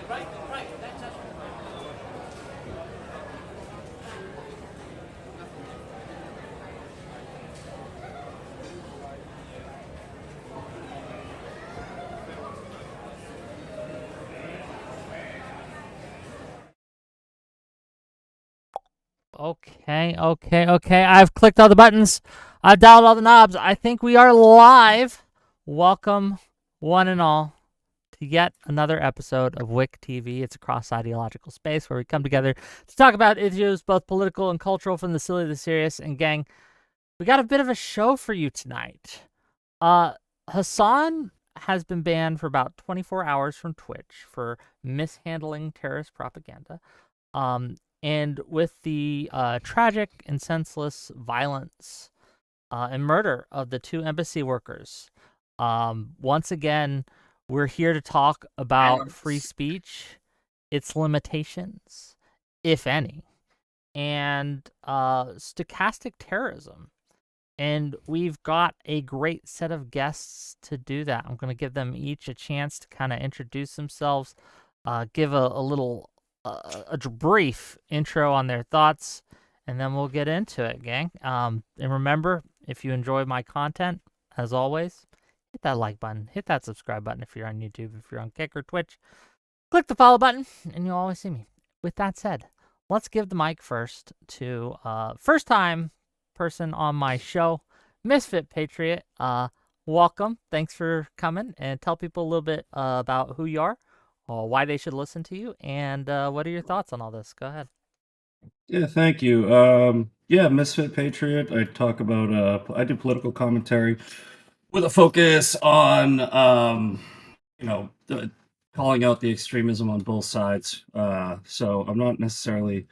Okay. I've clicked all the buttons. I've dialed all the knobs. I think we are live. Welcome, one and all, to yet another episode of WIC TV. It's a cross-ideological space where we come together to talk about issues, both political and cultural, from the silly to the serious. And gang, we got a bit of a show for you tonight. Hassan has been banned for about 24 hours from Twitch for mishandling terrorist propaganda. And with the tragic and senseless violence and murder of the 2 embassy workers, once again, we're here to talk about free speech, its limitations, if any, and stochastic terrorism. And we've got a great set of guests to do that. I'm going to give them each a chance to kind of introduce themselves, give a little a brief intro on their thoughts, and then we'll get into it, gang. And remember, if you enjoy my content, as always, hit that like button, hit that subscribe button if you're on YouTube, if you're on Kick or Twitch, click the follow button, and you'll always see me. With that said, let's give the mic first to first-time person on my show, Misfit Patriot. Welcome. Thanks for coming, and tell people a little bit about who you are, why they should listen to you, and what are your thoughts on all this? Go ahead. Yeah, thank you. Misfit Patriot. I talk about I do political commentary with a focus on calling out the extremism on both sides. So I'm not necessarily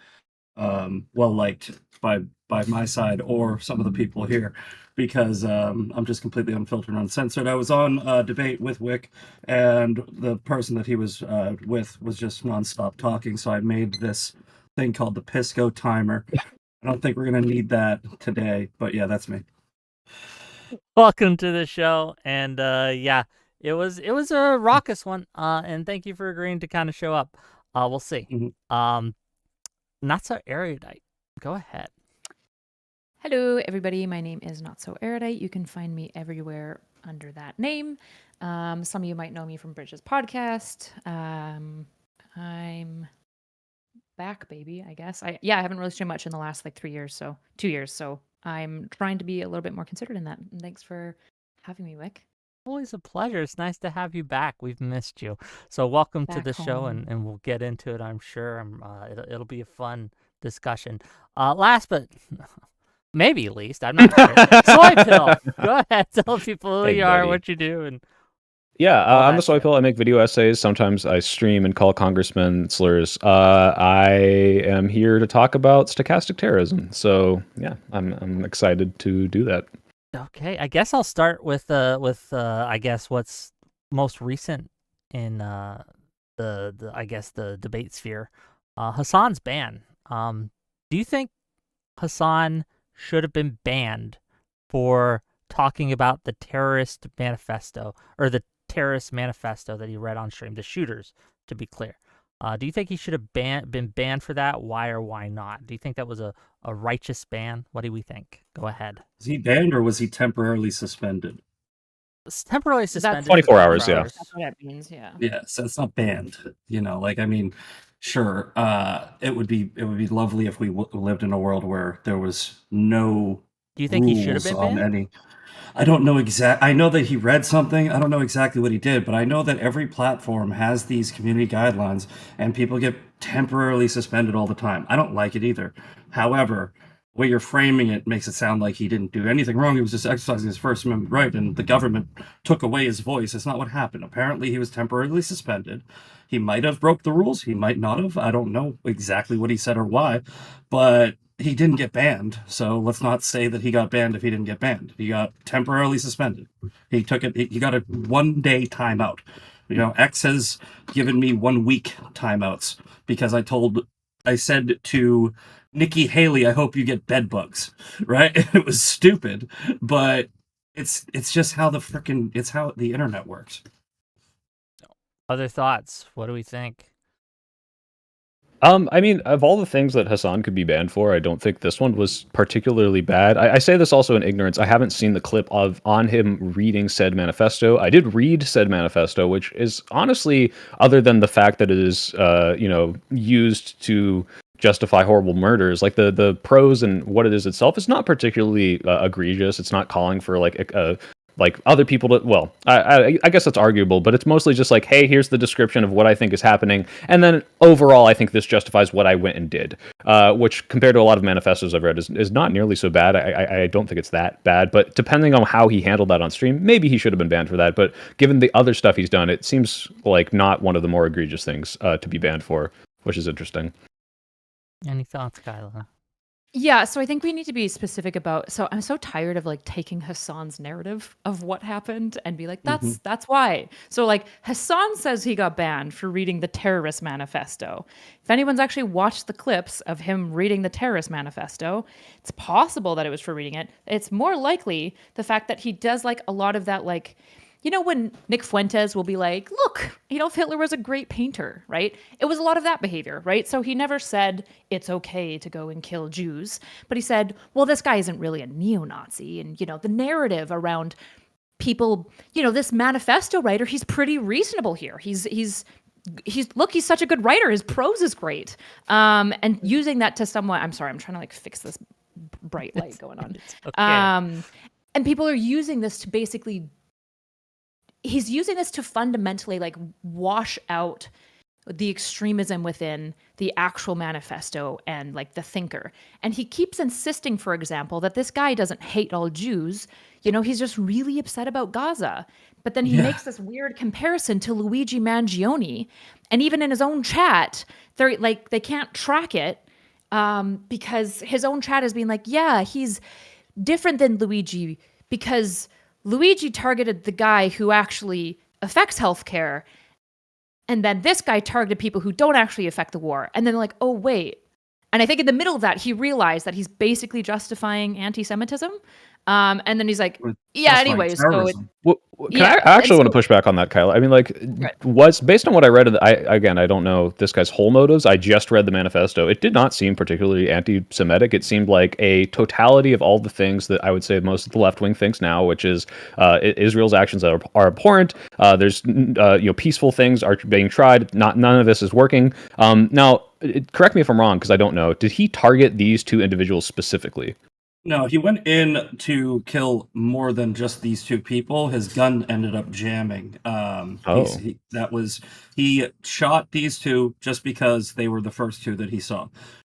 well liked by my side or some of the people here, because I'm just completely unfiltered and uncensored. I was on a debate with Wick, and the person that he was with was just nonstop talking, so I made this thing called the Pisco timer. I don't think we're going to need that today, but yeah, that's me. Welcome to the show, and it was a raucous one, and thank you for agreeing to kind of show up. We'll see. Mhm. Notsoerudite, go ahead. Hello, everybody. My name is Notsoerudite. You can find me everywhere under that name. Some of you might know me from Bridget's podcast. I'm back, baby, I guess. I haven't really streamed much in the last 2 years, so I'm trying to be a little bit more considered in that. And thanks for having me, Wick. Always a pleasure. It's nice to have you back. We've missed you. So welcome to the show, and we'll get into it, I'm sure. It'll be a fun discussion. Last but maybe least, I'm not sure. Soypill, go ahead. Tell people who you are, what you do, and I'm the Soypill. I make video essays. Sometimes I stream and call congressmen slurs. I am here to talk about stochastic terrorism. So yeah, I'm excited to do that. Okay, I guess I'll start with I guess what's most recent in the debate sphere. Hassan's ban. Do you think Hassan should have been banned for talking about the terrorist manifesto, or the terrorist manifesto that he read on stream, the shooters, to be clear? Do you think he should have been banned for that? Why or why not? Do you think that was a righteous ban? What do we think? Go ahead. Was he banned or was he temporarily suspended? It's temporarily suspended. 24 hours, yeah. That's what that means, yeah. Yeah, so it's not banned. Sure. It would be lovely if we lived in a world where there was no. Do you think he should have been banned? I don't know I know that he read something. I don't know exactly what he did, but I know that every platform has these community guidelines, and people get temporarily suspended all the time. I don't like it either. However, the way you're framing it makes it sound like he didn't do anything wrong. He was just exercising his First Amendment right, and the government took away his voice. It's not what happened. Apparently, he was temporarily suspended. He might have broke the rules. He might not have. I don't know exactly what he said or why, but he didn't get banned, so let's not say that he got banned if he didn't get banned. He got temporarily suspended. He got a 1-day timeout. X has given me 1 week timeouts because I said to Nikki Haley, I hope you get bed bugs, right? It was stupid, but it's just how it's how the internet works. Other thoughts? What do we think? I mean, of all the things that Hassan could be banned for, I don't think this one was particularly bad. I say this also in ignorance. I haven't seen the clip on him reading said manifesto. I did read said manifesto, which is honestly, other than the fact that it is, used to justify horrible murders, like the prose and what it is itself is not particularly egregious. It's not calling for like other people to, well, I guess that's arguable, but it's mostly just like, hey, here's the description of what I think is happening, and then overall I think this justifies what I went and did, which compared to a lot of manifestos I've read is not nearly so bad. I don't think it's that bad, but depending on how he handled that on stream, maybe he should have been banned for that. But given the other stuff he's done, it seems like not one of the more egregious things to be banned for, which is interesting. Any thoughts, Kyla? Yeah, so I think we need to be specific about. So I'm so tired of like taking Hassan's narrative of what happened and be like, that's why. So like Hassan says he got banned for reading the terrorist manifesto. If anyone's actually watched the clips of him reading the terrorist manifesto, it's possible that it was for reading it. It's more likely the fact that he does like a lot of that, like, you know, when Nick Fuentes will be like, look, Adolf Hitler was a great painter, right? It was a lot of that behavior, right? So he never said it's okay to go and kill Jews, but he said, well, this guy isn't really a neo-Nazi. And, you know, the narrative around people, you know, this manifesto writer, he's pretty reasonable here. He's look, he's such a good writer. His prose is great. And using that to somewhat, I'm sorry, I'm trying to like fix this bright light going on. Okay. And people are using this to basically, he's using this to fundamentally like wash out the extremism within the actual manifesto and like the thinker. And he keeps insisting, for example, that this guy doesn't hate all Jews. You know, he's just really upset about Gaza. But then he makes this weird comparison to Luigi Mangione. And even in his own chat, they're like, they can't track it because his own chat is being like, yeah, he's different than Luigi because Luigi targeted the guy who actually affects healthcare, and then this guy targeted people who don't actually affect the war. And then like, oh, wait. And I think in the middle of that, he realized that he's basically justifying anti-Semitism. And then he's like, yeah, anyways. So I actually want to push back on that, Kyle. I mean, like, what's based on what I read, I don't know this guy's whole motives. I just read the manifesto. It did not seem particularly anti-Semitic. It seemed like a totality of all the things that I would say most of the left wing thinks now, which is Israel's actions are abhorrent. There's peaceful things are being tried. None of this is working. Now, correct me if I'm wrong because I don't know. Did he target these two individuals specifically? No, he went in to kill more than just these two people. His gun ended up jamming. He shot these two just because they were the first two that he saw.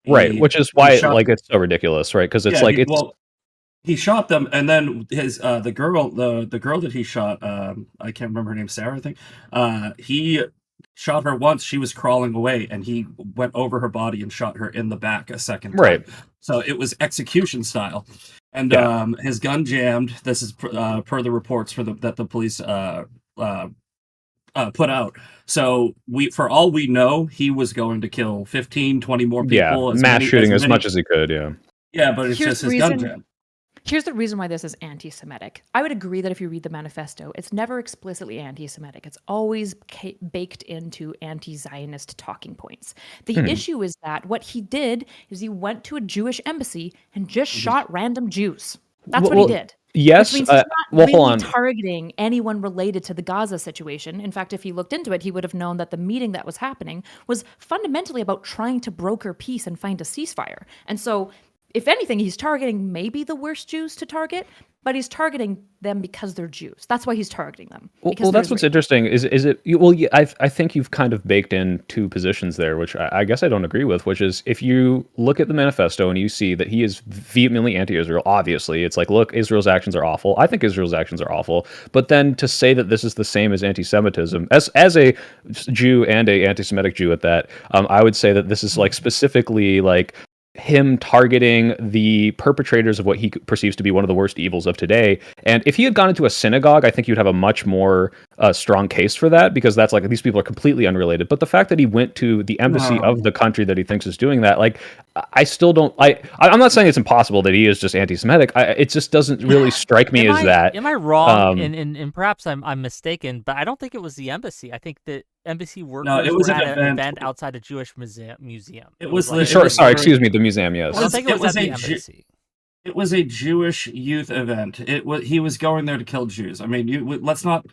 Right, which is why it's so ridiculous, right? Because it's he shot them, and then his the girl that he shot, I can't remember her name, Sarah, I think. He shot her once. She was crawling away, and he went over her body and shot her in the back a second time. Right. So it was execution style, and his gun jammed. This is per the reports that the police put out. So for all we know, he was going to kill 15, 20 more people. Mass shooting as much as he could. Yeah, but it's just his gun jam. Here's the reason why this is anti-Semitic. I would agree that if you read the manifesto, it's never explicitly anti-Semitic. It's always baked into anti-Zionist talking points. The issue is that what he did is he went to a Jewish embassy and just shot random Jews. That's what he did. Yes. Which means he's not really targeting anyone related to the Gaza situation. In fact, if he looked into it, he would have known that the meeting that was happening was fundamentally about trying to broker peace and find a ceasefire. And so, if anything, he's targeting maybe the worst Jews to target, but he's targeting them because they're Jews. That's why he's targeting them. Well, that's what's interesting. Is it? Well, yeah, I think you've kind of baked in two positions there, which I guess I don't agree with. Which is, if you look at the manifesto and you see that he is vehemently anti-Israel, obviously, it's like, look, Israel's actions are awful. I think Israel's actions are awful. But then to say that this is the same as anti-Semitism, as a Jew and a anti-Semitic Jew at that, I would say that this is like specifically like him targeting the perpetrators of what he perceives to be one of the worst evils of today. And if he had gone into a synagogue, I think you'd have a much more a strong case for that, because that's like these people are completely unrelated. But the fact that he went to the embassy No. of the country that he thinks is doing that, like, I still don't. I'm not saying it's impossible that he is just anti-Semitic. It just doesn't really strike me as that. Am I wrong? And perhaps I'm mistaken, but I don't think it was the embassy. I think that embassy No, workers it was were an at an event. event outside a Jewish museum. It was like, Sure, sorry, literally- excuse me, the museum. I Yes, don't think it was at a the embassy. It was a Jewish youth event. He was going there to kill Jews. I mean, let's not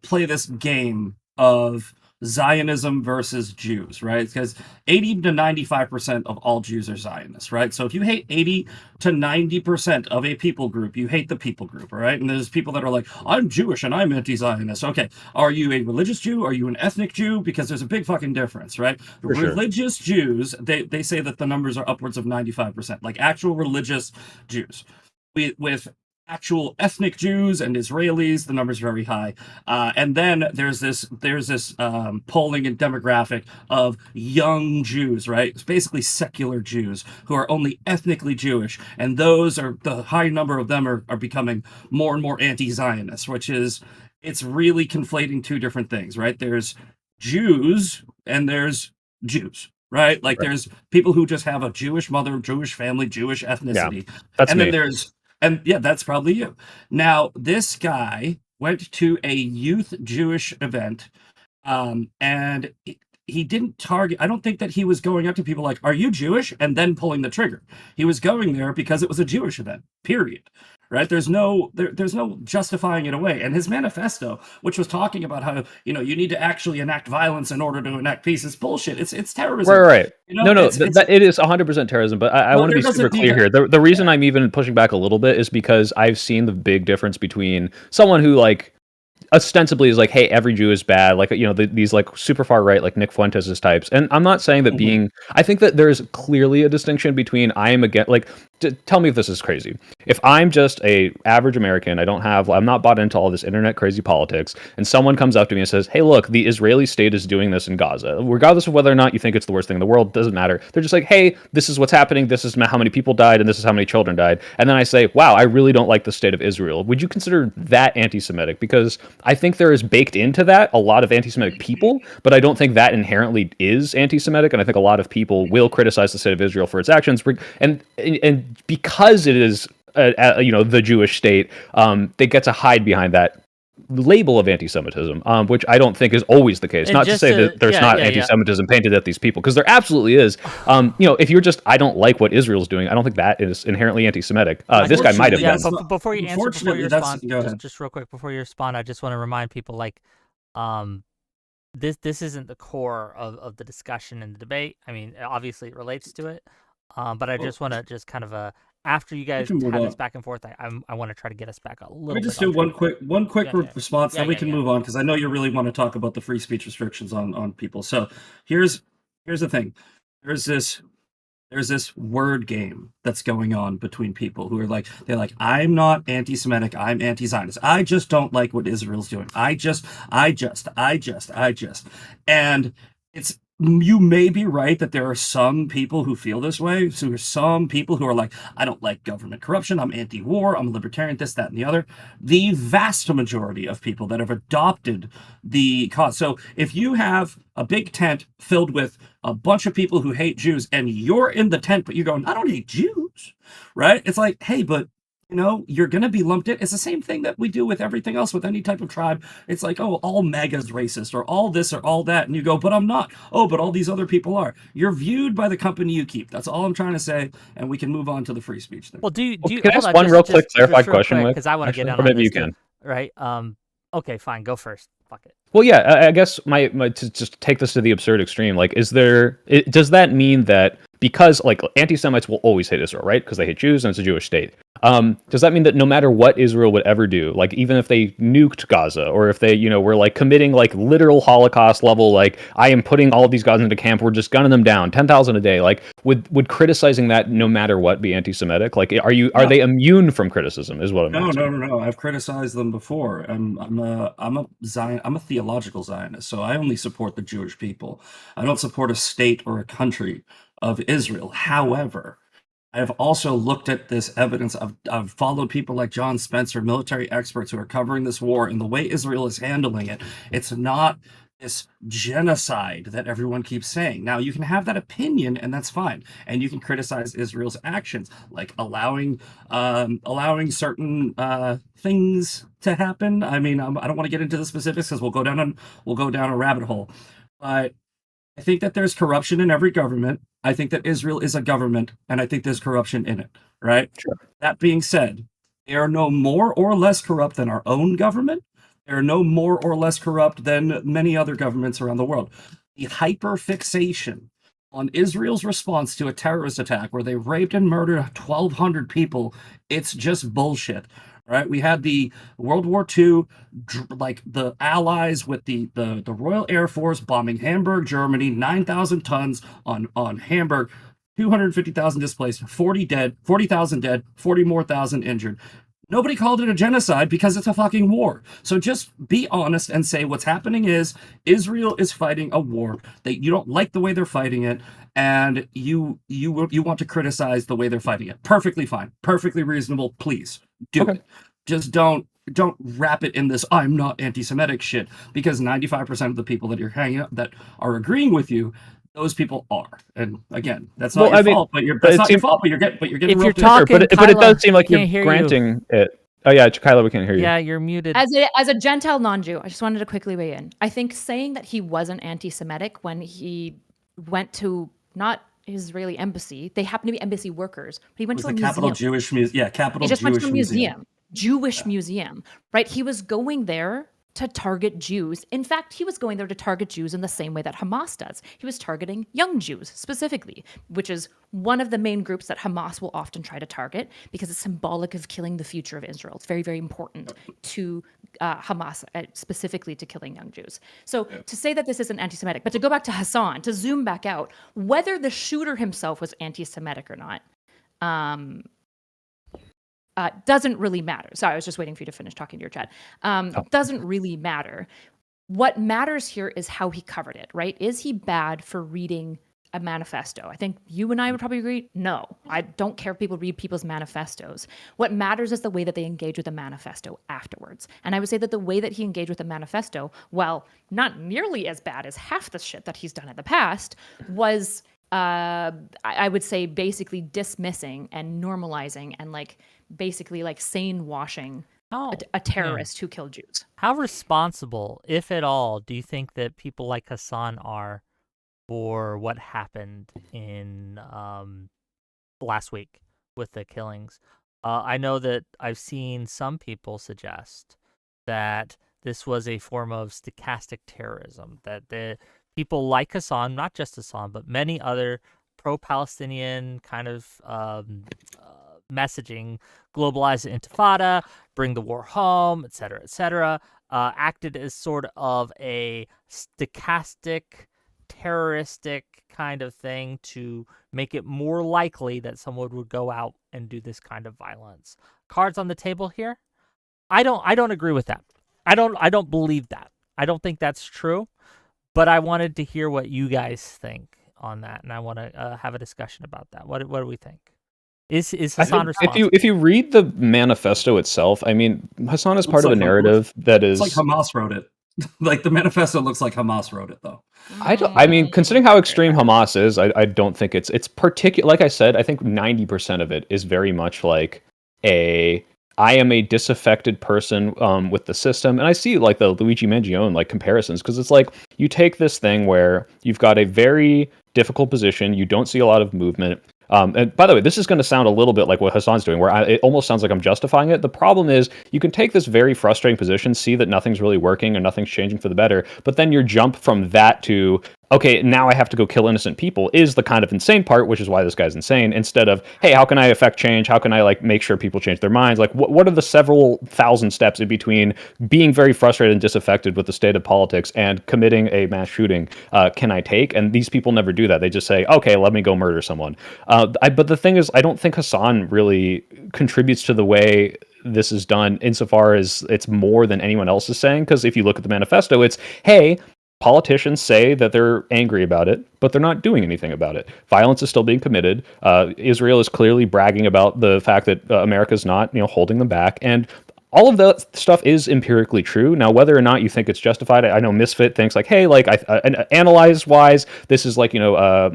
play this game of Zionism versus Jews, right? Because 80 to 95% of all Jews are Zionists, right? So if you hate 80 to 90% of a people group, you hate the people group, all right? And there's people that are like, I'm Jewish and I'm anti-Zionist. Okay, are you a religious Jew? Are you an ethnic Jew? Because there's a big fucking difference, right? For sure. Religious Jews, they say that the numbers are upwards of 95%, like actual religious Jews. With actual ethnic Jews and Israelis, the number's very high. And then there's this polling and demographic of young Jews, right? It's basically secular Jews who are only ethnically Jewish, and those are the high number of them are becoming more and more anti-Zionist, which is it's really conflating two different things, right? There's Jews and there's Jews. Right? Like there's people who just have a Jewish mother, Jewish family, Jewish ethnicity. That's and me. then there's that's probably you. Now, this guy went to a youth Jewish event, and he didn't target. I don't think that he was going up to people like, "Are you Jewish?" and then pulling the trigger. He was going there because it was a Jewish event. Period. Right? There's no justifying it away. And his manifesto, which was talking about how you need to actually enact violence in order to enact peace, is bullshit. It's terrorism. Right. It is 100% terrorism. But I want to be super clear here. The reason I'm even pushing back a little bit is because I've seen the big difference between someone who like ostensibly is like, hey, every Jew is bad, like these like super far right, like Nick Fuentes' types. And I'm not saying that I think that there's clearly a distinction between I am against, like, tell me if this is crazy. If I'm just a average American, I'm not bought into all this internet crazy politics, and someone comes up to me and says, hey, look, the Israeli state is doing this in Gaza, regardless of whether or not you think it's the worst thing in the world, doesn't matter. They're just like, hey, this is what's happening, this is how many people died, and this is how many children died. And then I say, wow, I really don't like the state of Israel. Would you consider that anti-Semitic? Because I think there is baked into that a lot of anti-Semitic people, but I don't think that inherently is anti-Semitic, and I think a lot of people will criticize the state of Israel for its actions, and because it is the Jewish state, they get to hide behind that label of anti-Semitism, which I don't think is always the case. And not to say that there's not anti-Semitism painted at these people, because there absolutely is. If you're just, I don't like what Israel's doing, I don't think that is inherently anti-Semitic. This guy might have been. But before you respond, just real quick, before you respond, I just want to remind people, like, this isn't the core of the discussion and the debate. I mean, obviously it relates to it, but I just want to just kind of after you guys have this back and forth, I want to try to get us back a little. Let me just do one quick response, then we can move on, because I know you really want to talk about the free speech restrictions on people. So here's the thing. There's this word game that's going on between people who are they're like, I'm not anti-Semitic, I'm anti-Zionist. I just don't like what Israel's doing. I just. And you may be right that there are some people who feel this way. So there's some people who are like, I don't like government corruption, I'm anti-war, I'm a libertarian, this, that, and the other. The vast majority of people that have adopted the cause. So if you have a big tent filled with a bunch of people who hate Jews, and you're in the tent, but you're going, I don't hate Jews, right? It's like, hey, but you're going to be lumped in. It's the same thing that we do with everything else, with any type of tribe. It's like, oh, all MAGA's racist, or all this or all that. And you go, but I'm not. Oh, but all these other people are. You're viewed by the company you keep. That's all I'm trying to say. And we can move on to the free speech thing. Well, do you can I ask one real quick clarified question? Because I want to get on. Or maybe on you can. Right. Okay, fine. Go first. Fuck it. Well, yeah, I guess my to just take this to the absurd extreme, like, does that mean that because, like, anti-Semites will always hate Israel, right? Because they hate Jews and it's a Jewish state. Does that mean that no matter what Israel would ever do, like, even if they nuked Gaza, or if they, were like committing like literal Holocaust level, like, I am putting all of these guys into camp, we're just gunning them down, 10,000 a day, like, would criticizing that no matter what be anti-Semitic? Like, are they immune from criticism? Is what I'm asking. No. I've criticized them before. I'm a theological Zionist, so I only support the Jewish people. I don't support a state or a country of Israel. However, I've also looked at this evidence. I've followed people like John Spencer, military experts who are covering this war, and the way Israel is handling it. It's not this genocide that everyone keeps saying. Now, you can have that opinion, and that's fine, and you can criticize Israel's actions, like allowing certain things to happen. I mean, I don't want to get into the specifics because we'll go down a rabbit hole, but I think that there's corruption in every government. I think that Israel is a government, and I think there's corruption in it, right? Sure. That being said, they are no more or less corrupt than our own government. They are no more or less corrupt than many other governments around the world. The hyperfixation on Israel's response to a terrorist attack where they raped and murdered 1,200 people, it's just bullshit. Right, we had the World War II, like the Allies with the Royal Air Force bombing Hamburg, Germany, 9,000 tons on Hamburg, 250,000 displaced, 40,000 dead, 40 more thousand injured. Nobody called it a genocide because it's a fucking war. So just be honest and say what's happening is Israel is fighting a war that you don't like the way they're fighting it, and you want to criticize the way they're fighting it. Perfectly fine, perfectly reasonable. Please do it. Just don't wrap it in this I'm not anti-Semitic shit, because 95% of the people that you're hanging out that are agreeing with you, those people are. And again, that's not your fault, but you're getting if real you're pissed. talking, but it Kyla, does seem like can't you're hear granting it. Oh yeah, Kyla, we can't hear you. Yeah, you're muted. As a Gentile non-Jew, I just wanted to quickly weigh in. I think saying that he wasn't anti-Semitic when he went to not Israeli embassy, they happen to be embassy workers, but he went to a museum. Capital Jewish Museum. Yeah, Capital He just Jewish went to a Museum. Jewish museum, right? He was going there to target Jews. In fact, he was going there to target Jews in the same way that Hamas does. He was targeting young Jews specifically, which is one of the main groups that Hamas will often try to target because it's symbolic of killing the future of Israel. It's very, very important to Hamas, specifically to killing young Jews. So to say that this isn't anti-Semitic, but to go back to Hassan, to zoom back out, whether the shooter himself was anti-Semitic or not, doesn't really matter. Sorry, I was just waiting for you to finish talking to your chat. Doesn't really matter. What matters here is how he covered it, right? Is he bad for reading a manifesto? I think you and I would probably agree, no. I don't care if people read people's manifestos. What matters is the way that they engage with the manifesto afterwards. And I would say that the way that he engaged with the manifesto, while not nearly as bad as half the shit that he's done in the past, was, I would say, basically dismissing and normalizing and basically sane washing a terrorist who killed Jews. How responsible, if at all, do you think that people like Hassan are for what happened in last week with the killings? I know that I've seen some people suggest that this was a form of stochastic terrorism, that the people like Hassan, not just Hassan, but many other pro-Palestinian kind of messaging, globalize the intifada, bring the war home, etc., acted as sort of a stochastic, terroristic kind of thing to make it more likely that someone would go out and do this kind of violence. Cards on the table here. I don't agree with that. I don't believe that. I don't think that's true. But I wanted to hear what you guys think on that, and I want to have a discussion about that. What do we think? Is Hassan responsible? If you read the manifesto itself, I mean, Hassan is part of a narrative that is like Hamas wrote it. Like the manifesto looks like Hamas wrote it, though. I mean, considering how extreme Hamas is, I don't think it's particular. Like I said, I think 90% of it is very much like I am a disaffected person with the system. And I see the Luigi Mangione comparisons, because it's like you take this thing where you've got a very difficult position, you don't see a lot of movement. And by the way, this is going to sound a little bit like what Hassan's doing, where it almost sounds like I'm justifying it. The problem is you can take this very frustrating position, see that nothing's really working and nothing's changing for the better, but then your jump from that to, okay, now I have to go kill innocent people is the kind of insane part, which is why this guy's insane, instead of, hey, how can I affect change? How can I make sure people change their minds? What are the several thousand steps in between being very frustrated and disaffected with the state of politics and committing a mass shooting can I take? And these people never do that. They just say, okay, let me go murder someone. But the thing is, I don't think Hassan really contributes to the way this is done insofar as it's more than anyone else is saying. Because if you look at the manifesto, it's, hey, politicians say that they're angry about it, but they're not doing anything about it. Violence is still being committed. Israel is clearly bragging about the fact that America's not, holding them back, and all of that stuff is empirically true. Now, whether or not you think it's justified, I know Misfit thinks like, hey, like analyze wise, this is like a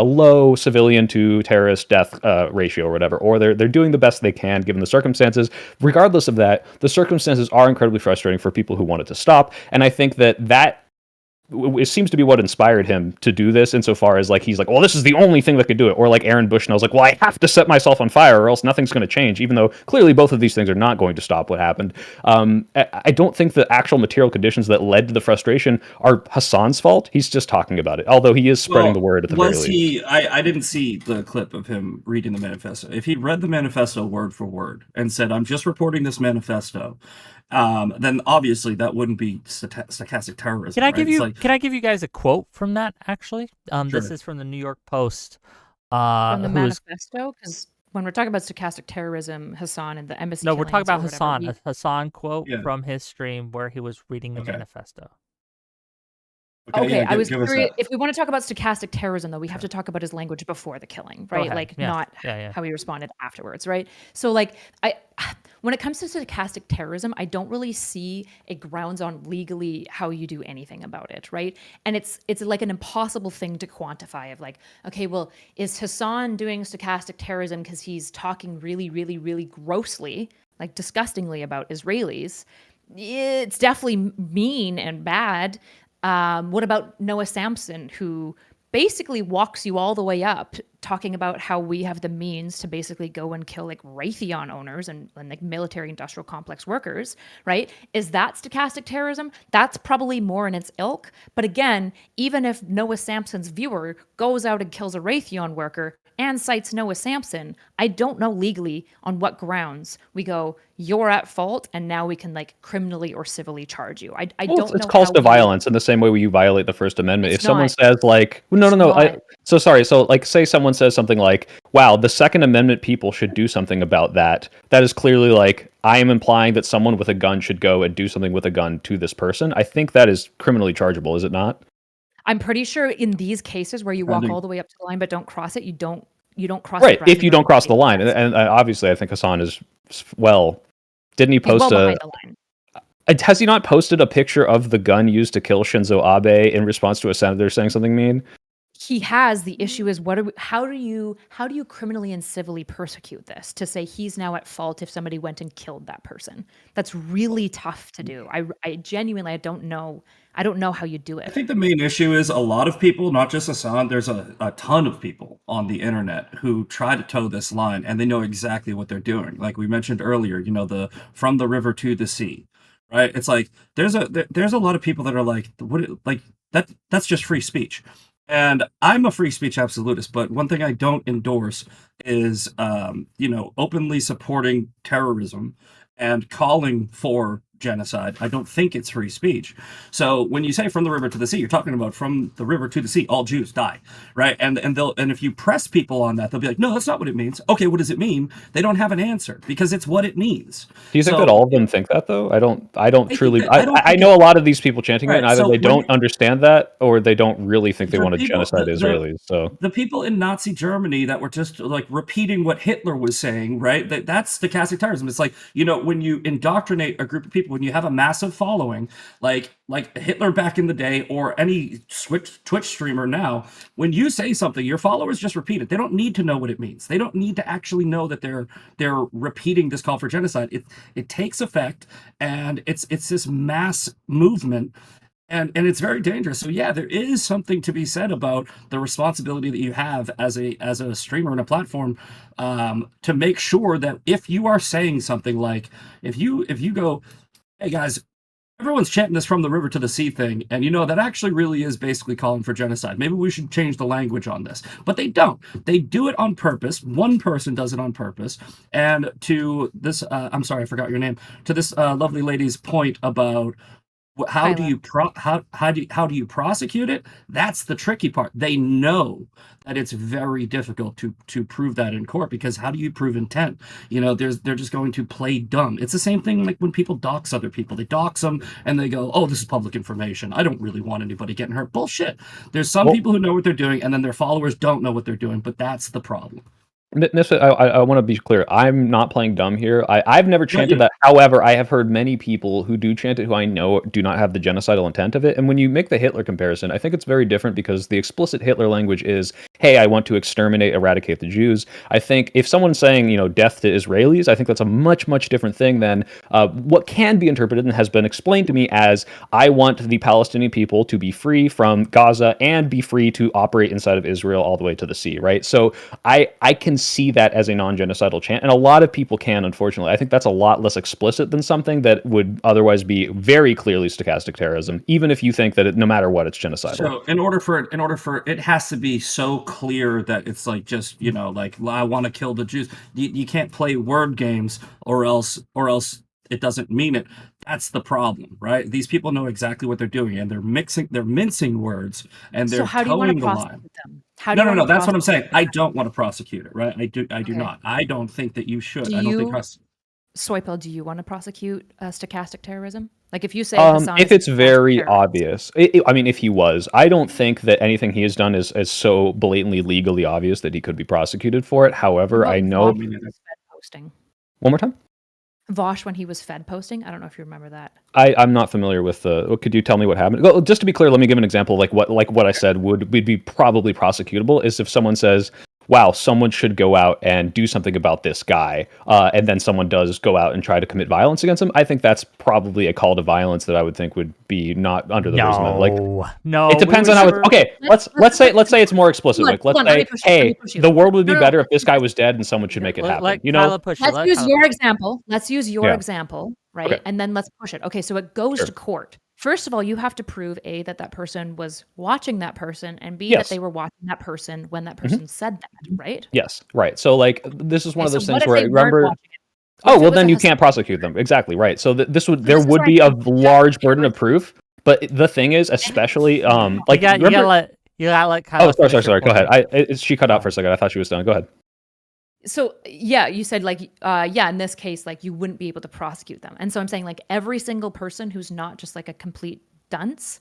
low civilian to terrorist death ratio or whatever, or they're doing the best they can given the circumstances. Regardless of that, the circumstances are incredibly frustrating for people who want it to stop, and I think that it seems to be what inspired him to do this, insofar as like he's like, well, this is the only thing that could do it, or like Aaron Bushnell's like, well, I have to set myself on fire or else nothing's going to change, even though clearly both of these things are not going to stop what happened. I don't think the actual material conditions that led to the frustration are Hassan's fault. He's just talking about it, although he is spreading the word at the very least. I didn't see the clip of him reading the manifesto. If he'd read the manifesto word for word and said, I'm just reporting this manifesto, then obviously that wouldn't be stochastic terrorism. Can I give you guys a quote from that? Actually, Sure. This is from the New York Post. From the manifesto, because when we're talking about stochastic terrorism, Hassan and the embassy. No, we're talking about Hassan. A Hassan quote from his stream where he was reading the manifesto. Okay, I was curious. If we want to talk about stochastic terrorism, though, we have to talk about his language before the killing, right? Like not how he responded afterwards, right? So, like, when it comes to stochastic terrorism, I don't really see a grounds on legally how you do anything about it, right? And it's like an impossible thing to quantify. Of like, okay, well, is Hassan doing stochastic terrorism because he's talking really, really, really grossly, like disgustingly about Israelis? It's definitely mean and bad. What about Noah Samson, who basically walks you all the way up, talking about how we have the means to basically go and kill like Raytheon owners and like military industrial complex workers, right? Is that stochastic terrorism? That's probably more in its ilk. But again, even if Noah Samson's viewer goes out and kills a Raytheon worker and cites Noah Samson, I don't know legally on what grounds we go, you're at fault, and now we can like criminally or civilly charge you. I don't know. It's calls to violence in the same way you violate the First Amendment. If someone says like, no, so sorry. So like, say someone says something like, wow, the Second Amendment people should do something about that. That is clearly like, I am implying that someone with a gun should go and do something with a gun to this person. I think that is criminally chargeable, is it not? I'm pretty sure in these cases where you walk all the way up to the line but don't cross it, you don't cross right. If you don't cross the line, and obviously I think Hassan is didn't he post behind the line. Has he not posted a picture of the gun used to kill Shinzo Abe in response to a senator saying something mean? He has. The issue is how do you criminally and civilly persecute this to say he's now at fault if somebody went and killed that person? That's really tough to do. I genuinely don't know how you do it. I think the main issue is a lot of people, not just Hassan, there's a ton of people on the internet who try to toe this line, and they know exactly what they're doing. Like we mentioned earlier, the from the river to the sea, right? It's like there's a lot of people that are like, that's just free speech. And I'm a free speech absolutist, but one thing I don't endorse is, openly supporting terrorism and calling for genocide. I don't think it's free speech. So when you say from the river to the sea, you're talking about from the river to the sea, all Jews die, right? And if you press people on that, they'll be like, no, that's not what it means. Okay, what does it mean? They don't have an answer because it's what it means. Do you think that all of them think that though? I know a lot of these people chanting it, and either they don't understand that or they don't really think they want to genocide Israelis. So the people in Nazi Germany that were just like repeating what Hitler was saying, right? That's stochastic terrorism. It's like, when you indoctrinate a group of people, when you have a massive following, like Hitler back in the day or any Twitch streamer now, when you say something, your followers just repeat it. They don't need to know what it means. They don't need to actually know that they're repeating this call for genocide. It takes effect, and it's this mass movement. And it's very dangerous. So yeah, there is something to be said about the responsibility that you have as a streamer and a platform, to make sure that if you are saying something like, if you go, hey guys, everyone's chanting this from the river to the sea thing, and that actually really is basically calling for genocide. Maybe we should change the language on this. But they don't. They do it on purpose. One person does it on purpose. And to this, I'm sorry, I forgot your name. To this lovely lady's point about How do Kyla. you how do you prosecute it? That's the tricky part. They know that it's very difficult to prove that in court, because how do you prove intent? They're just going to play dumb. It's the same thing like when people dox other people. They dox them and they go, "Oh, this is public information. I don't really want anybody getting hurt." Bullshit. There's some Well, people who know what they're doing, and then their followers don't know what they're doing. But that's the problem. Misfit, I want to be clear. I'm not playing dumb here. I've never Not chanted you. that. However, I have heard many people who do chant it who I know do not have the genocidal intent of it. And when you make the Hitler comparison, I think it's very different, because the explicit Hitler language is, hey, I want to exterminate, eradicate the Jews. I think if someone's saying, death to Israelis, I think that's a much, much different thing than what can be interpreted and has been explained to me as, I want the Palestinian people to be free from Gaza and be free to operate inside of Israel all the way to the sea, right? So I can see that as a non-genocidal chant, and a lot of people can, unfortunately. I think that's a lot less explicit than something that would otherwise be very clearly stochastic terrorism, even if you think that no matter what, it's genocidal. So in order for it has to be so clear that it's like, just like, I want to kill the Jews. You can't play word games, or else it doesn't mean it. That's the problem, right? These people know exactly what they're doing, and they're mincing words, and So they're how do you want towing to the line. prosecute them? How do you No, want to that's what I'm prosecute saying. I don't want to prosecute it, right? I do Okay. not. I don't think that you should. Do I don't think you, Soypill, do you want to prosecute stochastic terrorism? Like if you say Hassan If is a it's stochastic very terrorist, obvious, I mean, if he was, I don't think that anything he has done is so blatantly legally obvious that he could be prosecuted for it. what However, about I Vosh know. when he was Fed posting? One more time. Vosh when he was Fed posting? I don't know if you remember that. I'm not familiar with the. Could you tell me what happened? Well, just to be clear, let me give an example. Like what I said would be probably prosecutable is if someone says, "Wow, someone should go out and do something about this guy," and then someone does go out and try to commit violence against him. I think that's probably a call to violence that I would think would be not under the First Amendment. Like, No, it depends on how it's okay. Let's say it's more explicit. Hold on, Like, let's hold on, let me say, push you, let me hey, push you. the world would be No, better if this guy was dead, and someone should make it happen. let You know? Kyla push it. Let's Let use Kyla your push it. example. Let's use your Yeah. example, right? Okay. And then let's push it. Okay, so it goes Sure. to court. First of all, you have to prove A, that person was watching that person, and B, that Yes. they were watching that person when that person said that, right? Yes. Right. So, like, this is one Okay, of so those what things if where I they weren't remember. watching it? What Oh, if it well, was a then you Hassan? can't prosecute them. Exactly, right. So this So there this is would where I be a think large burden of terrorism- proof, but the thing is, especially You like, got you remember. gotta let Oh, Kyla sorry. finish her Go ahead. point. She cut out Oh. for a second. I thought she was done. Go ahead. So yeah, you said like in this case, like you wouldn't be able to prosecute them. And so I'm saying like every single person who's not just like a complete dunce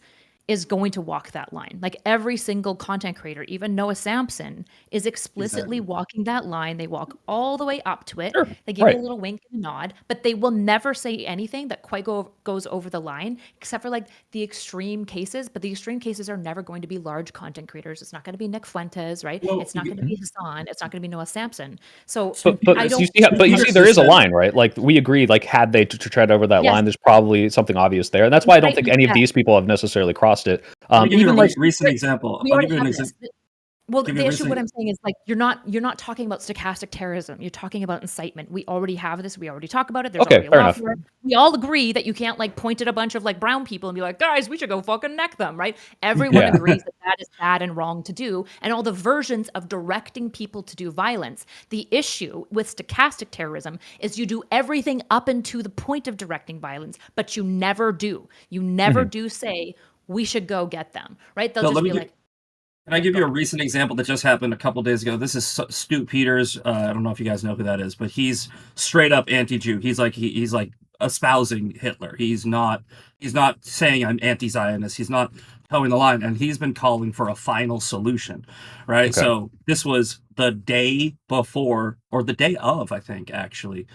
is going to walk that line. Like every single content creator, even Noah Sampson, is explicitly walking that line. They walk all the way up to it. Sure. They give Right. you a little wink and a nod, but they will never say anything that quite goes over the line, except for like the extreme cases. But the extreme cases are never going to be large content creators. It's not going to be Nick Fuentes, right? Well, It's not going to be Hassan. It's not going to be Noah Sampson. So But I you don't. see, but you see, there is a line, right? Like we agreed, like had they to tread over that Yes. line, there's probably something obvious there, and that's why I don't Right, think any of yeah. these people have necessarily crossed it. Let me give you Even a like recent example. We I'll already give you an have this. example. Well, Give the you a issue, what recent- I'm saying is like you're not talking about stochastic terrorism. You're talking about incitement. We already have this. We already talk about it. There's Okay, already a fair law enough. for it. We all agree that you can't like point at a bunch of like brown people and be like, guys, we should go fucking neck them, right? Everyone Yeah. agrees that that is bad and wrong to do, and all the versions of directing people to do violence. The issue with stochastic terrorism is you do everything up into the point of directing violence, but you never do. You never do say we should go get them, right? They'll So just let me be gi- like, Can I give you a recent example that just happened a couple days ago? This is Stu Peters. I don't know if you guys know who that is, but he's straight up anti-Jew. He's like he's like espousing Hitler. He's not saying I'm anti-Zionist. He's not towing the line, and he's been calling for a final solution, right? Okay. So this was the day before, or the day of, I think actually,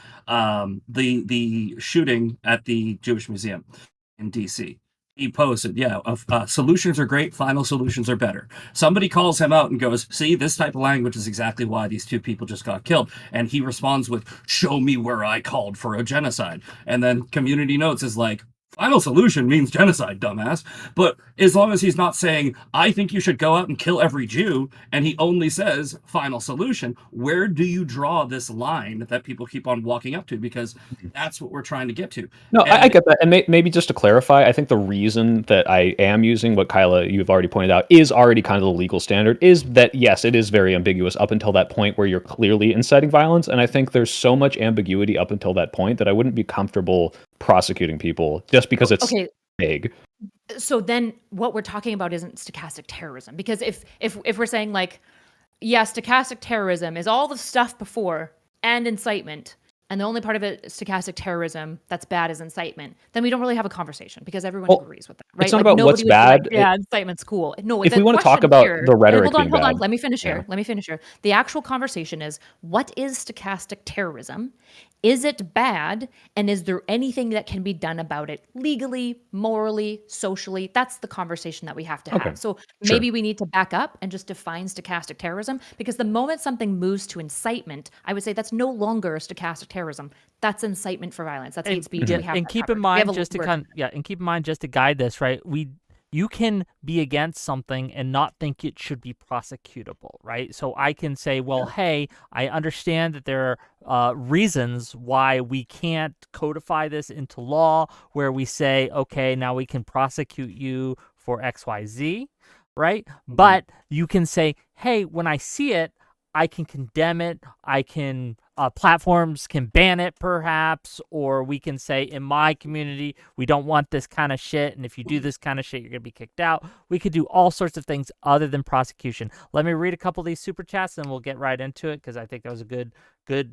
the shooting at the Jewish Museum in D.C. He posted, solutions are great, final solutions are better. Somebody calls him out and goes, see, this type of language is exactly why these two people just got killed. And he responds with, show me where I called for a genocide. And then Community Notes is like, final solution means genocide, dumbass. But as long as he's not saying, I think you should go out and kill every Jew, and he only says final solution, where do you draw this line that people keep on walking up to? Because that's what we're trying to get to. No, I And get that. And maybe just to clarify, I think the reason that I am using what Kyla, you've already pointed out, is already kind of the legal standard, is that, yes, it is very ambiguous up until that point where you're clearly inciting violence. And I think there's so much ambiguity up until that point that I wouldn't be comfortable prosecuting people just because it's okay, vague. So then what we're talking about isn't stochastic terrorism, because if we're saying like, yeah, stochastic terrorism is all the stuff before and incitement, and the only part of it, stochastic terrorism, that's bad is incitement, then we don't really have a conversation because everyone agrees with that, right? It's not like about what's nobody would be like, bad. yeah, incitement's cool. No, If the we want to talk question about here, the rhetoric hold on, being bad, let me finish yeah. here. Let me finish here. The actual conversation is, what is stochastic terrorism? Is it bad? And is there anything that can be done about it legally, morally, socially? That's the conversation that we have to have. Okay, So sure. maybe we need to back up and just define stochastic terrorism, because the moment something moves to incitement, I would say that's no longer stochastic terrorism. That's incitement for violence. That's hate speech. Yeah, We have and that keep covered. in We have mind a just to word. just to guide this, right? You can be against something and not think it should be prosecutable, right? So I can say, well, hey, I understand that there are reasons why we can't codify this into law, where we say, okay, now we can prosecute you for XYZ, right? But you can say, hey, when I see it, I can condemn it. I can platforms can ban it, perhaps, or we can say, in my community, we don't want this kind of shit, and if you do this kind of shit, you're gonna be kicked out. We could do all sorts of things other than prosecution. Let me read a couple of these super chats, and we'll get right into it, because I think that was a good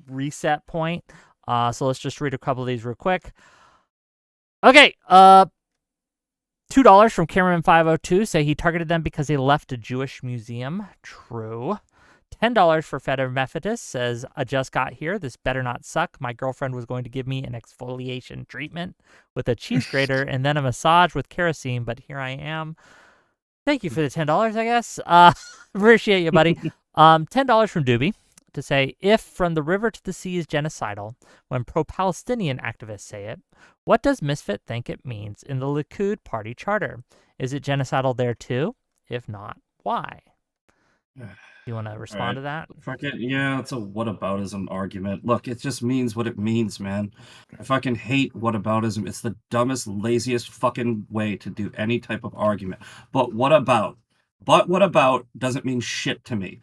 reset point. So let's just read a couple of these real quick. Okay, $2 from Cameron502 say he targeted them because they left a Jewish museum. True. $10 for Feder Methodist says, I just got here. This better not suck. My girlfriend was going to give me an exfoliation treatment with a cheese grater and then a massage with kerosene, but here I am. Thank you for the $10, I guess. Appreciate you, buddy. $10 from Doobie to say, if from the river to the sea is genocidal, when pro-Palestinian activists say it, what does Misfit think it means in the Likud party charter? Is it genocidal there too? If not, why? You want to respond to that? Yeah, it's a whataboutism argument. Look, it just means what it means, man. I fucking hate whataboutism. It's the dumbest, laziest fucking way to do any type of argument. But what about? But what about doesn't mean shit to me.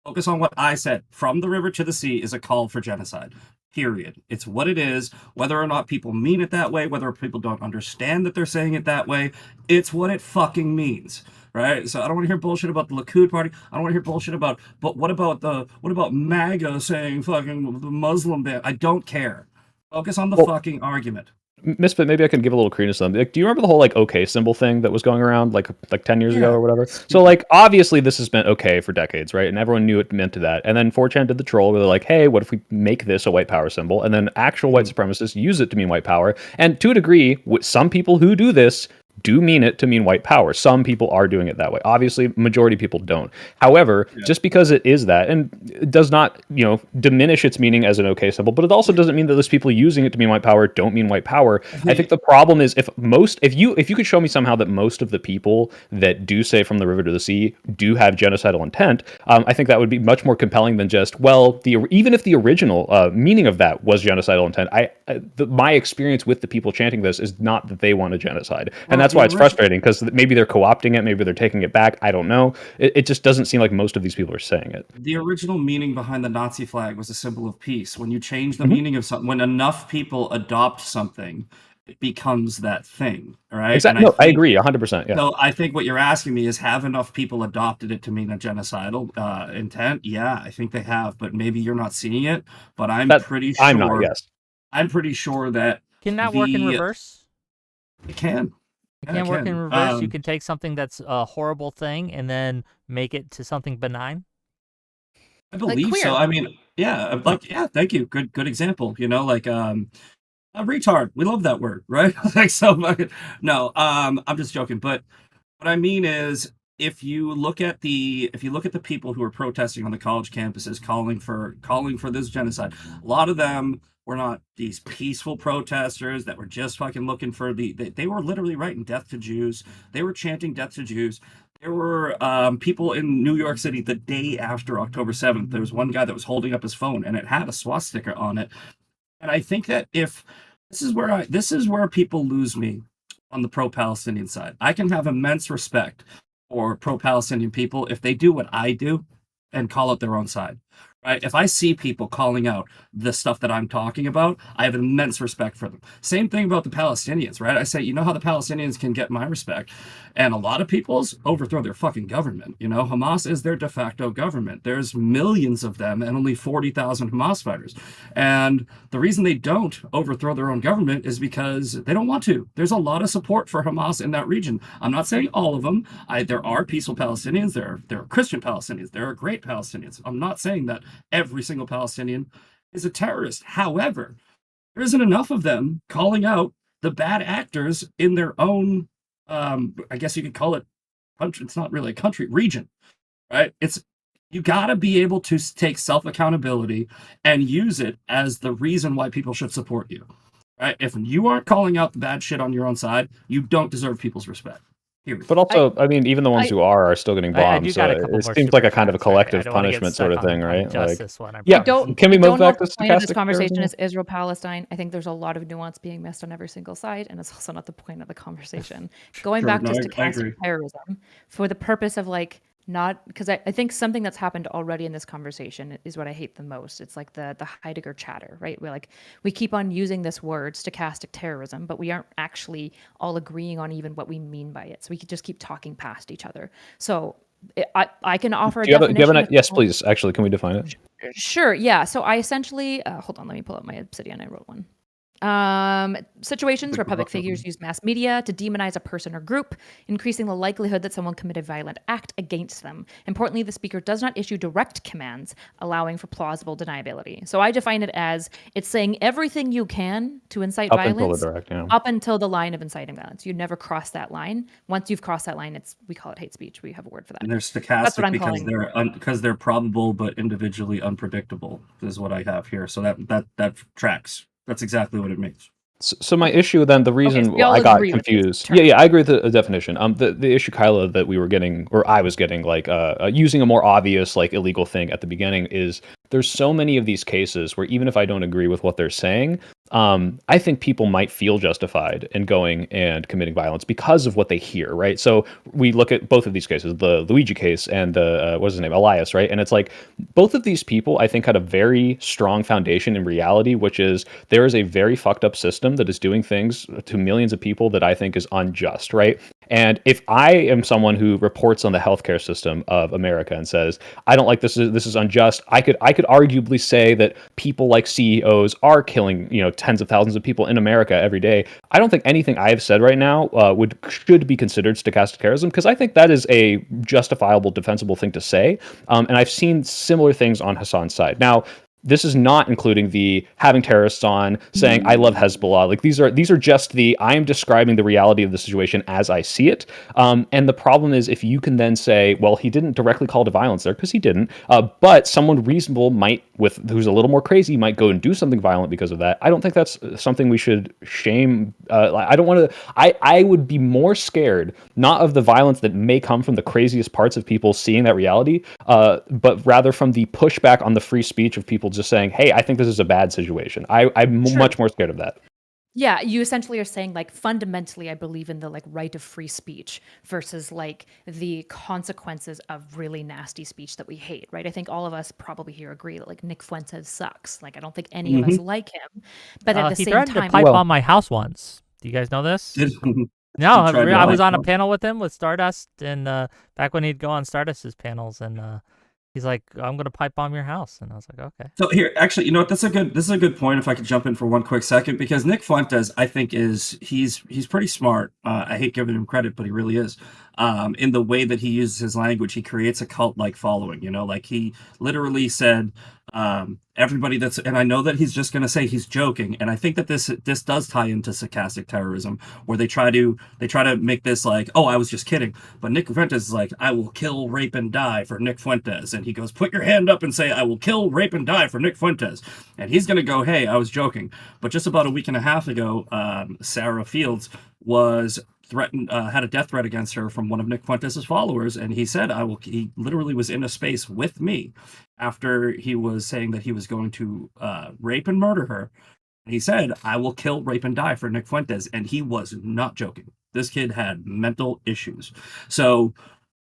Focus on what I said. From the river to the sea is a call for genocide. Period. It's what it is. Whether or not people mean it that way, whether people don't understand that they're saying it that way, it's what it fucking means. Right? So I don't want to hear bullshit about the Likud party. I don't want to hear bullshit about, but what about MAGA saying fucking the Muslim ban? I don't care. Focus on the fucking argument. Misfit, maybe I can give a little credence to them. Like, do you remember the whole like OK symbol thing that was going around like 10 years ago or whatever? So like obviously this has been okay for decades, right? And everyone knew it meant to that. And then 4chan did the troll where they're like, hey, what if we make this a white power symbol? And then actual white supremacists use it to mean white power. And to a degree, some people who do this do mean it to mean white power. Some people are doing it that way. Obviously, majority of people don't. However, just because it is that, and it does not, diminish its meaning as an OK symbol, but it also doesn't mean that those people using it to mean white power don't mean white power. I think the problem is if you could show me somehow that most of the people that do say from the river to the sea do have genocidal intent, I think that would be much more compelling than just, even if the original meaning of that was genocidal intent, my experience with the people chanting this is not that they want a genocide. And that's why it's frustrating, because maybe they're co-opting it, maybe they're taking it back. I don't know. It just doesn't seem like most of these people are saying it. The original meaning behind the Nazi flag was a symbol of peace. When you change the meaning of something, when enough people adopt something, it becomes that thing, right? Exactly. I agree 100%. Yeah. So I think what you're asking me is, have enough people adopted it to mean a genocidal intent? Yeah, I think they have, but maybe you're not seeing it. But I'm pretty sure. I'm not. Yes. I'm pretty sure that. Can that work in reverse? It can. It can work in reverse. You can take something that's a horrible thing and then make it to something benign. I believe so. I mean, thank you. Good example. A retard. We love that word, right? No, I'm just joking. But what I mean is, if you look at the people who are protesting on the college campuses, calling for this genocide, a lot of them were not these peaceful protesters that were just fucking looking for they were literally writing death to Jews. They were chanting death to Jews. There were people in New York City the day after October 7th. There was one guy that was holding up his phone and it had a swastika on it. And I think that if this is where people lose me on the pro-Palestinian side. I can have immense respect for pro-Palestinian people if they do what I do and call it their own side. Right? If I see people calling out the stuff that I'm talking about, I have immense respect for them. Same thing about the Palestinians, right? I say, you know how the Palestinians can get my respect, and a lot of people's overthrow their fucking government. You know, Hamas is their de facto government. There's millions of them and only 40,000 Hamas fighters. And the reason they don't overthrow their own government is because they don't want to. There's a lot of support for Hamas in that region. I'm not saying all of them. There are peaceful Palestinians. There are Christian Palestinians. There are great Palestinians. I'm not saying that every single Palestinian is a terrorist. However, there isn't enough of them calling out the bad actors in their own, I guess you could call it country. It's not really a country, region, right? You got to be able to take self accountability and use it as the reason why people should support you, right? If you aren't calling out the bad shit on your own side, you don't deserve people's respect. Period. But also, I mean, even the ones who are still getting I bombed. do So got a couple it more seems super like a kind of a chats. Sorry, I collective don't wanna get punishment stuck sort of on- thing, on right? just Like, this one, I yeah. promise. Can we I move don't know back if to the point of this stochastic conversation terrorism? is Israel-Palestine. I think there's a lot of nuance being missed on every single side, and it's also not the point of the conversation. Going Sure, back no, to I agree. stochastic terrorism for the purpose of like not because I think something that's happened already in this conversation is what I hate the most. It's like the Heidegger chatter, right? We keep on using this word stochastic terrorism, but we aren't actually all agreeing on even what we mean by it. So we could just keep talking past each other. So I can offer a Do you have definition. an, yes, please. Actually, can we define it? Sure. Yeah. So I essentially hold on. Let me pull up my Obsidian. I wrote one. Situations where public figures use mass media to demonize a person or group, increasing the likelihood that someone committed a violent act against them. Importantly, the speaker does not issue direct commands, allowing for plausible deniability. So I define it as it's saying everything you can to incite Up until violence the direct, yeah. up until the line of inciting violence. You never cross that line. Once you've crossed that line, we call it hate speech. We have a word for that. And they're That's what stochastic I'm because calling. they're probable but individually unpredictable is what I have here. So that tracks. That's exactly what it means. So my issue then, the Okay, reason so we all I got agree with this confused, term. yeah, I agree with the definition. The issue, Kyla, that we were getting, or I was getting, like, using a more obvious, like, illegal thing at the beginning is there's so many of these cases where even if I don't agree with what they're saying, I think people might feel justified in going and committing violence because of what they hear, right? So we look at both of these cases, the Luigi case and the, what's his name, Elias, right? And it's like, both of these people, I think, had a very strong foundation in reality, which is there is a very fucked up system that is doing things to millions of people that I think is unjust, right? And if I am someone who reports on the healthcare system of America and says, I don't like this is unjust, I could arguably say that people like CEOs are killing, tens of thousands of people in America every day. I don't think anything I have said right now should be considered stochastic terrorism, because I think that is a justifiable, defensible thing to say. And I've seen similar things on Hassan's side. Now, this is not including the having terrorists on, saying I love Hezbollah. Like these are just I am describing the reality of the situation as I see it. And the problem is if you can then say, well, he didn't directly call to violence there, because he didn't, but someone reasonable who's a little more crazy might go and do something violent because of that. I don't think that's something we should shame. I don't want to. I would be more scared not of the violence that may come from the craziest parts of people seeing that reality, but rather from the pushback on the free speech of people just saying, hey, I think this is a bad situation. I'm much more scared of that. Yeah, you essentially are saying, like, fundamentally, I believe in the, like, right of free speech versus, like, the consequences of really nasty speech that we hate, right? I think all of us probably here agree that, like, Nick Fuentes sucks. Like, I don't think any of us like him. But at the He same threatened time, to pipe bomb my house once. Do you guys know this? No, I was on a panel with him with Stardust, and back when he'd go on Stardust's panels, and he's like, "I'm gonna pipe bomb your house," and I was like, "Okay." So here, actually, you know what? This is a good point. If I could jump in for one quick second, because Nick Fuentes, I think he's pretty smart. I hate giving him credit, but he really is. In the way that he uses his language, he creates a cult-like following. Like he literally said, everybody that's, and I know that he's just going to say he's joking, and I think that this does tie into stochastic terrorism, where they try to make this like, oh, I was just kidding, but Nick Fuentes is like, I will kill, rape, and die for Nick Fuentes, and he goes, put your hand up and say, I will kill, rape, and die for Nick Fuentes, and he's going to go, hey, I was joking. But just about a week and a half ago, Sarah Fields was threatened, had a death threat against her from one of Nick Fuentes' followers, and he said, he literally was in a space with me after he was saying that he was going to rape and murder her. He said, I will kill, rape, and die for Nick Fuentes, and he was not joking. This kid had mental issues. So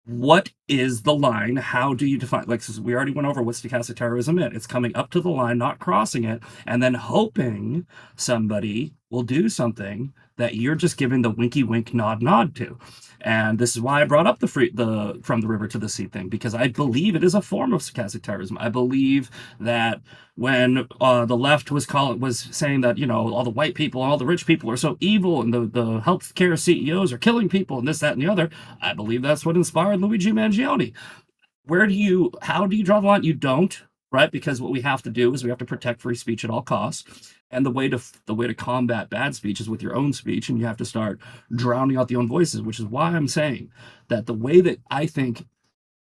what is the line? How do you define? Like, so we already went over what stochastic terrorism is. It's coming up to the line, not crossing it, and then hoping somebody will do something that you're just giving the winky wink nod nod to. And this is why I brought up the from the river to the sea thing, because I believe it is a form of stochastic terrorism. I believe that when the left was saying that, you know, all the white people and all the rich people are so evil, and the healthcare CEOs are killing people and this, that, and the other, I believe that's what inspired Luigi Mangione. How do you draw the line? You don't, right? Because what we have to do is we have to protect free speech at all costs. And the way to combat bad speech is with your own speech, and you have to start drowning out the own voices, which is why I'm saying that the way that I think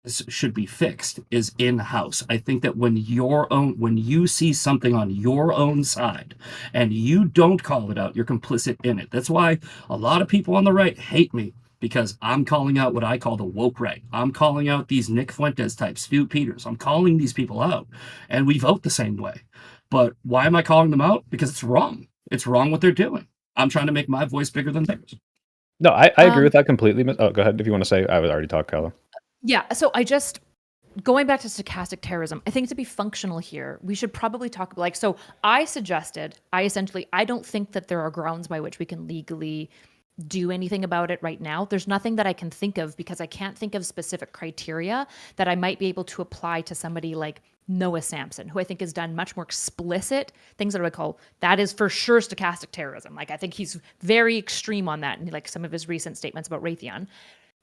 this should be fixed is in-house. I think that when you see something on your own side and you don't call it out, you're complicit in it. That's why a lot of people on the right hate me, because I'm calling out what I call the woke right. I'm calling out these Nick Fuentes types, Stu Peters. I'm calling these people out, and we vote the same way. But why am I calling them out? Because it's wrong. It's wrong what they're doing. I'm trying to make my voice bigger than theirs. No, I agree with that completely. Oh, go ahead if you want to say. I would already talk, Kyla. Yeah, so going back to stochastic terrorism, I think to be functional here, we should probably talk like, so I don't think that there are grounds by which we can legally do anything about it right now. There's nothing that I can think of, because I can't think of specific criteria that I might be able to apply to somebody like Noah Samsen, who I think has done much more explicit things that I would call, that is for sure stochastic terrorism. Like, I think he's very extreme on that, and like some of his recent statements about Raytheon,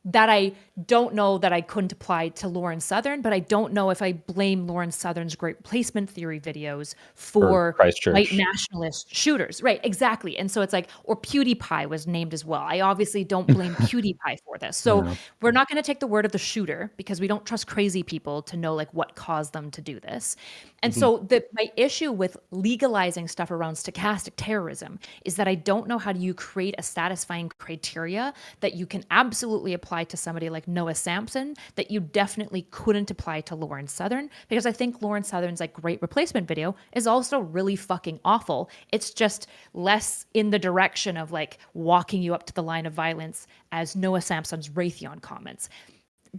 that I don't know that I couldn't apply to Lawrence Southern, but I don't know if I blame Lawrence Southern's great replacement theory videos for white nationalist shooters. Right, exactly. And so it's like, or PewDiePie was named as well. I obviously don't blame PewDiePie for this. So we're not going to take the word of the shooter, because we don't trust crazy people to know like what caused them to do this. And so my issue with legalizing stuff around stochastic terrorism is that I don't know how do you create a satisfying criteria that you can absolutely apply to somebody like Noah Samsen that you definitely couldn't apply to Lawrence Southern, because I think Lawrence Southern's like great replacement video is also really fucking awful. It's just less in the direction of like walking you up to the line of violence as Noah Samsen's Raytheon comments.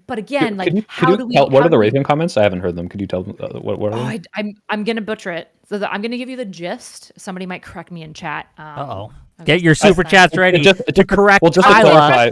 But again, like, what are the Raytheon comments? I haven't heard them. Could you tell them what are they? I'm gonna butcher it. So I'm gonna give you the gist. Somebody might correct me in chat. Get your super chats ready to correct Tyler.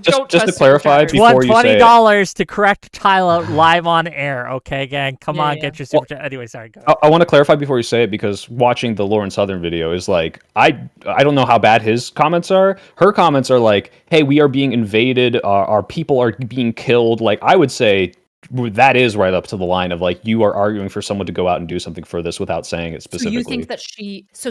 Just to clarify, before you say $20 to correct Tyler live on air. Okay, gang, come on, get your super chat. Anyway, sorry. Go. I want to clarify before you say it, because watching the Lawrence Southern video is like, I don't know how bad his comments are. Her comments are like, "Hey, we are being invaded. Our people are being killed." Like, I would say that is right up to the line of like, you are arguing for someone to go out and do something for this without saying it specifically. So you think that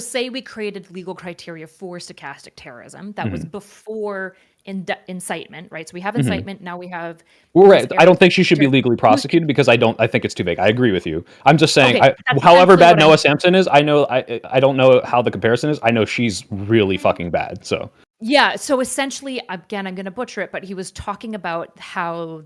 say we created legal criteria for stochastic terrorism that was before incitement, right? So we have incitement, now we have... Well, right. I don't think she should be legally prosecuted, because I think it's too vague. I agree with you. I'm just saying, however bad Noah Samsen is, I know, I don't know how the comparison is. I know she's really fucking bad, so... Yeah, so essentially, again, I'm going to butcher it, but he was talking about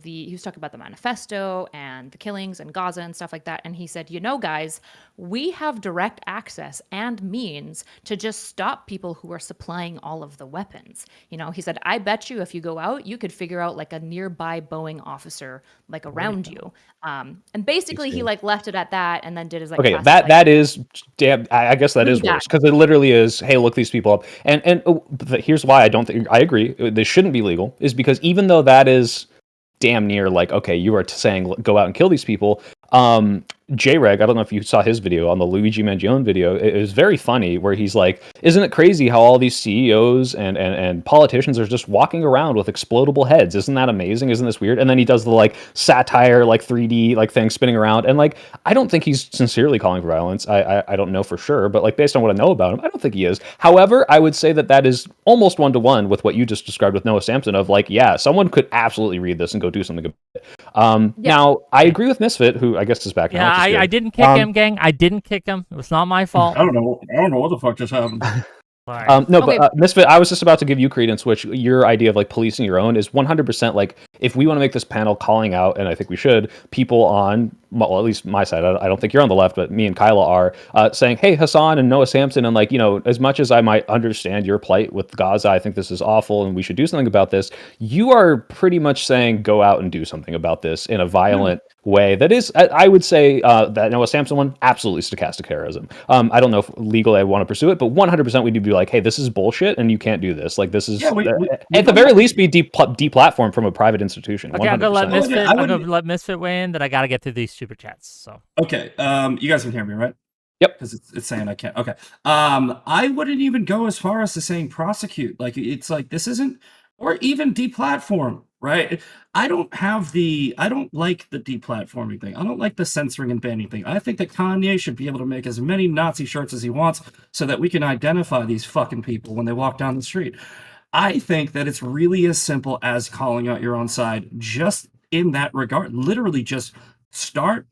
he was talking about the manifesto and the killings and Gaza and stuff like that. And he said, you know, guys, we have direct access and means to just stop people who are supplying all of the weapons. You know, he said, I bet you if you go out, you could figure out like a nearby Boeing officer like around you. And basically he like left it at that, and then did his like, okay, that is damn, I guess that is worse, because it literally is, hey, look these people up. And here's why I don't think, I agree, this shouldn't be legal, is because even though that is damn near like, okay, you are saying go out and kill these people, J-Reg, I don't know if you saw his video on the Luigi Mangione video. It was very funny, where he's like, isn't it crazy how all these CEOs and politicians are just walking around with explodable heads? Isn't that amazing? Isn't this weird? And then he does the like satire, like 3D like thing spinning around. And like, I don't think he's sincerely calling for violence. I don't know for sure, but like based on what I know about him, I don't think he is. However, I would say that is almost 1-to-1 with what you just described with Noah Samsen of like, yeah, someone could absolutely read this and go do something about it. Now, I agree with Misfit, who I guess is back now. I didn't kick him, gang. I didn't kick him. It was not my fault. I don't know what the fuck just happened. Sorry. No, Okay. but Misfit, I was just about to give you credence, which your idea of like policing your own is 100% like if we want to make this panel calling out, and I think we should, people on, well, at least my side, I don't think you're on the left, but me and Kyla are, saying, hey, Hassan and Noah Samson, and like, as much as I might understand your plight with Gaza, I think this is awful and we should do something about this, you are pretty much saying go out and do something about this in a violent way. That is, I would say that Noah Samson one, absolutely stochastic terrorism. I don't know if legally I want to pursue it, but 100% we need to be like, hey, this is bullshit and you can't do this. Like, this is, Yeah, we at the very least, be deplatformed from a private institution. Okay, 100%. I'm gonna let Misfit. I I'm wouldn't- gonna let Misfit weigh in. That I gotta get through these super chats. So Okay, you guys can hear me, right? Yep. Because it's saying I can't. Okay. I wouldn't even go as far as to saying prosecute. Like it's like this isn't, or even deplatform, right? I don't like the deplatforming thing. I don't like the censoring and banning thing. I think that Kanye should be able to make as many Nazi shirts as he wants so that we can identify these fucking people when they walk down the street. I think that it's really as simple as calling out your own side just in that regard. Literally just start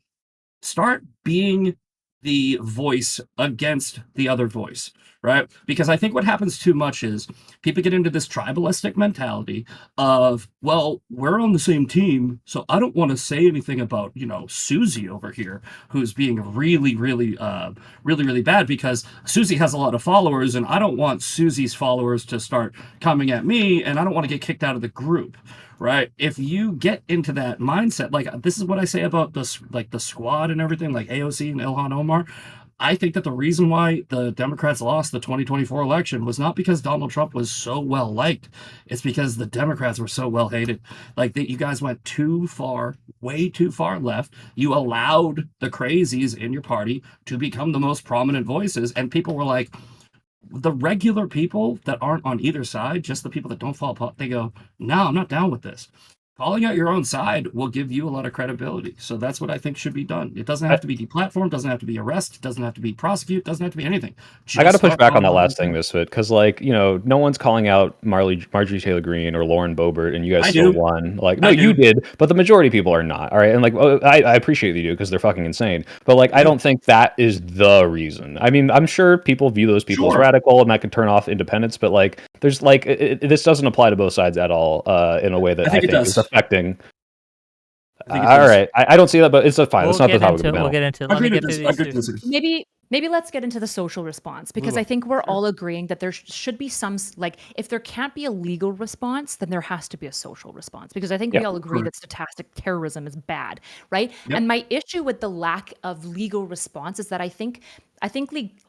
being the voice against the other voice, right? Because I think what happens too much is people get into this tribalistic mentality of, well, we're on the same team, so I don't want to say anything about, Susie over here, who's being really, really, really, really bad because Susie has a lot of followers, and I don't want Susie's followers to start coming at me, and I don't want to get kicked out of the group. Right. If you get into that mindset, like this is what I say about this, like the squad and everything, like AOC and Ilhan Omar. I think that the reason why the Democrats lost the 2024 election was not because Donald Trump was so well liked. It's because the Democrats were so well hated. Like you guys went too far, way too far left. You allowed the crazies in your party to become the most prominent voices. And people were like, the regular people that aren't on either side, just the people that don't fall apart, they go, no, I'm not down with this. Calling out your own side will give you a lot of credibility. So that's what I think should be done. It doesn't have to be deplatformed, doesn't have to be arrest, doesn't have to be prosecute, doesn't have to be anything. I got to push Just back on that start last thing, Misfit, because no one's calling out Marjorie Taylor Greene or Lauren Boebert, and you guys I still do. won. Like, no, I you do. did, but the majority of people are not. All right, and like, I appreciate that you do because they're fucking insane. But like, I don't think that is the reason. I mean, I'm sure people view those people as Sure. radical, and that could turn off independence. But like, there's like, this doesn't apply to both sides at all in a way that I think it is does. affecting. I think it All does. right, I don't see that, but it's fine. we'll It's not the get topic of into the it. panel. We'll get into it. Let me Agree get to through this. these Agree to two. this. Maybe let's get into the social response because I think we're all agreeing that there should be some like if there can't be a legal response, then there has to be a social response because I think we all agree that stochastic terrorism is bad, right? Yep. And my issue with the lack of legal response is that I think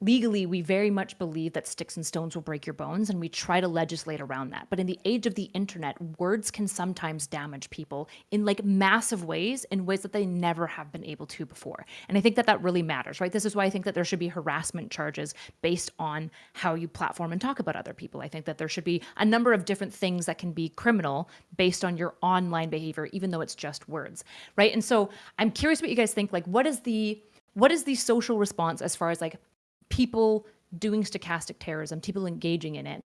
legally we very much believe that sticks and stones will break your bones and we try to legislate around that. But in the age of the internet, words can sometimes damage people in like massive ways, in ways that they never have been able to before. And I think that really matters, right? This is why I think that there should be harassment charges based on how you platform and talk about other people. I think that there should be a number of different things that can be criminal based on your online behavior, even though it's just words, right? And so I'm curious what you guys think. Like, what is the social response as far as like people doing stochastic terrorism, people engaging in it?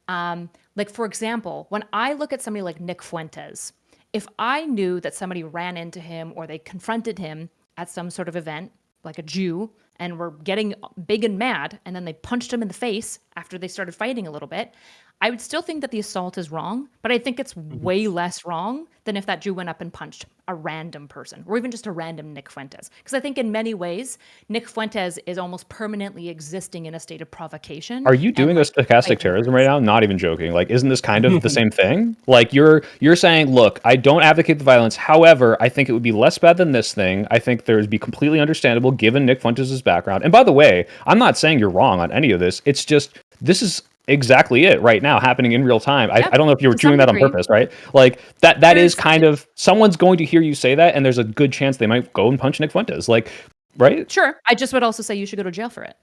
Like, for example, when I look at somebody like Nick Fuentes, if I knew that somebody ran into him or they confronted him at some sort of event, like a Jew, and were getting big and mad, and then they punched him in the face after they started fighting a little bit, I would still think that the assault is wrong, but I think it's way less wrong than if that Jew went up and punched a random person or even just a random Nick Fuentes. Because I think in many ways, Nick Fuentes is almost permanently existing in a state of provocation. Are you doing a stochastic terrorism right now? Not even joking. Like, isn't this kind of the same thing? Like, you're saying, look, I don't advocate the violence. However, I think it would be less bad than this thing. I think there would be completely understandable given Nick Fuentes' background. And by the way, I'm not saying you're wrong on any of this. It's just, this is exactly it right now happening in real time. I don't know if you were doing that on purpose, right? Like that is kind of, someone's going to hear you say that and there's a good chance they might go and punch Nick Fuentes, like, right? Sure. I just would also say you should go to jail for it.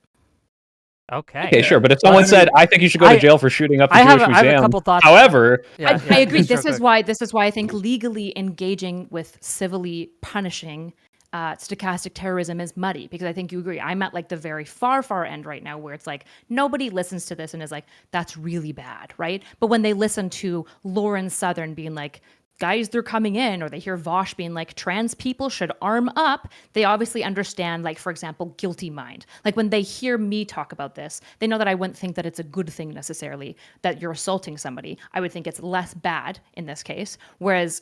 Okay. Sure. But if someone said, I think you should go to jail for shooting up the Jewish Museum, I have a couple thoughts. However, I agree. This is why I think legally engaging with civilly punishing stochastic terrorism is muddy, because I think you agree. I'm at like the very far end right now where it's like nobody listens to this and is like, that's really bad, right? But when they listen to Lauren Southern being like, guys, they're coming in, or they hear Vosh being like, trans people should arm up, they obviously understand, like, for example, guilty mind. Like when they hear me talk about this, they know that I wouldn't think that it's a good thing necessarily that you're assaulting somebody. I would think it's less bad in this case. Whereas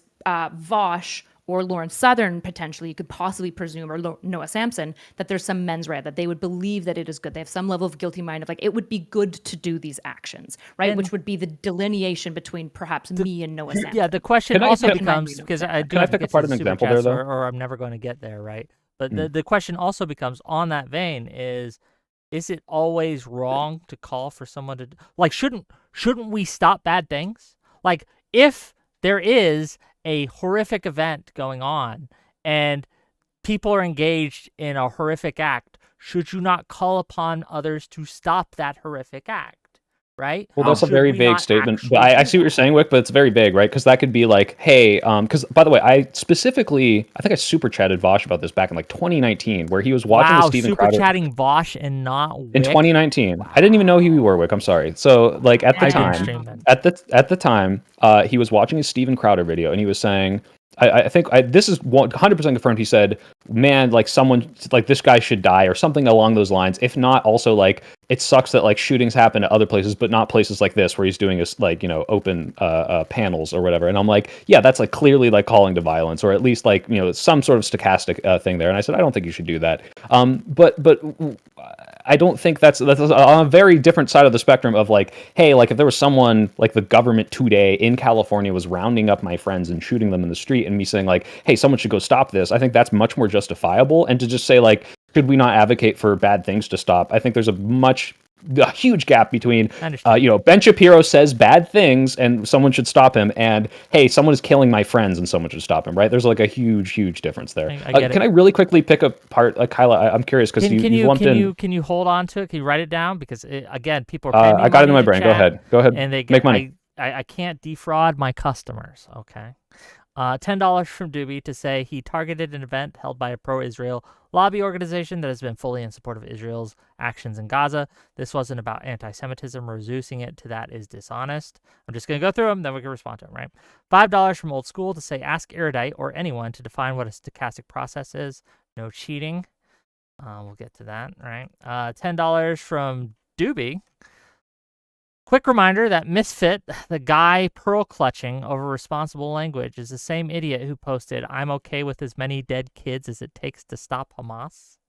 Vosh or Lauren Southern, potentially, you could possibly presume, or Noah Sampson, that there's some mens rea, that they would believe that it is good. They have some level of guilty mind of like, it would be good to do these actions, right? Which would be the delineation between perhaps me and Noah Sampson. Yeah, the question also becomes, because I do can I pick apart an example there, though? or I'm never going to get there, right? But the question also becomes, on that vein, is it always wrong to call for someone to, like, shouldn't we stop bad things? Like, if there is a horrific event going on and people are engaged in a horrific act, should you not call upon others to stop that horrific act? Right? Well, that's a very vague statement. But I see what you're saying, Wick, but it's very vague, right? Because that could be like, hey, because by the way, I think I super chatted Vosh about this back in like 2019, where he was watching the Steven Crowder. Super chatting Vosh and not Wick? In 2019. Wow. I didn't even know who you were, Wick. I'm sorry. So like at the time, he was watching a Steven Crowder video, and he was saying, I think this is 100% confirmed. He said, man, like someone, like this guy should die, or something along those lines. If not, also like it sucks that like shootings happen at other places, but not places like this where he's doing this, like, you know, open panels or whatever. And I'm like, yeah, that's like clearly like calling to violence, or at least like, you know, some sort of stochastic thing there. And I said, I don't think you should do that. But I don't think that's on a very different side of the spectrum of like, hey, like if there was someone like the government today in California was rounding up my friends and shooting them in the street, and me saying like, hey, someone should go stop this. I think that's much more justifiable. And to just say like, should we not advocate for bad things to stop? I think there's a huge gap between, you know, Ben Shapiro says bad things and someone should stop him, and hey, someone is killing my friends and someone should stop him, right? There's like a huge difference there. Can I really quickly pick apart, Kyla? I'm curious because you lumped in. Can you hold on to it? Can you write it down? Because again, people are paying me I got it in my brain. Chat, Go ahead. And they make money. I can't defraud my customers. Okay. $10 from Doobie to say he targeted an event held by a pro-Israel lobby organization that has been fully in support of Israel's actions in Gaza. This wasn't about anti-Semitism. Reducing it to that is dishonest. I'm just going to go through them, then we can respond to them, right? $5 from Old School to say ask Erudite or anyone to define what a stochastic process is. No cheating. We'll get to that, right? $10 from Doobie. Quick reminder that Misfit, the guy pearl clutching over responsible language, is the same idiot who posted, "I'm okay with as many dead kids as it takes to stop Hamas."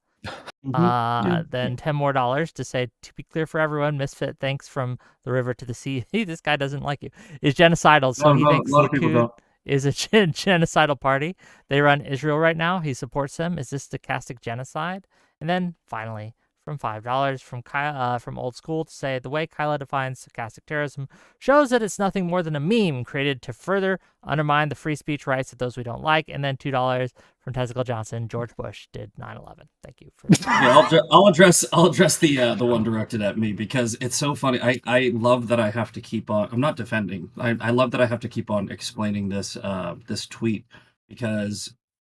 Then $10 more to say, to be clear for everyone, Misfit thinks from the river to the sea, this guy doesn't like you, is genocidal. So he thinks Likud is a genocidal party. They run Israel right now. He supports them. Is this stochastic genocide? And then finally, from $5 from Old School to say the way Kyla defines stochastic terrorism shows that it's nothing more than a meme created to further undermine the free speech rights of those we don't like. And then $2 from Testicle Johnson. George Bush did 9/11. Thank you for. Yeah, I'll address the one directed at me, because it's so funny. I love that I have to keep on. I'm not defending. I love that I have to keep on explaining this this tweet, because,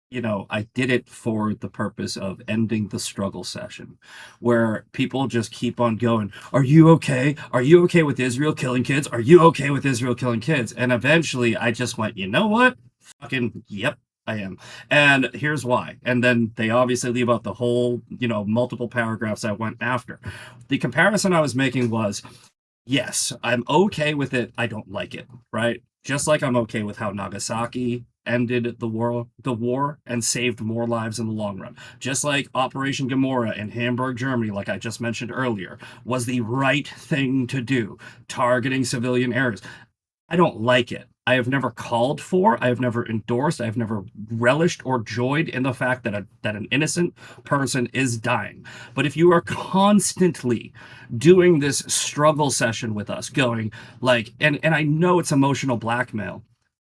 you know, I did it for the purpose of ending the struggle session, where people just keep on going, are you okay? Are you okay with Israel killing kids? Are you okay with Israel killing kids? And eventually I just went, you know what? Fucking, yep, I am. And here's why. And then they obviously leave out the whole, you know, multiple paragraphs I went after. The comparison I was making was, yes, I'm okay with it. I don't like it, right? Just like I'm okay with how Nagasaki ended the war and saved more lives in the long run. Just like Operation Gomorrah in Hamburg, Germany, like I just mentioned earlier, was the right thing to do, targeting civilian areas. I don't like it. I have never called for, I have never endorsed, I have never relished or joyed in the fact that an innocent person is dying. But if you are constantly doing this struggle session with us, going like, and I know it's emotional blackmail,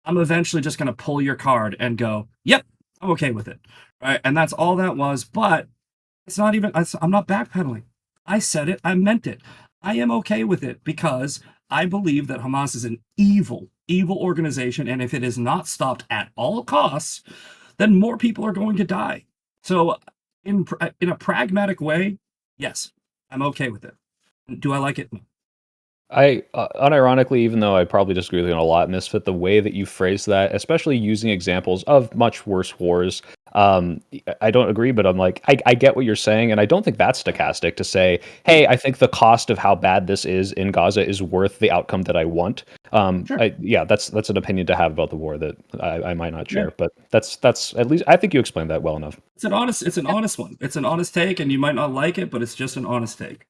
I'm eventually just going to pull your card and go, yep, I'm okay with it. Right? And that's all that was. But it's not even, I'm not backpedaling. I said it. I meant it. I am okay with it because I believe that Hamas is an evil organization. And if it is not stopped at all costs, then more people are going to die. So in a pragmatic way, yes, I'm okay with it. Do I like it? No. I unironically, even though I probably disagree with you on a lot, Misfit, the way that you phrase that, especially using examples of much worse wars, I don't agree, but I'm like, I get what you're saying, and I don't think that's stochastic to say, hey, I think the cost of how bad this is in Gaza is worth the outcome that I want. Sure. Yeah, that's an opinion to have about the war that I might not share, Yeah. but that's at least I think you explained that well enough. It's an honest one. It's an honest take, and you might not like it, but it's just an honest take.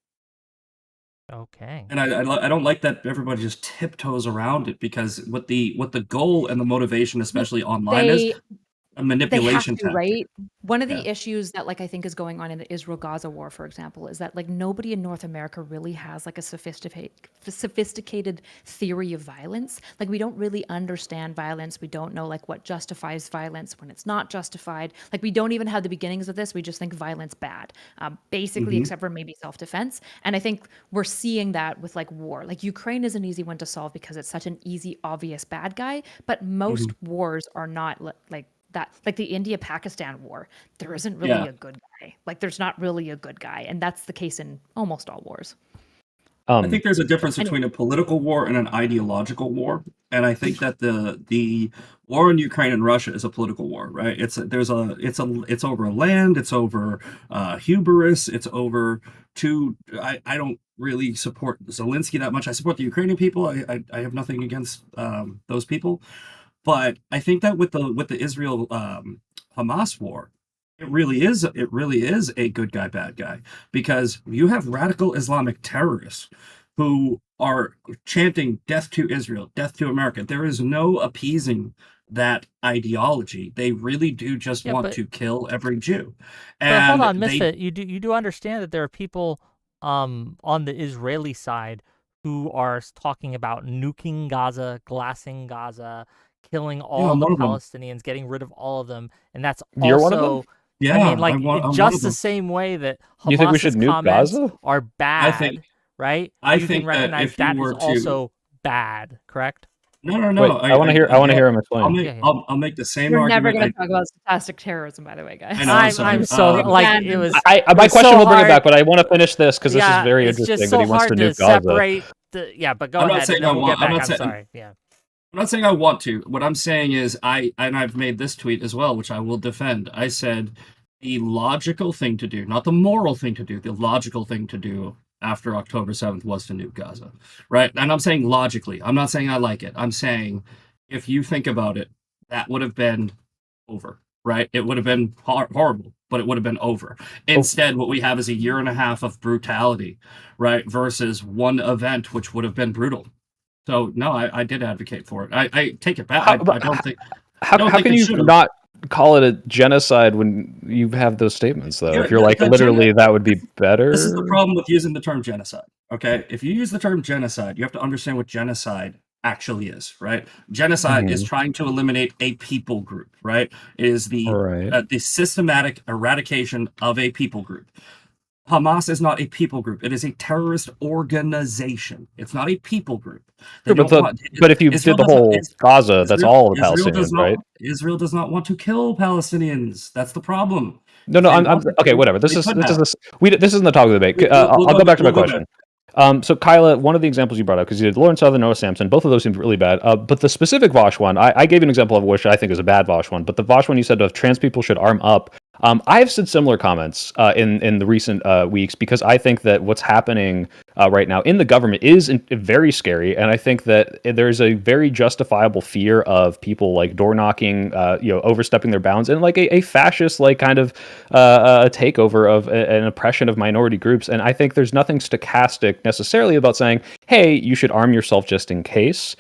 Okay. And I don't like that everybody just tiptoes around it, because what the goal and the motivation, especially online, is They a They have manipulation to, tactic. right? One of Yeah. the issues that like I think is going on in the Israel-Gaza war, for example, is that like nobody in North America really has like a sophisticated theory of violence. Like we don't really understand violence. We don't know like what justifies violence when it's not justified. Like we don't even have the beginnings of this. We just think violence bad, basically, except for maybe self-defense. And I think we're seeing that with like war. Like Ukraine is an easy one to solve because it's such an easy, obvious bad guy. But most wars are not like that. Like the India-Pakistan war, there isn't really Yeah. a good guy. Like there's not really a good guy, and that's the case in almost all wars. I think there's a difference between a political war and an ideological war, and I think that the war in Ukraine and Russia is a political war, right? It's over land, it's over hubris, it's over two. I don't really support Zelensky that much. I support the Ukrainian people. I have nothing against those people, but I think that with the Israel Hamas war, it really is a good guy bad guy, because you have radical Islamic terrorists who are chanting death to Israel, death to America. There is no appeasing that ideology. They really do just Yeah, want but to kill every Jew. But hold And on, they Misfit, you do understand that there are people on the Israeli side who are talking about nuking Gaza, glassing Gaza, killing Yeah, all I'm the one of them. Palestinians, getting rid of all of them, and that's You're one of them? also, I mean, Yeah, like I'm one just of the them. same way that You think we should Hamas's nuke comments Gaza? are I think bad, right? I You can think that recognize if you that is were to also bad, correct? no, Wait, I want to hear. I want to yeah, hear him explain. Yeah, yeah. I'll make the same We're never argument. going to talk about stochastic terrorism, by the way, guys. I know, I'm sorry. I'm so like Again, it was. I It my was question so will bring it hard. back, but I want to finish this because this is Yeah, very it's just interesting that so he wants to hard to nuke Gaza. separate the. Yeah, but go I'm not ahead, saying and then I we'll want. get I'm back. not I'm saying. sorry. Yeah. I'm not saying I want to. What I'm saying is and I've made this tweet as well, which I will defend. I said the logical thing to do, not the moral thing to do, the logical thing to do after October 7th was to nuke Gaza, right? And I'm saying logically. I'm not saying I like it. I'm saying if you think about it, that would have been over, right? It would have been horrible, but it would have been over. Instead, what we have is a year and a half of brutality, right? Versus one event, which would have been brutal. So no, I did advocate for it. I take it back. How, I don't think. how, I don't how think can they you should have. not call it a genocide when you have those statements, though? Yeah, If you're like literally, that would be better. This is the problem with using the term genocide. Okay, if you use the term genocide, you have to understand what genocide actually is, right? Genocide is Mhm. trying to eliminate a people group, right? It is Right. the systematic eradication of a people group. Hamas is not a people group. It is a terrorist organization. It's not a people group. They Sure, but don't want but if you Israel did the does not whole Gaza, that's all the Israel does Palestinians, right? not Israel does not want to kill Palestinians. That's the problem. No, If no, they I'm wanted okay. to, Whatever. they could have. This isn't the topic of the debate. We'll I'll go back to my we'll go back. question. So Kyla, one of the examples you brought up, because you did Lawrence Southern, Noah Sampson, both of those seemed really bad. But the specific Vosh one, I gave an example of which I think is a bad Vosh one. But the Vosh one you said of trans people should arm up. I've said similar comments in the recent weeks, because I think that what's happening right now in the government is very scary, and I think that there's a very justifiable fear of people like door knocking, overstepping their bounds, and like a fascist like kind of a takeover of an oppression of minority groups. And I think there's nothing stochastic necessarily about saying, hey, you should arm yourself just in case.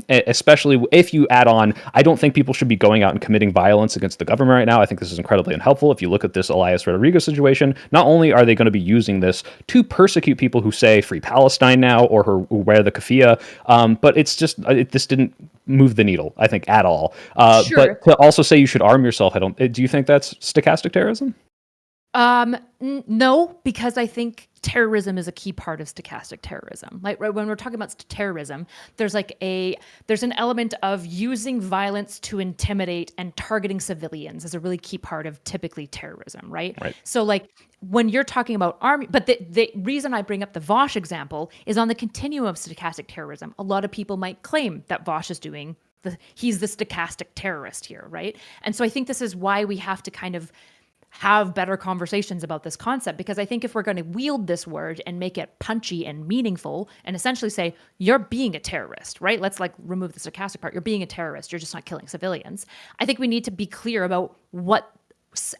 Especially if you add on, I don't think people should be going out and committing violence against the government right now. I think this is incredibly unhelpful. If you look at this Elias Rodrigo situation, not only are they going to be using this to persecute people who say free Palestine now, or who wear the keffiyeh, but it's just, this didn't move the needle, I think, at all. Sure. But to also say you should arm yourself, do you think that's stochastic terrorism? No, because I think terrorism is a key part of stochastic terrorism. Like right, when we're talking about terrorism, there's an element of using violence to intimidate and targeting civilians is a really key part of typically terrorism, right? Right. So like when you're talking about army, but the reason I bring up the Vosh example is on the continuum of stochastic terrorism. A lot of people might claim that Vosh is doing he's the stochastic terrorist here, right? And so I think this is why we have to kind of have better conversations about this concept, because I think if we're going to wield this word and make it punchy and meaningful and essentially say you're being a terrorist, right? Let's like remove the sarcastic part. You're being a terrorist. You're just not killing civilians. I think we need to be clear about what,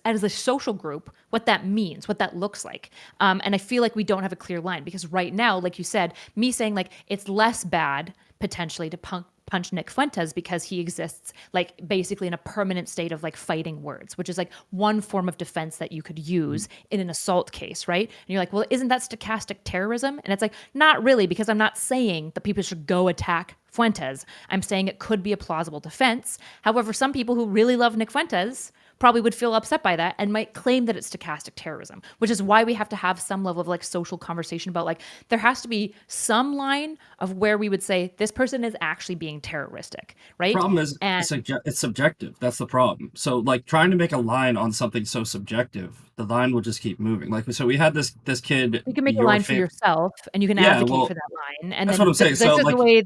as a social group, what that means, what that looks like. And I feel like we don't have a clear line, because right now, like you said, me saying like it's less bad potentially to punch Nick Fuentes because he exists like basically in a permanent state of like fighting words, which is like one form of defense that you could use in an assault case, right? And you're like, well, isn't that stochastic terrorism? And it's like, not really, because I'm not saying that people should go attack Fuentes. I'm saying it could be a plausible defense. However, some people who really love Nick Fuentes probably would feel upset by that and might claim that it's stochastic terrorism, which is why we have to have some level of like social conversation about like there has to be some line of where we would say this person is actually being terroristic, right? Problem is And it's subjective. That's the problem. So like trying to make a line on something so subjective, the line will just keep moving. Like so we had this kid, you can make a your line for yourself and you can yeah, advocate well, for that line. And that's then what I'm saying. this So is the like way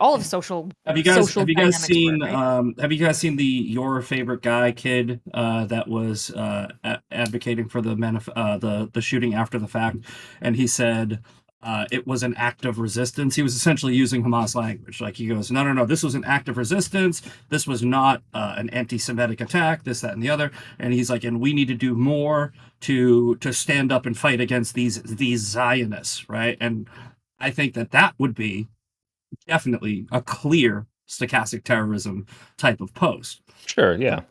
all of social have you guys dynamics work, seen right? have you guys seen the your favorite guy kid that was advocating for the shooting after the fact, and he said it was an act of resistance. He was essentially using Hamas language. Like he goes, no, this was an act of resistance. This was not an anti-Semitic attack. This, that, and the other. And he's like, and we need to do more to stand up and fight against these Zionists, right? And I think that would be definitely a clear stochastic terrorism type of post. Sure, yeah.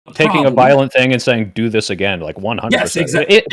The Taking a problem, violent thing and saying do this again, like 100%. yes,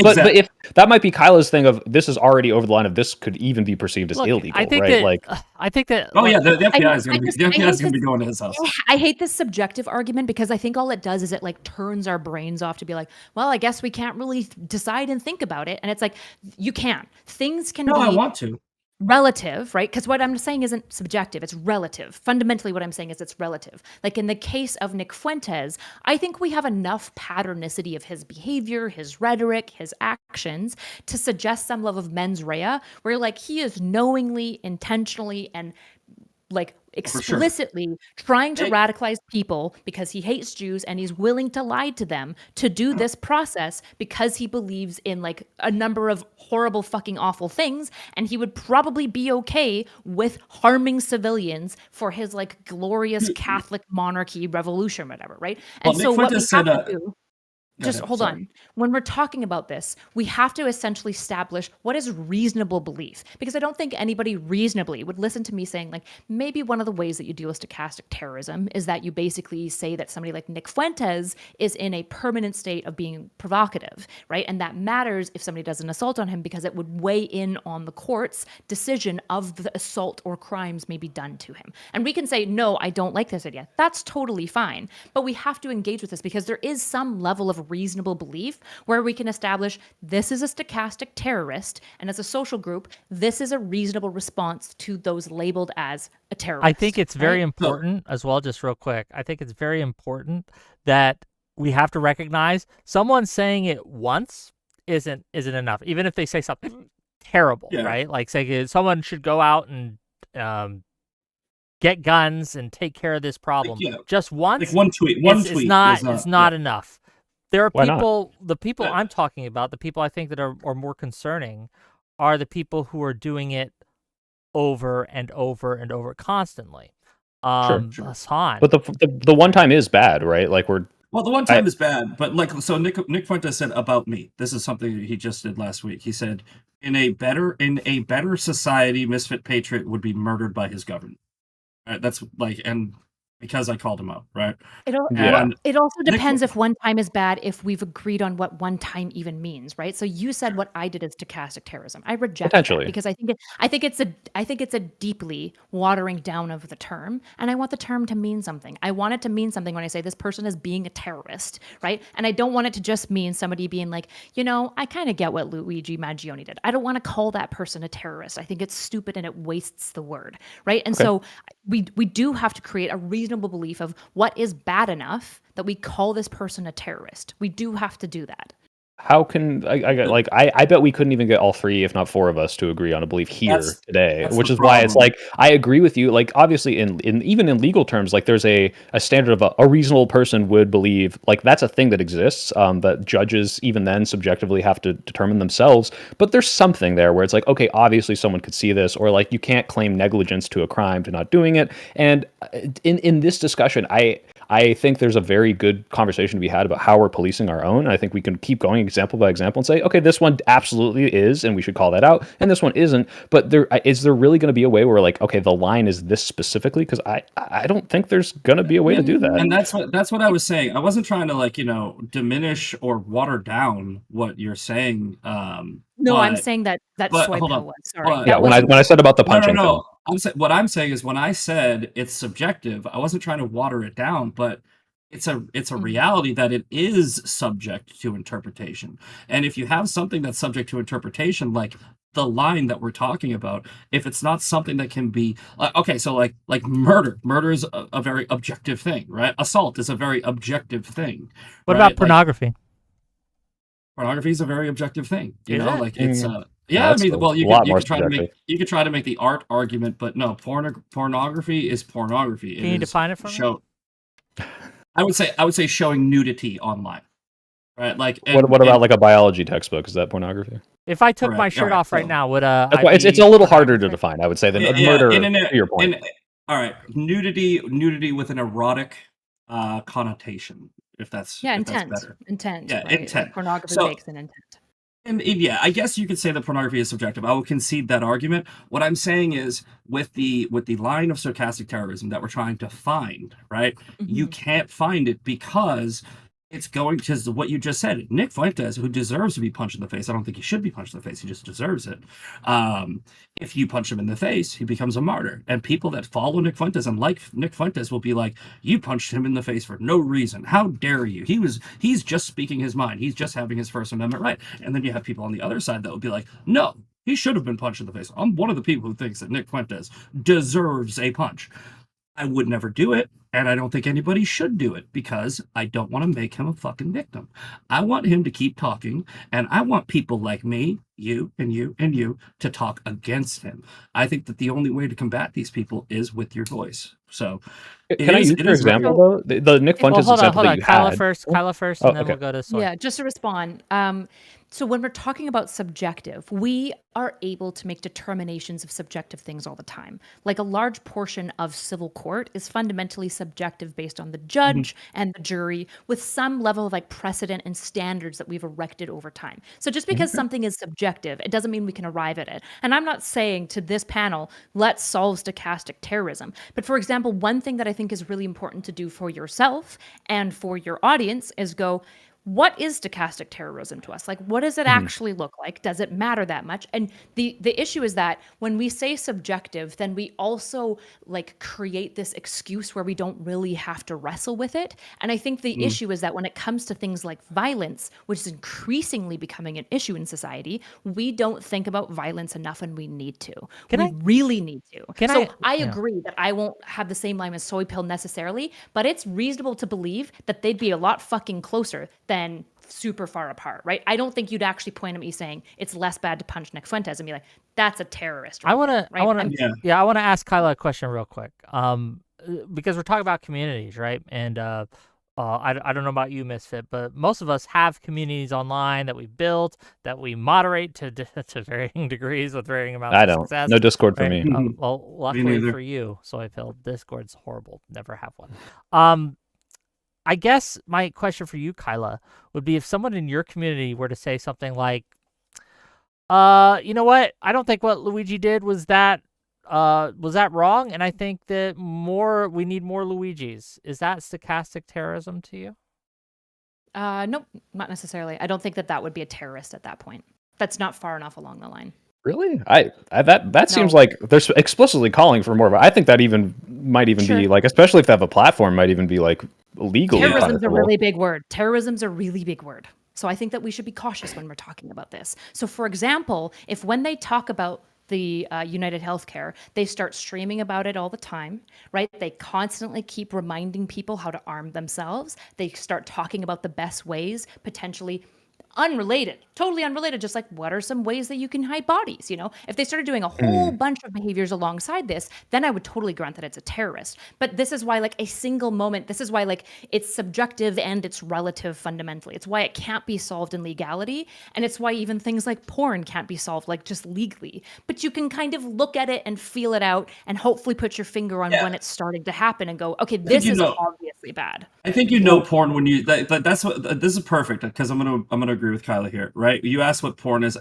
But if that might be Kyla's thing of this is already over the line of this could even be perceived as Look, illegal, I think right? that like I think that oh yeah, like, the FBI is I going to be just- the I FBI hate is going to be this- going to his house. I hate this subjective argument because I think all it does is it like turns our brains off to be like, well, I guess we can't really decide and think about it. And it's like, you can't. Things can No, I be want to. relative, right? Because what I'm saying isn't subjective, it's relative. Fundamentally, what I'm saying is it's relative. Like in the case of Nick Fuentes, I think we have enough patternicity of his behavior, his rhetoric, his actions to suggest some level of mens rea, where like he is knowingly, intentionally, and like For sure. explicitly trying to Hey. radicalize people because he hates Jews and he's willing to lie to them to do this process because he believes in like a number of horrible fucking awful things, and he would probably be okay with harming civilians for his like glorious Catholic monarchy revolution, whatever, right? And Well, so Nick what we Fuentes have said, to do, go just ahead, hold sorry. on. When we're talking about this, we have to essentially establish what is reasonable belief. Because I don't think anybody reasonably would listen to me saying, like, maybe one of the ways that you deal with stochastic terrorism is that you basically say that somebody like Nick Fuentes is in a permanent state of being provocative, right? And that matters if somebody does an assault on him because it would weigh in on the court's decision of the assault or crimes may be done to him. And we can say, no, I don't like this idea. That's totally fine. But we have to engage with this because there is some level of reasonable belief where we can establish this is a stochastic terrorist, and as a social group, this is a reasonable response to those labeled as a terrorist. I think it's very right? important as well, just real quick. I think it's very important that we have to recognize someone saying it once isn't enough. Even if they say something terrible, Yeah. right? Like say someone should go out and get guns and take care of this problem. yeah. Just once, Like one tweet it's not is not enough. There are Why not? people, the people I'm talking about, the people I think that are more concerning are the people who are doing it over and over and over constantly. Sure. Hassan. But the one time is bad, right? Like Well, the one time is bad, but like so Nick Fuentes said about me. This is something he just did last week. He said in a better society, Misfit Patriot would be murdered by his government. That's like, and because I called him out, right? Yeah. It also Nick- depends if one time is bad, if we've agreed on what one time even means, right? So you said what I did is stochastic terrorism. I reject that Potentially. because I think it's a deeply watering down of the term, and I want the term to mean something. I want it to mean something when I say this person is being a terrorist, right? And I don't want it to just mean somebody being like, I kind of get what Luigi Maggioni did. I don't want to call that person a terrorist. I think it's stupid and it wastes the word, right? And so we do have to create a reasonable belief of what is bad enough that we call this person a terrorist. We do have to do that. How can I bet we couldn't even get all three, if not four of us, to agree on a belief here today, that's which the is why it's problem. like I agree with you. Like obviously in even in legal terms, like there's a standard of a reasonable person would believe, like that's a thing that exists, that judges even then subjectively have to determine themselves. But there's something there where it's like, okay, obviously someone could see this, or like you can't claim negligence to a crime to not doing it. And in this discussion, I think there's a very good conversation to be had about how we're policing our own. And I think we can keep going example by example and say, okay, this one absolutely is, and we should call that out, and this one isn't. But is there really going to be a way where like, okay, the line is this specifically? Because I don't think there's going to be a way to do that. And that's what I was saying. I wasn't trying to like diminish or water down what you're saying. No, I'm saying that Soypill was. Sorry. Yeah, when I said about the punching thing. What I'm saying is when I said it's subjective, I wasn't trying to water it down, but it's a reality that it is subject to interpretation. And if you have something that's subject to interpretation, like the line that we're talking about, if it's not something that can be okay, so like murder is a very objective thing, right? Assault is a very objective thing. What right? about pornography? Pornography is a very objective thing, Is it? like it's Yeah, I mean, well, you could try subjective. to make the art argument, but no, pornography is pornography. Can you define it for me? I would say showing nudity online, right? Like, what about like a biology textbook? Is that pornography? If I took my shirt off right now, would that's why it's a little harder to define, I would say, than murder. To your point. All right, nudity with an erotic connotation, if that's intent. Better. Intent. Yeah, right? intent. Like pornography makes an intent. And yeah, I guess you could say that pornography is subjective. I will concede that argument. What I'm saying is, with the line of stochastic terrorism that we're trying to find, right? You can't find it because it's going to what you just said. Nick Fuentes, who deserves to be punched in the face, I don't think he should be punched in the face. He just deserves it. If you punch him in the face, he becomes a martyr. And people that follow Nick Fuentes and like Nick Fuentes will be like, you punched him in the face for no reason. How dare you? He's just speaking his mind. He's just having his First Amendment right. And then you have people on the other side that would be like, no, he should have been punched in the face. I'm one of the people who thinks that Nick Fuentes deserves a punch. I would never do it, and I don't think anybody should do it because I don't want to make him a fucking victim. I want him to keep talking, and I want people like me, you, and you, and you to talk against him. I think that the only way to combat these people is with your voice. So, can I use your example though? The Nick Fuentes example that you Kyla had. Kyla first, and then we'll go to Soy. Yeah, just to respond. So when we're talking about subjective, we are able to make determinations of subjective things all the time. Like a large portion of civil court is fundamentally subjective based on the judge and the jury with some level of like precedent and standards that we've erected over time. So just because something is subjective, it doesn't mean we can arrive at it. And I'm not saying to this panel, let's solve stochastic terrorism. But for example, one thing that I think is really important to do for yourself and for your audience is go, what is stochastic terrorism to us? Like, what does it actually look like? Does it matter that much? And the issue is that when we say subjective, then we also like create this excuse where we don't really have to wrestle with it. And I think the issue is that when it comes to things like violence, which is increasingly becoming an issue in society, we don't think about violence enough, and we need to. Really need to. I agree that I won't have the same line as Soypill necessarily, but it's reasonable to believe that they'd be a lot fucking closer than super far apart, right? I don't think you'd actually point at me saying it's less bad to punch Nick Fuentes and be like, that's a terrorist. I want to ask Kyla a question real quick, because we're talking about communities, right? And I don't know about you, Misfit, but most of us have communities online that we built, that we moderate to varying degrees with varying amounts of success. No Discord for me. Well, luckily for you, Soypill, Discord's horrible. Never have one. I guess my question for you, Kyla, would be if someone in your community were to say something like, you know what? I don't think what Luigi did was that was that wrong? And I think that we need more Luigis. Is that stochastic terrorism to you? Nope, not necessarily. I don't think that would be a terrorist at that point. That's not far enough along the line. Really? That seems like they're explicitly calling for more, but I think that might even be like, especially if they have a platform, might even be like legally. Terrorism's a really big word. Terrorism's a really big word. So I think that we should be cautious when we're talking about this. So for example, if when they talk about the United Healthcare, they start streaming about it all the time, right? They constantly keep reminding people how to arm themselves. They start talking about the best ways, potentially totally unrelated, just like what are some ways that you can hide bodies, if they started doing a whole bunch of behaviors alongside this, then I would totally grant that it's a terrorist. But this is why like a single moment, this is why like it's subjective and it's relative fundamentally. It's why it can't be solved in legality, and it's why even things like porn can't be solved like just legally, but you can kind of look at it and feel it out and hopefully put your finger on when it's starting to happen and go, okay, this is obviously bad. I think porn when you that's what this is perfect, because I'm gonna agree with Kyla here, right? You asked what porn is.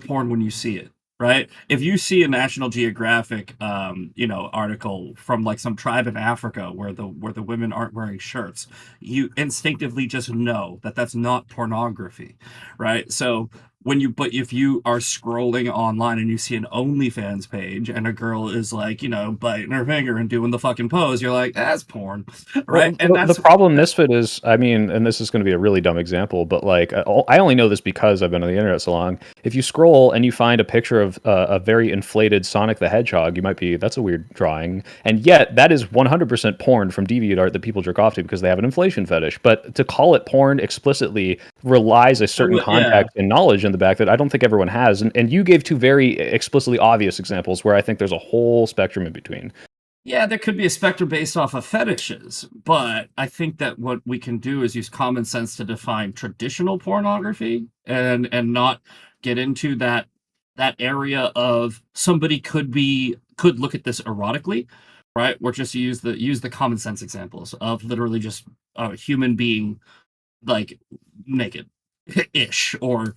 Porn when you see it, right? If you see a National Geographic article from like some tribe in Africa where the women aren't wearing shirts, you instinctively just know that that's not pornography, right? So but if you are scrolling online and you see an OnlyFans page and a girl is like, biting her finger and doing the fucking pose, you're like, that's porn, right? Well, and the problem, Misfit, is, I mean, and this is going to be a really dumb example, but like, I only know this because I've been on the internet so long. If you scroll and you find a picture of a very inflated Sonic the Hedgehog, you might be, that's a weird drawing. And yet that is 100% porn from DeviantArt that people jerk off to because they have an inflation fetish. But to call it porn explicitly relies a certain context and knowledge in the back that I don't think everyone has. And you gave two very explicitly obvious examples where I think there's a whole spectrum in between. Yeah, there could be a spectrum based off of fetishes, but I think that what we can do is use common sense to define traditional pornography and not get into that area of somebody could look at this erotically, right? Or just use the common sense examples of literally just a human being like naked ish or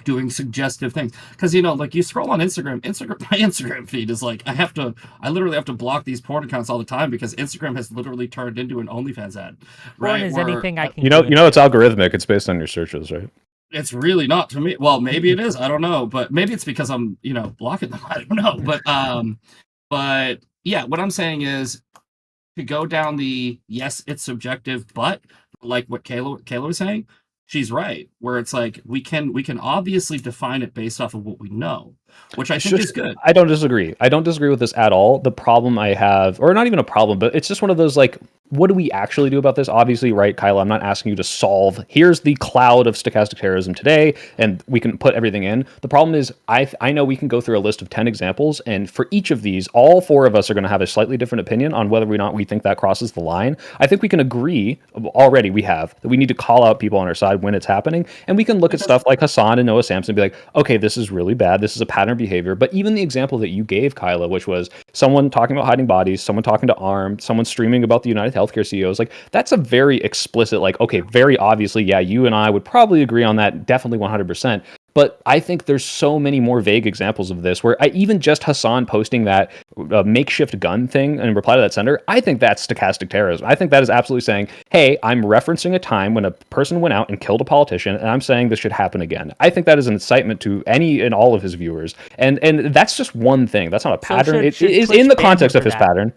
doing suggestive things, because like you scroll on Instagram, my Instagram feed is like I literally have to block these porn accounts all the time because Instagram has literally turned into an OnlyFans ad, right? Porn is anything I can it's algorithmic, it's based on your searches, right? It's really not to me. Well, maybe it is, I don't know, but maybe it's because I'm blocking them, I don't know, but yeah, what I'm saying is to go down the yes, it's subjective, but like what Kayla was saying, she's right, where it's like we can obviously define it based off of what we know, which I think is good. I don't disagree with this at all. The problem I have, or not even a problem, but it's just one of those like, what do we actually do about this? Obviously, right, Kyla, I'm not asking you to solve, here's the cloud of stochastic terrorism today, and we can put everything in. The problem is, I know we can go through a list of 10 examples, and for each of these, all four of us are going to have a slightly different opinion on whether or not we think that crosses the line. I think we can agree, already we have, that we need to call out people on our side when it's happening, and we can look at stuff like Hassan and Noah Samson and be like, okay, this is really bad, this is a pattern behavior. But even the example that you gave, Kyla, which was someone talking about hiding bodies, someone talking to ARM, someone streaming about the United Healthcare CEOs, like that's a very explicit, like, okay, very obviously, yeah, you and I would probably agree on that, definitely 100%. But I think there's so many more vague examples of this where even just Hassan posting that makeshift gun thing in reply to that sender, I think that's stochastic terrorism. I think that is absolutely saying, hey, I'm referencing a time when a person went out and killed a politician, and I'm saying this should happen again. I think that is an incitement to any and all of his viewers. And that's just one thing. That's not a pattern. It is in the context of his pattern.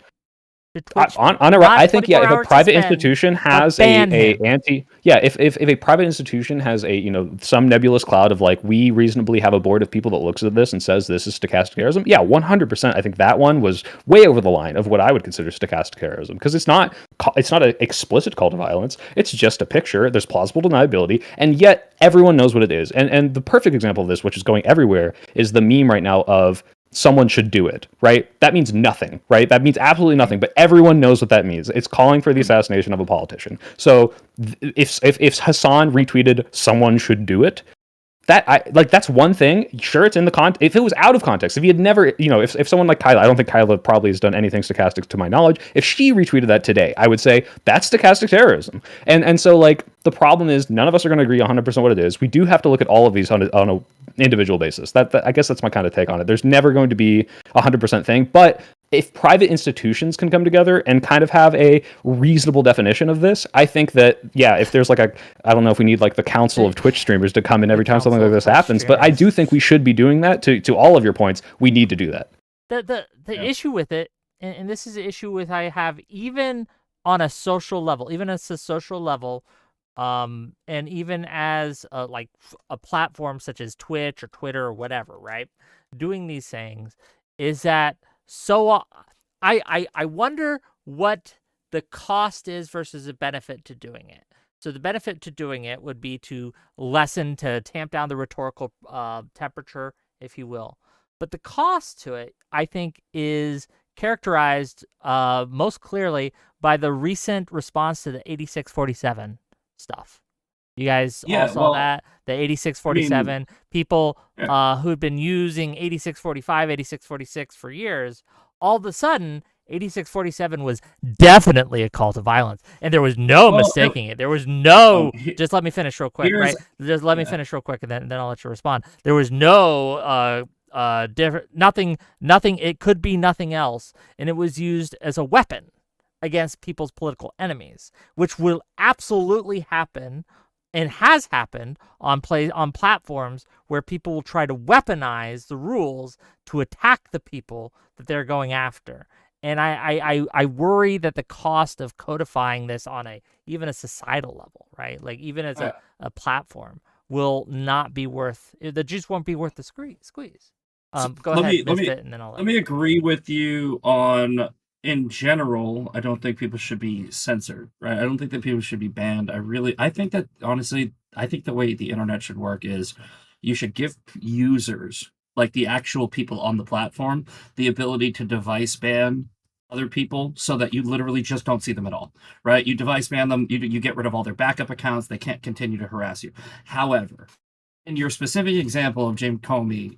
I think, yeah, if a private institution has if a private institution has a some nebulous cloud of like, we reasonably have a board of people that looks at this and says this is stochastic terrorism, yeah, 100%. I think that one was way over the line of what I would consider stochastic terrorism, because it's not an explicit call to violence. It's just a picture. There's plausible deniability, and yet everyone knows what it is. And the perfect example of this, which is going everywhere, is the meme right now of someone should do it, right? That means nothing, right? That means absolutely nothing, but everyone knows what that means. It's calling for the assassination of a politician. So if Hassan retweeted someone should do it, that's one thing. Sure, it's in the if it was out of context, if he had never, if someone like Kyla, I don't think Kyla probably has done anything stochastic to my knowledge. If she retweeted that today, I would say that's stochastic terrorism. And so like the problem is none of us are going to agree 100% what it is. We do have to look at all of these on a individual basis. That I guess that's my kind of take on it. There's never going to be 100% thing, but if private institutions can come together and kind of have a reasonable definition of this, I think that, yeah, if there's like I don't know if we need like the council of Twitch streamers to come in every time something like this happens, but I do think we should be doing that. To all of your points, we need to do that. The issue with it, and this is an issue with I have even on a social level, and even as like a platform such as Twitch or Twitter or whatever, right? Doing these things is that I wonder what the cost is versus the benefit to doing it. So the benefit to doing it would be to tamp down the rhetorical temperature, if you will. But the cost to it, I think, is characterized most clearly by the recent response to the 8647 stuff. You guys all saw that? The 8647 people who'd been using 8645, 8646 for years, all of a sudden, 8647 was definitely a call to violence. And there was no mistaking it. There was no... just let me finish real quick, right? Just let me finish real quick, and then I'll let you respond. There was no... nothing, it could be nothing else. And it was used as a weapon against people's political enemies, which will absolutely happen and has happened on platforms where people will try to weaponize the rules to attack the people that they're going after. And I worry that the cost of codifying this on even a societal level, right? Like even as a platform will not be worth, the juice won't be worth the squeeze. Go ahead, Misfit, and then I'll let me agree with you on, in general, I don't think people should be censored, right? I don't think that people should be banned. I think that, honestly, I think the way the internet should work is you should give users, like the actual people on the platform, the ability to device ban other people so that you literally just don't see them at all, right? You device ban them, you get rid of all their backup accounts, they can't continue to harass you. However, in your specific example of James Comey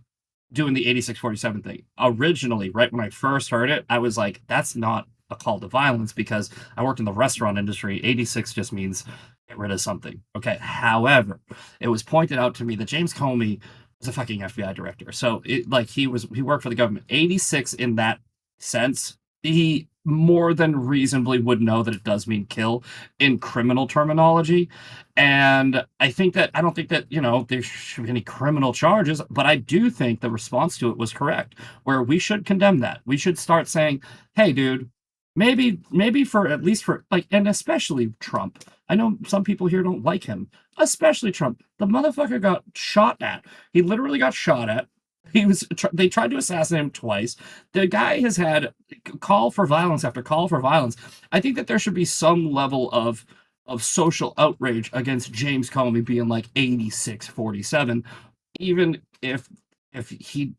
doing the 8647 thing, originally, right when I first heard it, I was like, that's not a call to violence, because I worked in the restaurant industry. 86 just means get rid of something. Okay. However, it was pointed out to me that James Comey was a fucking FBI director. So he worked for the government. 86 in that sense, he more than reasonably would know that it does mean kill in criminal terminology. And I don't think that, there should be any criminal charges, but I do think the response to it was correct, where we should condemn that. We should start saying, hey, dude, maybe for at least for like, and especially Trump. I know some people here don't like him, especially Trump. The motherfucker got shot at. He literally got shot at. They tried to assassinate him twice. The guy has had call for violence after call for violence. I think that there should be some level of social outrage against James Comey being like 8647, even if he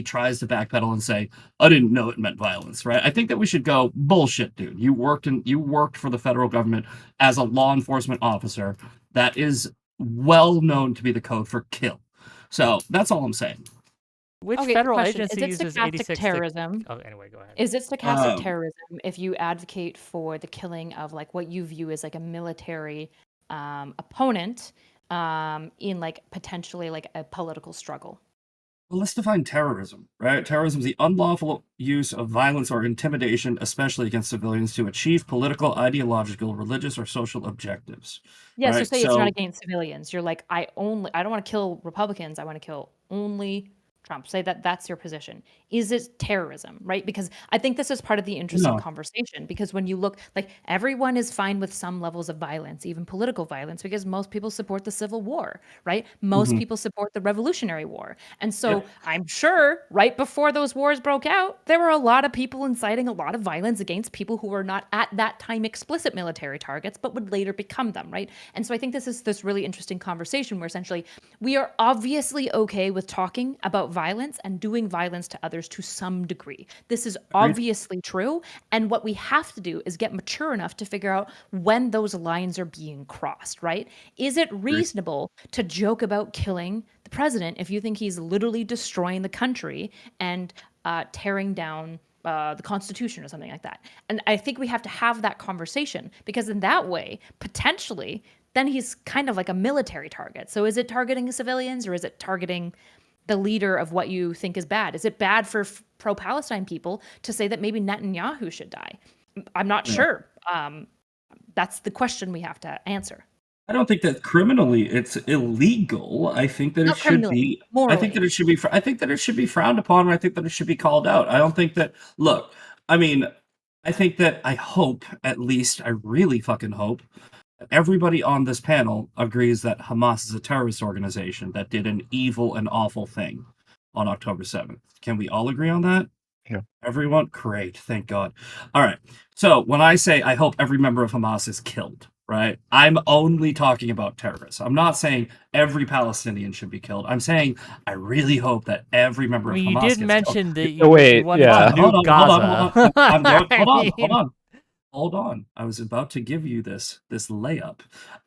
tries to backpedal and say, I didn't know it meant violence, right? I think that we should go, bullshit, dude. You worked for the federal government as a law enforcement officer. That is well known to be the code for kill. So that's all I'm saying. Which federal agency is it uses stochastic 86? Terrorism? Oh, anyway, go ahead. Is it stochastic terrorism if you advocate for the killing of like what you view as like a military opponent in like potentially like a political struggle? Well, let's define terrorism, right? Terrorism is the unlawful use of violence or intimidation, especially against civilians, to achieve political, ideological, religious, or social objectives. Yeah, right? so say it's not against civilians. You're like, I don't want to kill Republicans. I want to kill only Trump. Say that that's your position. Is it terrorism, right? Because I think this is part of the interesting conversation, because when you look, like everyone is fine with some levels of violence, even political violence, because most people support the Civil War, right? Most people support the Revolutionary War. And so I'm sure right before those wars broke out, there were a lot of people inciting a lot of violence against people who were not at that time explicit military targets, but would later become them, right? And so I think this is this really interesting conversation where essentially we are obviously okay with talking about violence and doing violence to others to some degree. This is Agreed. obviously true. And what we have to do is get mature enough to figure out when those lines are being crossed, right? Is it reasonable to joke about killing the president if you think he's literally destroying the country and tearing down the Constitution or something like that? And I think we have to have that conversation, because in that way, potentially, then he's kind of like a military target. So is it targeting civilians, or is it targeting the leader of what you think is bad? Is it bad for pro-Palestine people to say that maybe Netanyahu should die? I'm not sure. That's the question we have to answer. I don't think that criminally it's illegal. I think that Not it should criminally, be. morally. I think that it should be. I think that it should be frowned upon. And I think that it should be called out. I don't think that. Look, I mean, I think that. I hope, at least, I really fucking hope, everybody on this panel agrees that Hamas is a terrorist organization that did an evil and awful thing on October 7th. Can we all agree on that? Yeah. Everyone? Great. Thank God. All right. So when I say I hope every member of Hamas is killed, right, I'm only talking about terrorists. I'm not saying every Palestinian should be killed. I'm saying I really hope that every member of You Hamas did gets mention killed. that Oh, wait, you wanted yeah. to nuke Gaza. I'm going, I hold on, mean, hold on. Hold on. I was about to give you this layup.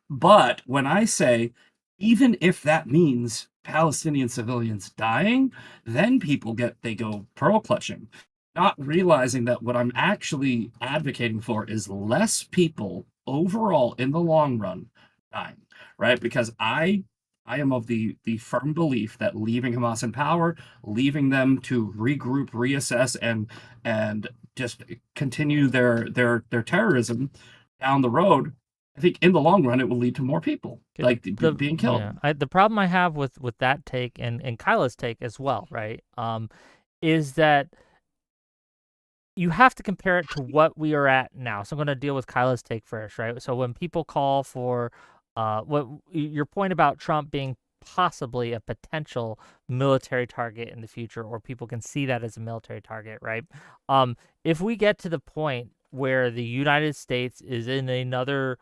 But when I say, even if that means Palestinian civilians dying, then people go pearl clutching, not realizing that what I'm actually advocating for is less people overall in the long run dying, right? Because I am of the firm belief that leaving Hamas in power, leaving them to regroup, reassess, and just continue their terrorism down the road, I think in the long run it will lead to more people being killed. Yeah, the problem I have with that take and Kyla's take as well, right, is that you have to compare it to what we are at now. So I'm going to deal with Kyla's take first, right? So when people call for what your point about Trump being possibly a potential military target in the future, or people can see that as a military target, right? If we get to the point where the United States is in another,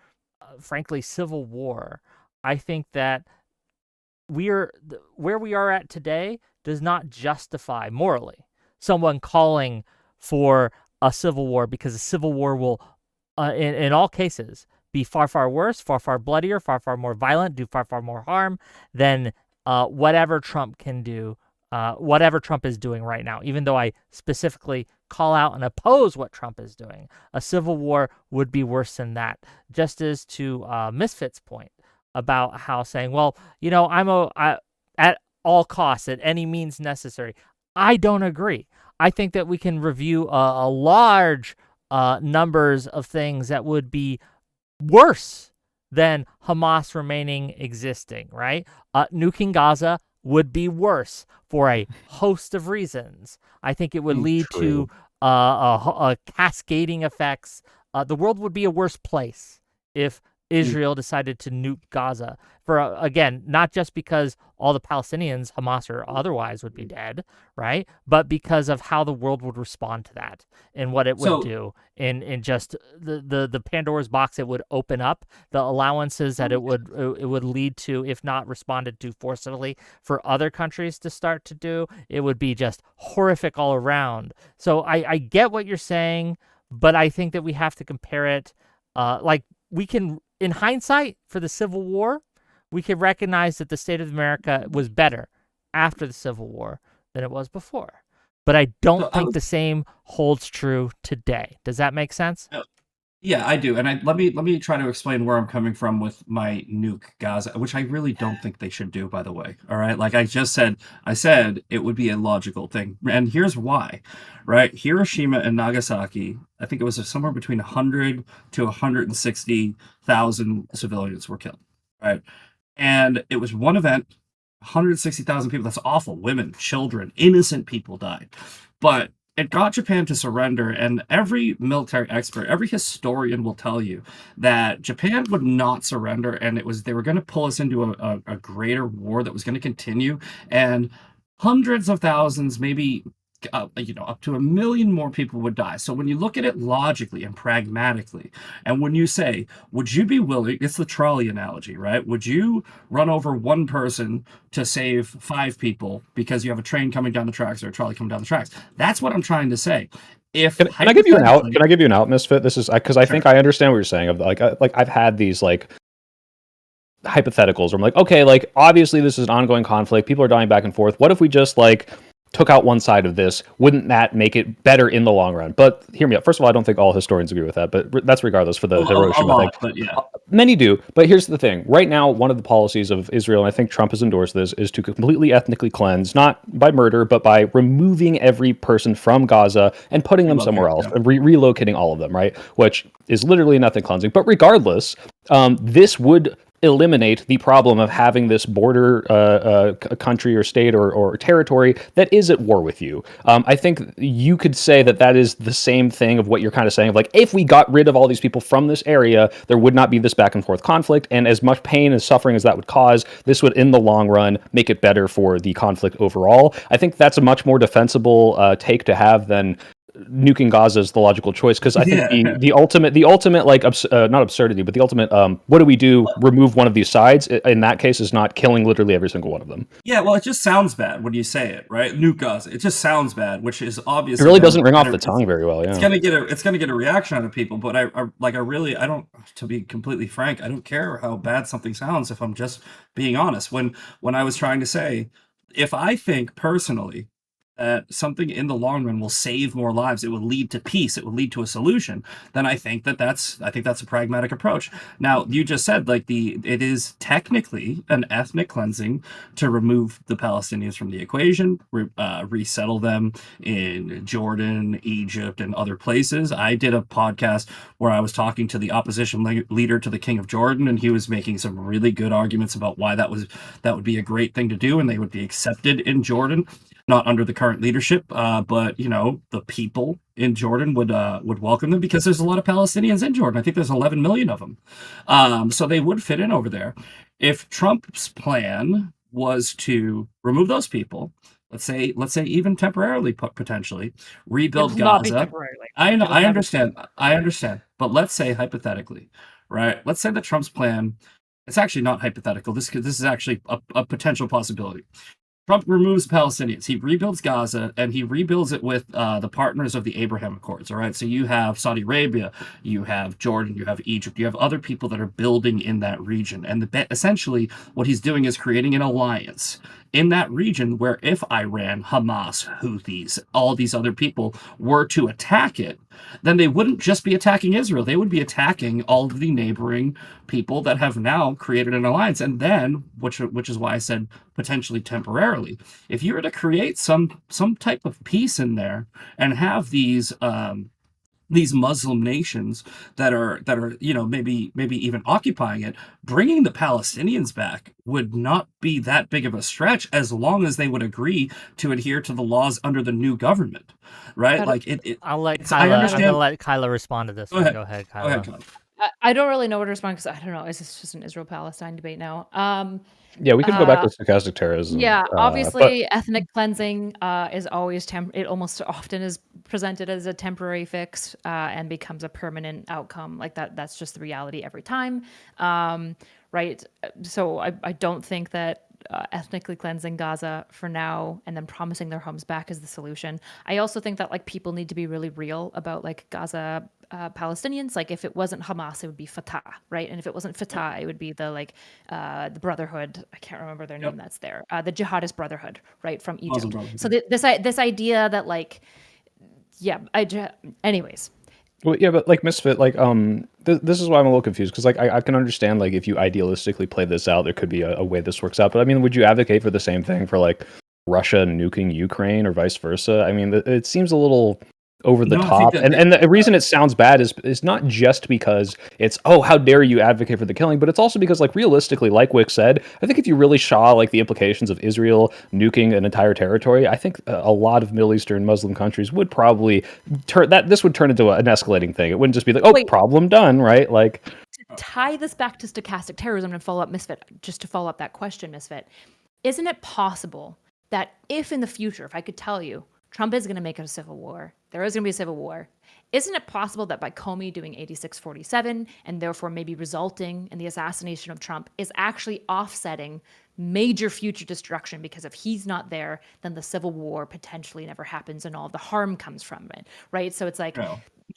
frankly, civil war, I think that where we are at today does not justify morally someone calling for a civil war, because a civil war will, in all cases, be far, far worse, far, far bloodier, far, far more violent, do far, far more harm than whatever Trump can do, whatever Trump is doing right now. Even though I specifically call out and oppose what Trump is doing, a civil war would be worse than that. Just as to Misfit's point about how saying, well, you know, at all costs, at any means necessary. I don't agree. I think that we can review a large numbers of things that would be worse than Hamas remaining existing, right? Nuking Gaza would be worse for a host of reasons. I think it would lead to a cascading effects. The world would be a worse place if Israel decided to nuke Gaza, for again, not just because all the Palestinians, Hamas or otherwise, would be dead, right? But because of how the world would respond to that and what it would do in just the Pandora's box it would open up, the allowances that it would lead to, if not responded to forcibly, for other countries to start to do. It would be just horrific all around. So I get what you're saying, but I think that we have to compare it, like we can, in hindsight, for the Civil War, we can recognize that the state of America was better after the Civil War than it was before. But I don't think the same holds true today. Does that make sense? Yeah, I do. And let me try to explain where I'm coming from with my nuke Gaza, which I really don't think they should do, by the way. All right. Like I said it would be a logical thing. And here's why, right? Hiroshima and Nagasaki, I think it was somewhere between 100 to 160,000 civilians were killed, right? And it was one event, 160,000 people. That's awful. Women, children, innocent people died. But it got Japan to surrender, and every military expert, every historian will tell you that Japan would not surrender, and they were going to pull us into a greater war that was going to continue, and hundreds of thousands, maybe up to 1 million more people would die. So when you look at it logically and pragmatically, and when you say, would you be willing, it's the trolley analogy, right? Would you run over one person to save 5 people because you have a train coming down the tracks or a trolley coming down the tracks? That's what I'm trying to say. If Can I give you an out? hypothetically, Can I give you an out, Misfit? This is because I sure. think I understand what you're saying. Of like I've had these like hypotheticals where I'm like, okay, like obviously this is an ongoing conflict. People are dying back and forth. What if we just like took out one side of this? Wouldn't that make it better in the long run? But hear me out. First of all, I don't think all historians agree with that, but that's regardless for the Hiroshima thing. But yeah. Many do, but here's the thing. Right now, one of the policies of Israel, and I think Trump has endorsed this, is to completely ethnically cleanse, not by murder, but by removing every person from Gaza and putting them somewhere else, and relocating all of them, right? Which is literally an ethnic cleansing. But regardless, this would eliminate the problem of having this border country or state or territory that is at war with you. I think you could say that that is the same thing of what you're kind of saying of like, if we got rid of all these people from this area, there would not be this back and forth conflict, and as much pain and suffering as that would cause, this would in the long run make it better for the conflict overall. I think that's a much more defensible take to have than nuking Gaza is the logical choice, because I think the ultimate like not absurdity, but the ultimate what do we do? Remove one of these sides. In that case, is not killing literally every single one of them. Yeah, well, it just sounds bad when you say it, right? Nuke Gaza. It just sounds bad, which is obviously it really doesn't ring off the tongue very well. Yeah, it's gonna get a reaction out of people. But I don't. To be completely frank, I don't care how bad something sounds if I'm just being honest. When I was trying to say, if I think personally that something in the long run will save more lives, it will lead to peace, it will lead to a solution, then I think that's a pragmatic approach. Now, you just said like it is technically an ethnic cleansing to remove the Palestinians from the equation, resettle them in Jordan, Egypt, and other places. I did a podcast where I was talking to the opposition leader to the King of Jordan, and he was making some really good arguments about why that would be a great thing to do, and they would be accepted in Jordan. Not under the current leadership, but the people in Jordan would welcome them, because there's a lot of Palestinians in Jordan. I think there's 11 million of them, so they would fit in over there. If Trump's plan was to remove those people, let's say even temporarily, potentially rebuild Gaza. I understand, but let's say hypothetically, right? Let's say that Trump's plan. It's actually not hypothetical. This is actually a potential possibility. Trump removes Palestinians. He rebuilds Gaza, and he rebuilds it with the partners of the Abraham Accords. All right, so you have Saudi Arabia, you have Jordan, you have Egypt, you have other people that are building in that region. And essentially, what he's doing is creating an alliance in that region where if Iran, Hamas, Houthis, all these other people were to attack it, then they wouldn't just be attacking Israel. They would be attacking all of the neighboring people that have now created an alliance. And then, which is why I said potentially temporarily, if you were to create some type of peace in there and have these Muslim nations that are maybe even occupying it, bringing the Palestinians back would not be that big of a stretch, as long as they would agree to adhere to the laws under the new government, right? I'll let Kyla, I'm gonna let Kyla respond to this. Go ahead, Kyla. I don't really know what to respond, because I don't know. Is this just an Israel-Palestine debate now? Yeah, we could go back to stochastic terrorism. Yeah, obviously, ethnic cleansing is always it almost often is presented as a temporary fix and becomes a permanent outcome. Like that's just the reality every time, right? So I don't think that ethnically cleansing Gaza for now and then promising their homes back is the solution. I also think that like people need to be really real about like Gaza Palestinians. Like if it wasn't Hamas, it would be Fatah, right? And if it wasn't Fatah, it would be the Brotherhood. I can't remember their name. That's there. The Jihadist Brotherhood, right, from Egypt. So this idea that like, yeah, anyways. Well, yeah, but like Misfit, like this is why I'm a little confused, because like I can understand like if you idealistically play this out, there could be a way this works out. But I mean, would you advocate for the same thing for like Russia nuking Ukraine or vice versa? I mean, it seems a little over the top, and the reason it sounds bad is not just because it's, oh, how dare you advocate for the killing, but it's also because like realistically, like Wick said, I think if you really saw like the implications of Israel nuking an entire territory, I think a lot of Middle Eastern Muslim countries would probably this would turn into an escalating thing. It wouldn't just be like, oh, problem done, right? Like, to tie this back to stochastic terrorism and follow up Misfit, just to follow up that question, Misfit, isn't it possible that if in the future, if I could tell you Trump is going to make it a civil war. There is going to be a civil war. Isn't it possible that by Comey doing 86-47 and therefore maybe resulting in the assassination of Trump is actually offsetting major future destruction? Because if he's not there, then the civil war potentially never happens and all of the harm comes from it, right? So it's like,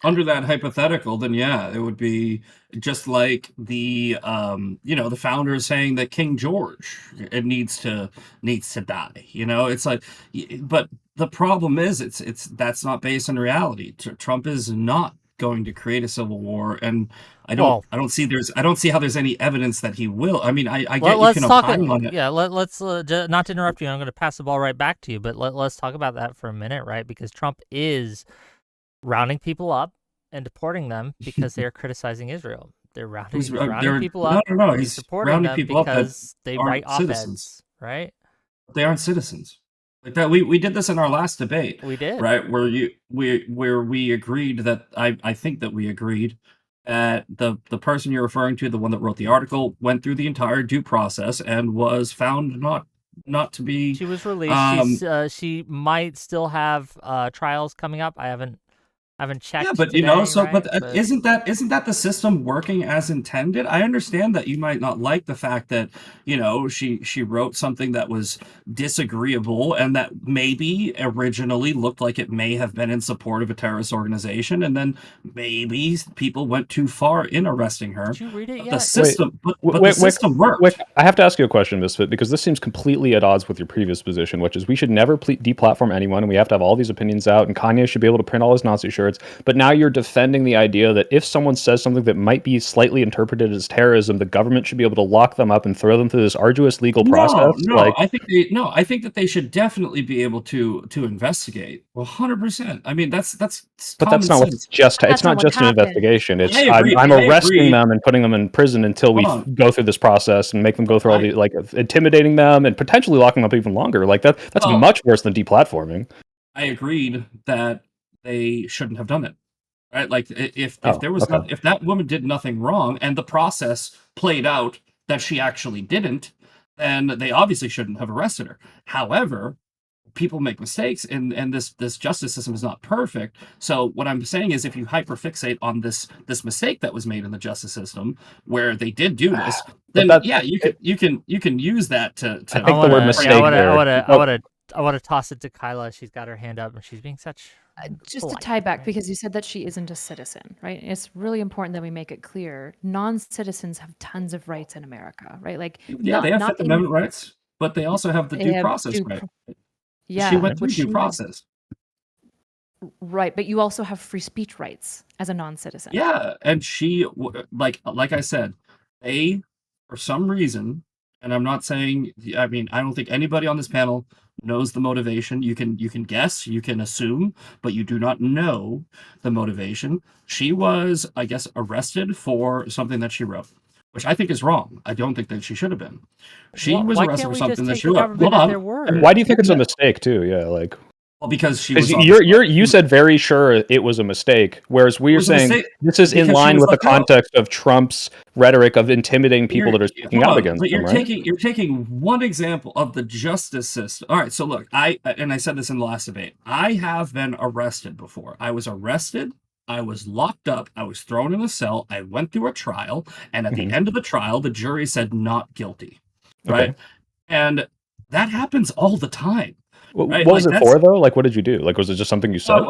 under that hypothetical, then yeah, it would be just like the the founders saying that King George it needs to die. It's like, but the problem is it's that's not based on reality. Trump is not going to create a civil war, and I don't see how there's any evidence that he will. I mean, I get you can opine on it. Yeah, let's not to interrupt you. I'm going to pass the ball right back to you, but let's talk about that for a minute, right? Because Trump is rounding people up and deporting them because they are criticizing Israel. They're rounding people up. No. He's supporting rounding them people up because they write citizens, right? They aren't citizens. Like that, we did this in our last debate. We did, right? Where we agreed that I think that we agreed that the person you're referring to, the one that wrote the article, went through the entire due process and was found not to be. She was released. She might still have trials coming up. I haven't checked. Yeah, but today, but isn't that the system working as intended? I understand that you might not like the fact that she wrote something that was disagreeable and that maybe originally looked like it may have been in support of a terrorist organization, and then maybe people went too far in arresting her. Did you read it yet? The system, the system worked. I have to ask you a question, Misfit, because this seems completely at odds with your previous position, which is we should never deplatform anyone, and we have to have all these opinions out, and Kanye should be able to print all his Nazi shirts. But now you're defending the idea that if someone says something that might be slightly interpreted as terrorism, the government should be able to lock them up and throw them through this arduous legal process. No, I think that they should definitely be able to investigate. 100%. I mean, that's. But that's not what's just. It's not just an investigation. It's I'm arresting them and putting them in prison until we go through this process and make them go through all the intimidating them and potentially locking them up even longer. Like that. That's much worse than deplatforming. I agreed that they shouldn't have done it, right? Like if there was if that woman did nothing wrong and the process played out that she actually didn't, then they obviously shouldn't have arrested her. However, people make mistakes, and this justice system is not perfect. So what I'm saying is, if you hyperfixate on this mistake that was made in the justice system where they did do this, then you can use that to. I think the word mistake. I want to toss it to Kyla. She's got her hand up, and she's being such. Just to tie back, because you said that she isn't a citizen, right? It's really important that we make it clear. Non-citizens have tons of rights in America, right? Like, they have Fifth Amendment rights, but they also have the due process right. She went through due process. Right, but you also have free speech rights as a non-citizen. Yeah, and she, like I said, they, for some reason, and I'm not saying, I mean, I don't think anybody on this panel knows the motivation. You can guess, you can assume, but you do not know the motivation. She was, I guess, arrested for something that she wrote, which I think is wrong. I don't think that she should have been. She was arrested for something that she wrote. Hold on. Why do you think it's a mistake too? Yeah, like. Well, because she was. You said very sure it was a mistake, whereas we're saying this is in line with the context of Trump's rhetoric of intimidating people that are speaking out against him. But you're taking one example of the justice system. All right, so look, I said this in the last debate. I have been arrested before. I was arrested. I was locked up. I was thrown in a cell. I went through a trial, and at the end of the trial, the jury said not guilty. Right, and that happens all the time. What was it for, though? Like, what did you do? Like, was it just something you said?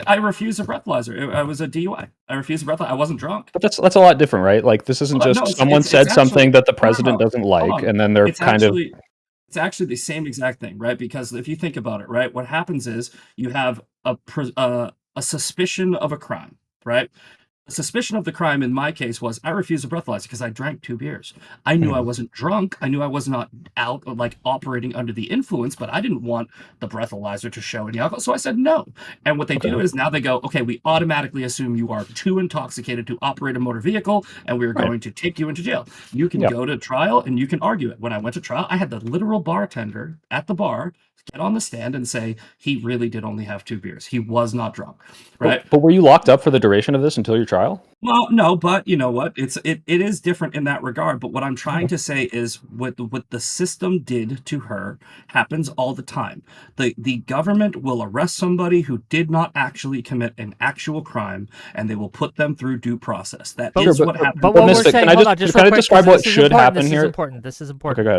I refused a breathalyzer. I was a DUI. I refused a breathalyzer. I wasn't drunk. But that's a lot different, right? Like, this isn't just someone said something that the president doesn't like, and then they're kind of... It's actually the same exact thing, right? Because if you think about it, right, what happens is you have a suspicion of a crime, right? The suspicion of the crime in my case was I refused a breathalyzer because I drank 2 beers. I knew I wasn't drunk. I knew I was not out, like operating under the influence, but I didn't want the breathalyzer to show any alcohol. So I said no. And what they do is now they go, okay, we automatically assume you are too intoxicated to operate a motor vehicle, and we're going to take you into jail. You can go to trial and you can argue it. When I went to trial, I had the literal bartender at the bar get on the stand and say he really did only have 2 beers. He was not drunk, right? But were you locked up for the duration of this until your trial? trial? Well, no, but you know what? It is different in that regard. But what I'm trying to say is what the system did to her happens all the time. The government will arrest somebody who did not actually commit an actual crime, and they will put them through due process. That But- is but- what happened. But what we're Misfit, saying, can I hold just- on, just can real I quick, describe 'cause what this is should important, happen this here? is important. This is important. Okay, go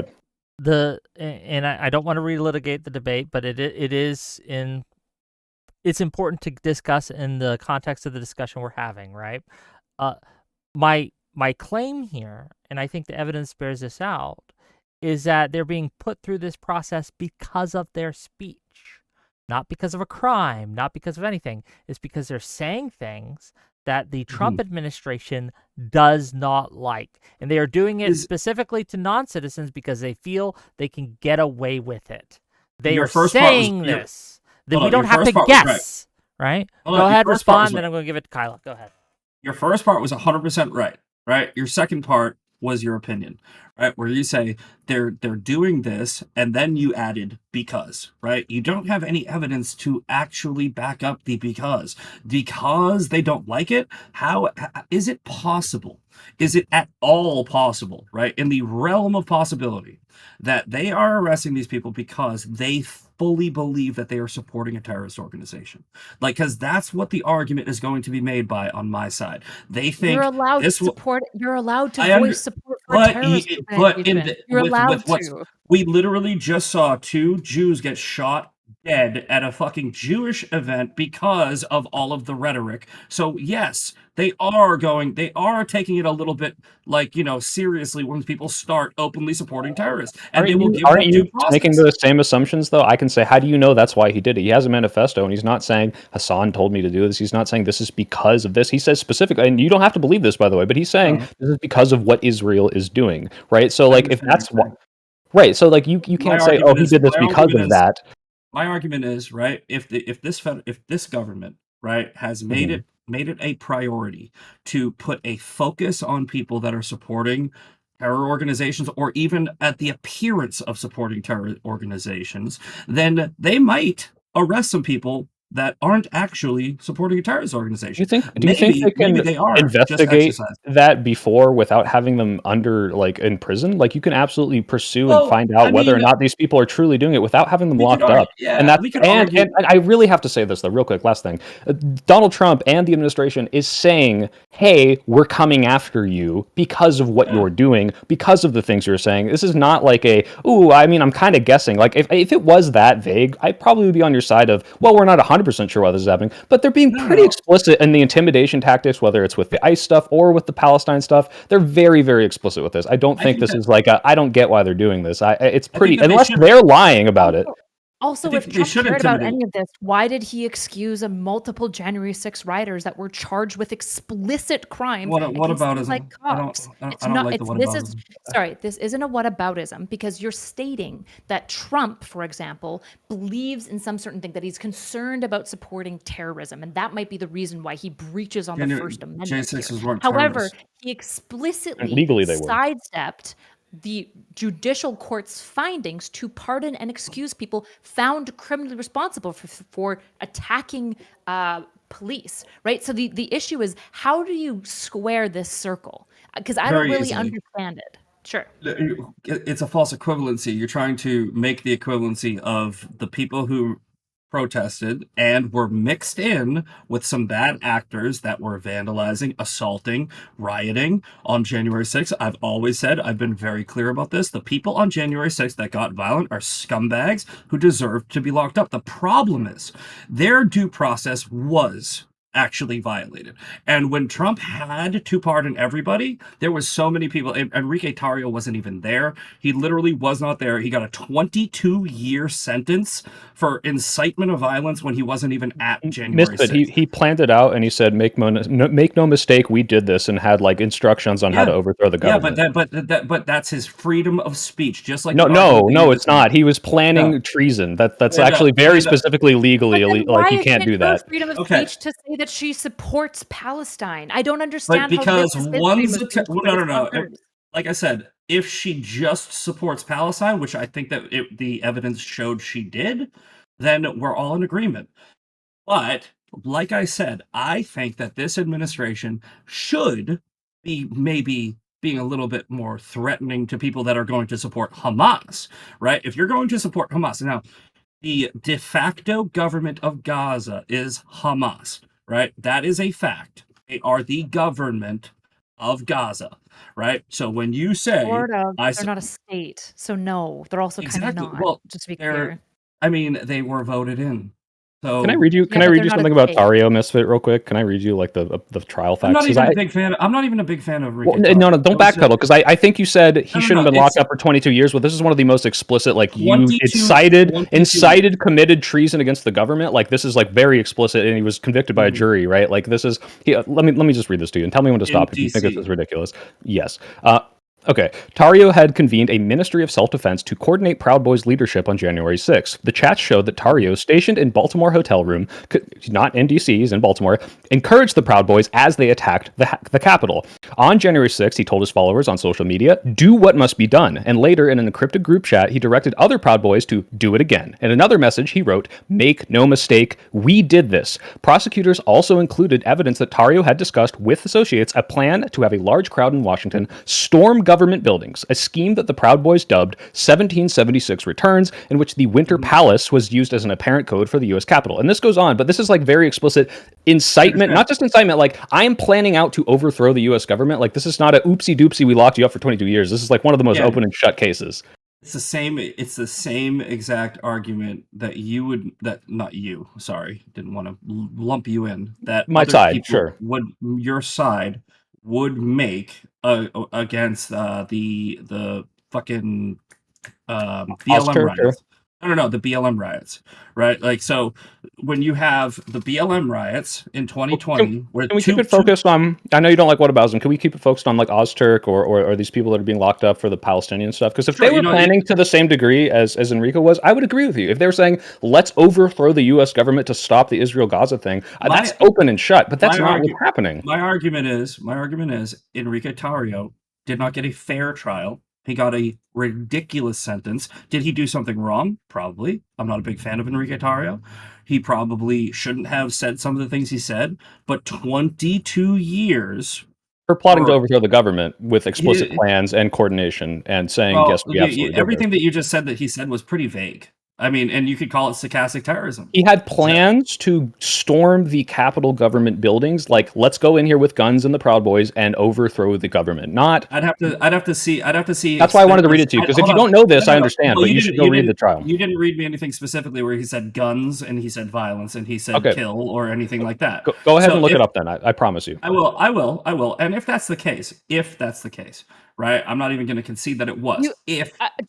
ahead. And I don't want to relitigate the debate, but it's important to discuss in the context of the discussion we're having, right? My claim here, and I think the evidence bears this out, is that they're being put through this process because of their speech, not because of a crime, not because of anything. It's because they're saying things that the Trump administration does not like, and they are doing it specifically to non-citizens because they feel they can get away with it. They are saying this. That we don't have to guess, right? Go ahead, respond, then I'm going to give it to Kyla. Go ahead. Your first part was 100% right? Your second part was your opinion, right? Where you say they're doing this, and then you added because, right? You don't have any evidence to actually back up the because they don't like it. How is it possible? Is it at all possible, right? In the realm of possibility that they are arresting these people because they fully believe that they are supporting a terrorist organization? Like, because that's what the argument is going to be made by on my side. They think you're allowed to support. You're allowed to voice support for terrorist organization. You're allowed to. We literally just saw 2 Jews get shot dead at a fucking Jewish event because of all of the rhetoric. So yes, they are taking it a little bit, like, seriously when people start openly supporting terrorists, and they will give them due process. Making the same assumptions though? I can say, how do you know that's why he did it? He has a manifesto, and he's not saying Hassan told me to do this. He's not saying this is because of this. He says specifically, and you don't have to believe this, by the way, but he's saying this is because of what Israel is doing, right? So like, if that's what, right? So like, you can't say, oh, he did this because of that. My argument is, right, if this government, right, has made it a priority to put a focus on people that are supporting terror organizations, or even at the appearance of supporting terror organizations, then they might arrest some people that aren't actually supporting a terrorist organization. Do you think they can investigate that before without having them in prison? Like, you can absolutely pursue and find out whether or not these people are truly doing it without having them locked up. And I really have to say this though, real quick, last thing. Donald Trump and the administration is saying, hey, we're coming after you because of what you're doing, because of the things you're saying. This is not like I'm kind of guessing. Like, if it was that vague, I probably would be on your side of, well, we're not 100% sure why this is happening, but they're being pretty explicit in the intimidation tactics, whether it's with the ICE stuff or with the Palestine stuff. They're very, very explicit with this. I don't think this is like I don't get why they're doing this. It's pretty, unless they're lying about it. Also, if Trump cared about any of this, why did he excuse multiple January 6 rioters that were charged with explicit crimes? What aboutism? Like cops. This isn't a whataboutism, because you're stating that Trump, for example, believes in some certain thing, that he's concerned about supporting terrorism, and that might be the reason why he breaches on the First Amendment. However, he explicitly legally they sidestepped the judicial court's findings to pardon and excuse people found criminally responsible for attacking police, right? So the issue is, how do you square this circle? Because I don't really understand it. Sure. It's a false equivalency. You're trying to make the equivalency of the people who protested and were mixed in with some bad actors that were vandalizing, assaulting, rioting on January 6th. I've always said, I've been very clear about this. The people on January 6th that got violent are scumbags who deserve to be locked up. The problem is their due process was actually violated. And when Trump had to pardon everybody, there was so many people. Enrique Tarrio wasn't even there. He literally was not there. He got a 22-year sentence for incitement of violence when he wasn't even at January 6th. He planned it out, and he said, make no mistake, we did this, and had like instructions on how to overthrow the government. Yeah, but that's his freedom of speech. Just like no, it's not. He was planning treason. That's actually very specifically legally like you can't do that. Freedom of speech to say that she supports Palestine. I don't understand. But because no. Like I said, if she just supports Palestine, which I think that the evidence showed she did, then we're all in agreement. But like I said, I think that this administration should be maybe being a little bit more threatening to people that are going to support Hamas, right? If you're going to support Hamas, now the de facto government of Gaza is Hamas, right? That is a fact. They are the government of Gaza, right? So when you say, Sort of. I They're not a state, so no, they're also kind of exactly, not. well, Just to be they're, clear. I mean, they were voted in. Can I So read you? Yeah, Can I but read they're you not a something about state. Tario Misfit real quick? Can I read you like the trial I'm facts? not 'Cause even I, a big fan. I'm not even a big fan of well, Enrique no, Tarrio. don't It was backpedal because I think you said he no, no, shouldn't no. have been locked up for 22 years. But this is one of the most explicit, like you 22 22 years. committed treason against the government. Like this is like very explicit, and he was convicted by a jury, right? Like this is. Let me just read this to you and tell me when to In stop if you think this DC. is ridiculous. Yes. Okay. Tario had convened a Ministry of Self-Defense to coordinate Proud Boys' leadership on January 6th. The chats showed that Tario, stationed in Baltimore hotel room, not in D.C., he's in Baltimore, encouraged the Proud Boys as they attacked the Capitol. On January 6th, he told his followers on social media, do what must be done. And later, in an encrypted group chat, he directed other Proud Boys to do it again. In another message, he wrote, make no mistake, we did this. Prosecutors also included evidence that Tario had discussed with associates a plan to have a large crowd in Washington storm government buildings, a scheme that the Proud Boys dubbed 1776 returns, in which the Winter Palace was used as an apparent code for the U.S. Capitol. And this goes on, but this is like very explicit incitement, not just incitement, like I am planning out to overthrow the U.S. government. Like this is not a oopsie doopsie, we locked you up for 22 years. This is like one of the most open and shut cases. It's the same exact argument that you would not you, sorry, didn't want to lump you in, that My other side, people sure. your side would make against the fucking BLM riots. No, the BLM riots, right? Like, so when you have the BLM riots in 2020, where Can we keep it focused on? I know you don't like whataboutism. Can we keep it focused on like Ozturk or these people that are being locked up for the Palestinian stuff? Because if they were planning to the same degree as Enrico was, I would agree with you. If they were saying let's overthrow the U.S. government to stop the Israel-Gaza thing, that's open and shut. But that's not what's happening. My argument is Enrique Tarrio did not get a fair trial. He got a ridiculous sentence. Did he do something wrong? Probably. I'm not a big fan of Enrique Tarrio. He probably shouldn't have said some of the things he said, but 22 years for plotting to overthrow the government with explicit plans and coordination and saying, yes, we absolutely did everything that you just said that he said was pretty vague. I mean, and you could call it stochastic terrorism. He had plans to storm the Capitol government buildings. Like, let's go in here with guns and the Proud Boys and overthrow the government. Not. I'd have to see. That's why I wanted to read it to you, because if you don't know this, I understand. But you should go read the trial. You didn't read me anything specifically where he said guns and he said violence and he said kill or anything like that. Go ahead and look it up then. I promise you. I will. And if that's the case, right? I'm not even going to concede that it was.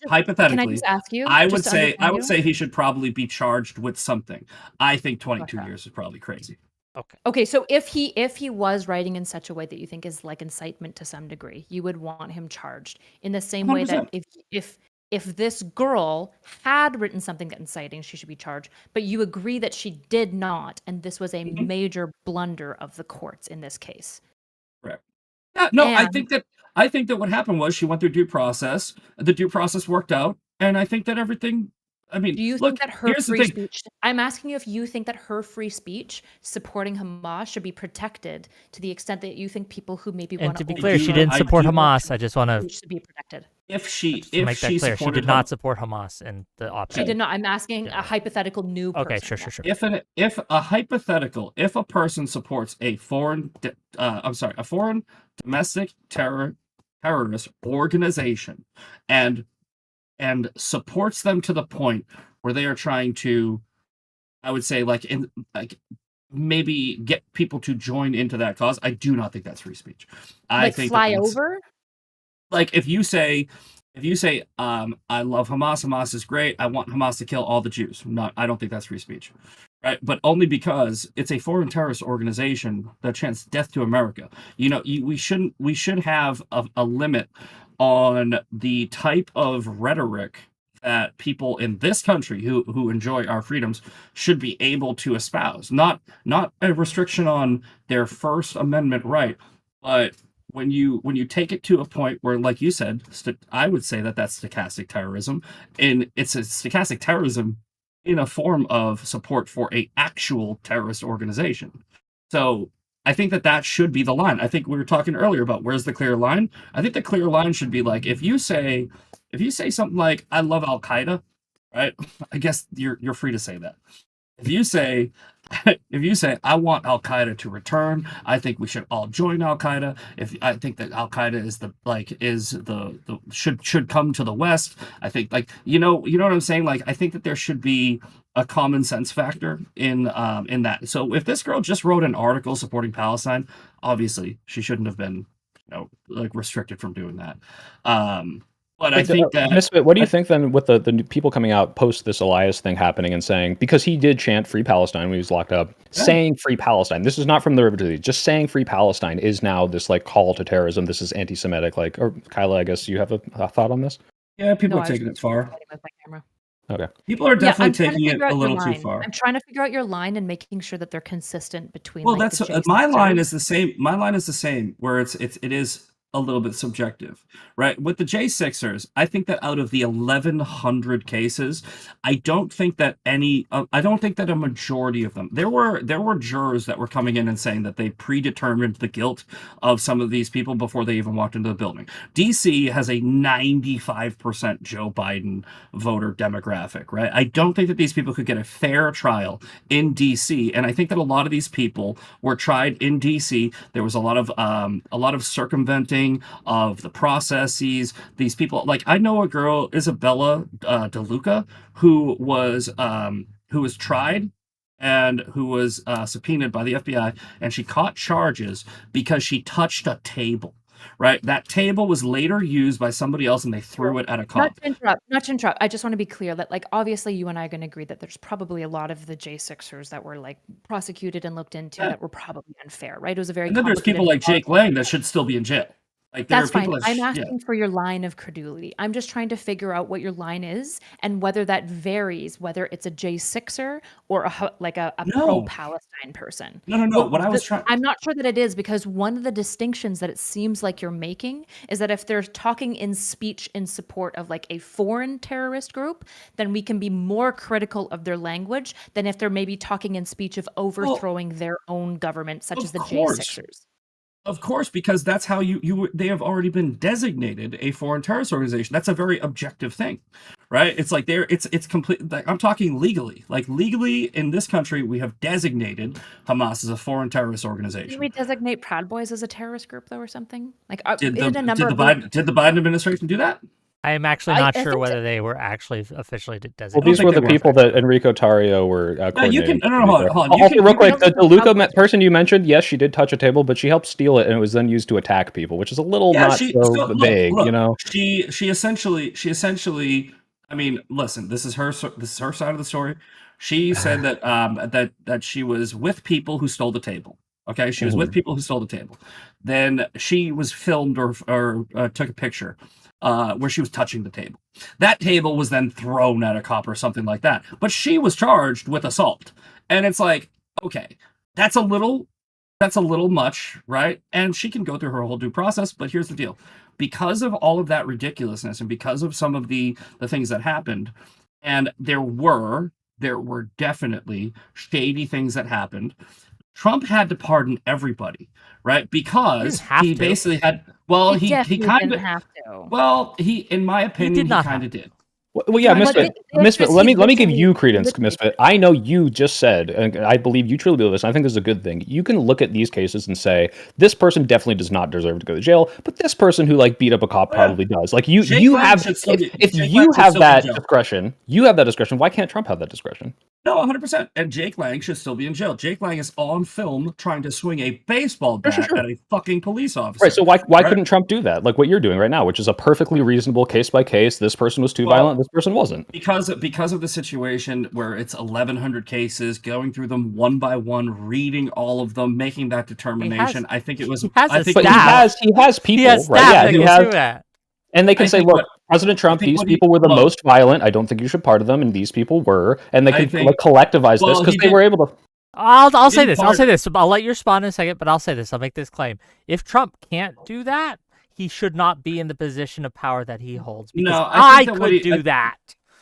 Hypothetically, can I just ask you? I would say he should probably be charged with something. I think 22 years is probably crazy. Okay. So if he was writing in such a way that you think is like incitement to some degree, you would want him charged in the same 100%. Way that if this girl had written something that inciting, she should be charged. But you agree that she did not, and this was a major blunder of the courts in this case. Correct. Yeah. No, I think that what happened was she went through due process. The due process worked out, and I think that everything. I mean, do you think that her free speech? I'm asking you if you think that her free speech supporting Hamas should be protected to the extent that you think people who maybe want to be clear, she didn't support Hamas. I just want to be protected. If she clear, she did not support Hamas in the op-ed. She did not. I'm asking a hypothetical new person. Okay, sure. If a person supports a foreign domestic terrorist organization and supports them to the point where they are trying to, I would say, maybe get people to join into that cause, I do not think that's free speech. I think fly over. Like if you say, I love Hamas. Hamas is great. I want Hamas to kill all the Jews. I don't think that's free speech, right? But only because it's a foreign terrorist organization that chants death to America. We should have a limit on the type of rhetoric that people in this country who enjoy our freedoms should be able to espouse. Not a restriction on their First Amendment right, but when you take it to a point where, like you said, I would say that's stochastic terrorism, and it's a stochastic terrorism in a form of support for a actual terrorist organization. So I think that should be the line. I think we were talking earlier about where's the clear line. I think the clear line should be like if you say something like I love Al Qaeda, right? I guess you're free to say that. If you say I want Al Qaeda to return, I think we should all join Al Qaeda. If I think that Al Qaeda is the should come to the West, I think you know what I'm saying. Like I think that there should be a common sense factor in that. So if this girl just wrote an article supporting Palestine, obviously she shouldn't have been restricted from doing that. But I think that Misfit, what do you think then with the new people coming out post this Elias thing happening and saying, because he did chant Free Palestine when he was locked up, saying Free Palestine, this is not from the river to the sea, just saying Free Palestine is now this like call to terrorism. This is anti-Semitic. Like, or Kyla, I guess you have a thought on this? Yeah, people are taking it far. With my camera. Okay. People are definitely taking it a little too far. I'm trying to figure out your line and making sure that they're consistent between. Well, like, that's my line is the same. My line is the same, where it is a little bit subjective, right? With the J6ers, I think that out of the 1,100 cases, I don't think that a majority of them. There were jurors that were coming in and saying that they predetermined the guilt of some of these people before they even walked into the building. DC has a 95% Joe Biden voter demographic, right? I don't think that these people could get a fair trial in DC, and I think that a lot of these people were tried in DC. There was a lot of circumventing of the processes. These people, like I know a girl, Isabella DeLuca, who was tried and who was subpoenaed by the FBI, and she caught charges because she touched a table. Right, that table was later used by somebody else, and they threw it at a cop. Not to interrupt. I just want to be clear that, like, obviously, you and I are going to agree that there's probably a lot of the J6ers that were like prosecuted and looked into that were probably unfair. Right? It was a very. And then there's people like Jake Lang that should still be in jail. Like, that's fine. I'm asking for your line of credulity. I'm just trying to figure out what your line is and whether that varies, whether it's a J6er or a pro Palestine person. No. Well, I'm not sure that it is, because one of the distinctions that it seems like you're making is that if they're talking in speech in support of like a foreign terrorist group, then we can be more critical of their language than if they're maybe talking in speech of overthrowing their own government, such as the J6ers. Of course, because that's how they have already been designated a foreign terrorist organization. That's a very objective thing, right? It's like it's complete. Like, I'm talking legally. Like legally in this country, we have designated Hamas as a foreign terrorist organization. Did we designate Proud Boys as a terrorist group though, or something? Like, did the Biden administration do that? I am actually not sure whether they were actually officially designated. Well, these were the people that Enrico Tarrio were coordinating. Hold on. Also, real quick, the DeLuca person you mentioned, yes, she did touch a table, but she helped steal it, and it was then used to attack people, which is a little vague, you know? She essentially. I mean, listen, this is her side of the story. She said that she was with people who stole the table. Okay, she was with people who stole the table. Then she was filmed or took a picture where she was touching the table. That table was then thrown at a cop or something like that. But she was charged with assault. And it's like, okay, that's a little much, right? And she can go through her whole due process, but here's the deal. Because of all of that ridiculousness and because of some of the things that happened, and there were definitely shady things that happened, Trump had to pardon everybody, right? Because he basically had. Well, he kind of have to. Well, in my opinion, he kind of did. Well, yeah, Misfit. Let me give you credence, Misfit. I know you just said, and I believe you truly believe this, and I think this is a good thing. You can look at these cases and say, this person definitely does not deserve to go to jail, but this person who beat up a cop probably does. Like you have, if you have that discretion, why can't Trump have that discretion? No, 100%. And Jake Lang should still be in jail. Jake Lang is on film trying to swing a baseball bat at a fucking police officer. Right. So why couldn't Trump do that? Like what you're doing right now, which is a perfectly reasonable case by case. This person was too violent. This person wasn't. Because of the situation where it's 1,100 cases, going through them one by one, reading all of them, making that determination. I think it was. He has people. He has right? Yeah. And they can say, look, President Trump, these people were the most violent. I don't think you should pardon them, and these people were. And they can collectivize this because they were able to. I'll say this. I'll let you respond in a second, but I'll say this. I'll make this claim. If Trump can't do that, he should not be in the position of power that he holds. Because I could do that.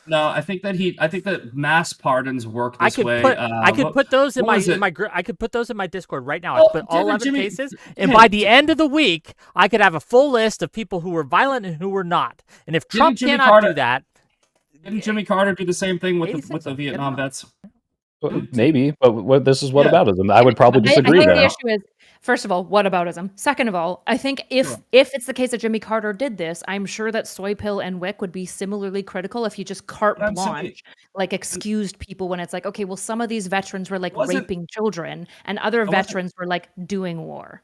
No, I think that mass pardons work I this could way. put I could put those in what was my it? I could put those in my Discord right now. I Oh, could put all 11 Jimmy, cases, and by the end of the week, I could have a full list of people who were violent and who were not. And if Trump cannot do that, didn't Jimmy Carter do the same thing with the 86, Vietnam vets? Maybe, but this is Yeah. whataboutism. I would probably I disagree think there. the issue is, first of all, whataboutism. Second of all, I think if it's the case that Jimmy Carter did this, I'm sure that Soypill and Wick would be similarly critical if you just carte But I'm saying- blanche, like excused people when it's like, okay, well, some of these veterans were like Wasn't- raping children and other veterans were like doing war.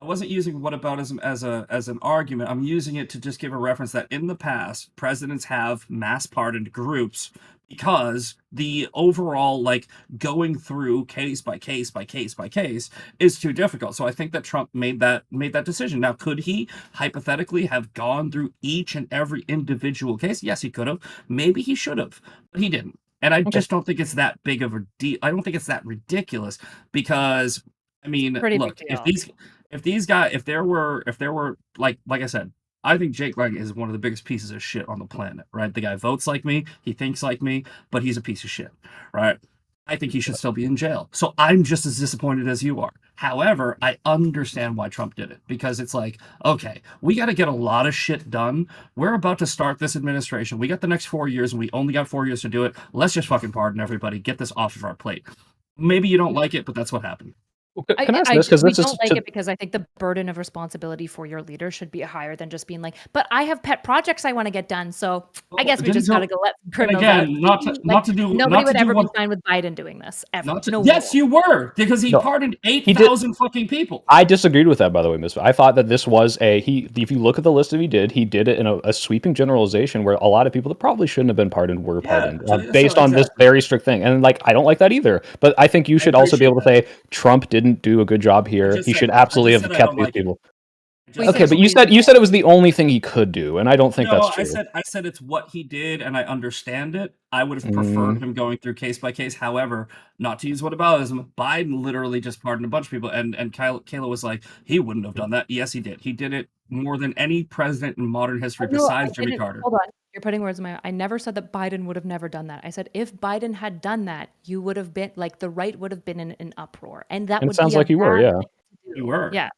I wasn't using whataboutism as an argument. I'm using it to just give a reference that in the past, presidents have mass pardoned groups because the overall like going through case by case by case by case is too difficult. So I think that Trump made that decision. Now, could he hypothetically have gone through each and every individual case? Yes, he could have. Maybe he should have, but he didn't. And I just don't think it's that big of a deal. I don't think it's that ridiculous because I mean, Pretty look, big deal. if there were like I said, I think Jake Lang is one of the biggest pieces of shit on the planet, right? The guy votes like me, he thinks like me, but he's a piece of shit, right? I think he should still be in jail. So I'm just as disappointed as you are. However, I understand why Trump did it because it's like, okay, we got to get a lot of shit done. We're about to start this administration. We got the next 4 years and we only got 4 years to do it. Let's just fucking pardon everybody. Get this off of our plate. Maybe you don't like it, but that's what happened. Can I ask this? Because we this is don't like it because I think the burden of responsibility for your leader should be higher than just being like, but I have pet projects I want to get done, so I guess we just got to go let some criminals out. Nobody would ever be fine with Biden doing this ever. Yes, you were because he pardoned 8,000 fucking people. I disagreed with that, by the way, Misfit. I thought that this was if you look at the list that he did it in a sweeping generalization where a lot of people that probably shouldn't have been pardoned were pardoned based on this very strict thing. And like, I don't like that either. But I think you should also be able to say Trump didn't do a good job here. He should absolutely have kept these people. Okay, but you said it was the only thing he could do, and I don't think that's true. I said it's what he did, and I understand it. I would have preferred him going through case by case. However, not to use whataboutism, Biden literally just pardoned a bunch of people, and Kayla was like, he wouldn't have done that. Yes, he did. He did it more than any president in modern history besides Jimmy Carter. Hold on. You're putting words in my mouth. I never said that Biden would have never done that. I said if Biden had done that, you would have been like the right would have been in an uproar, and that would sounds be like you were, yeah. You were, yeah.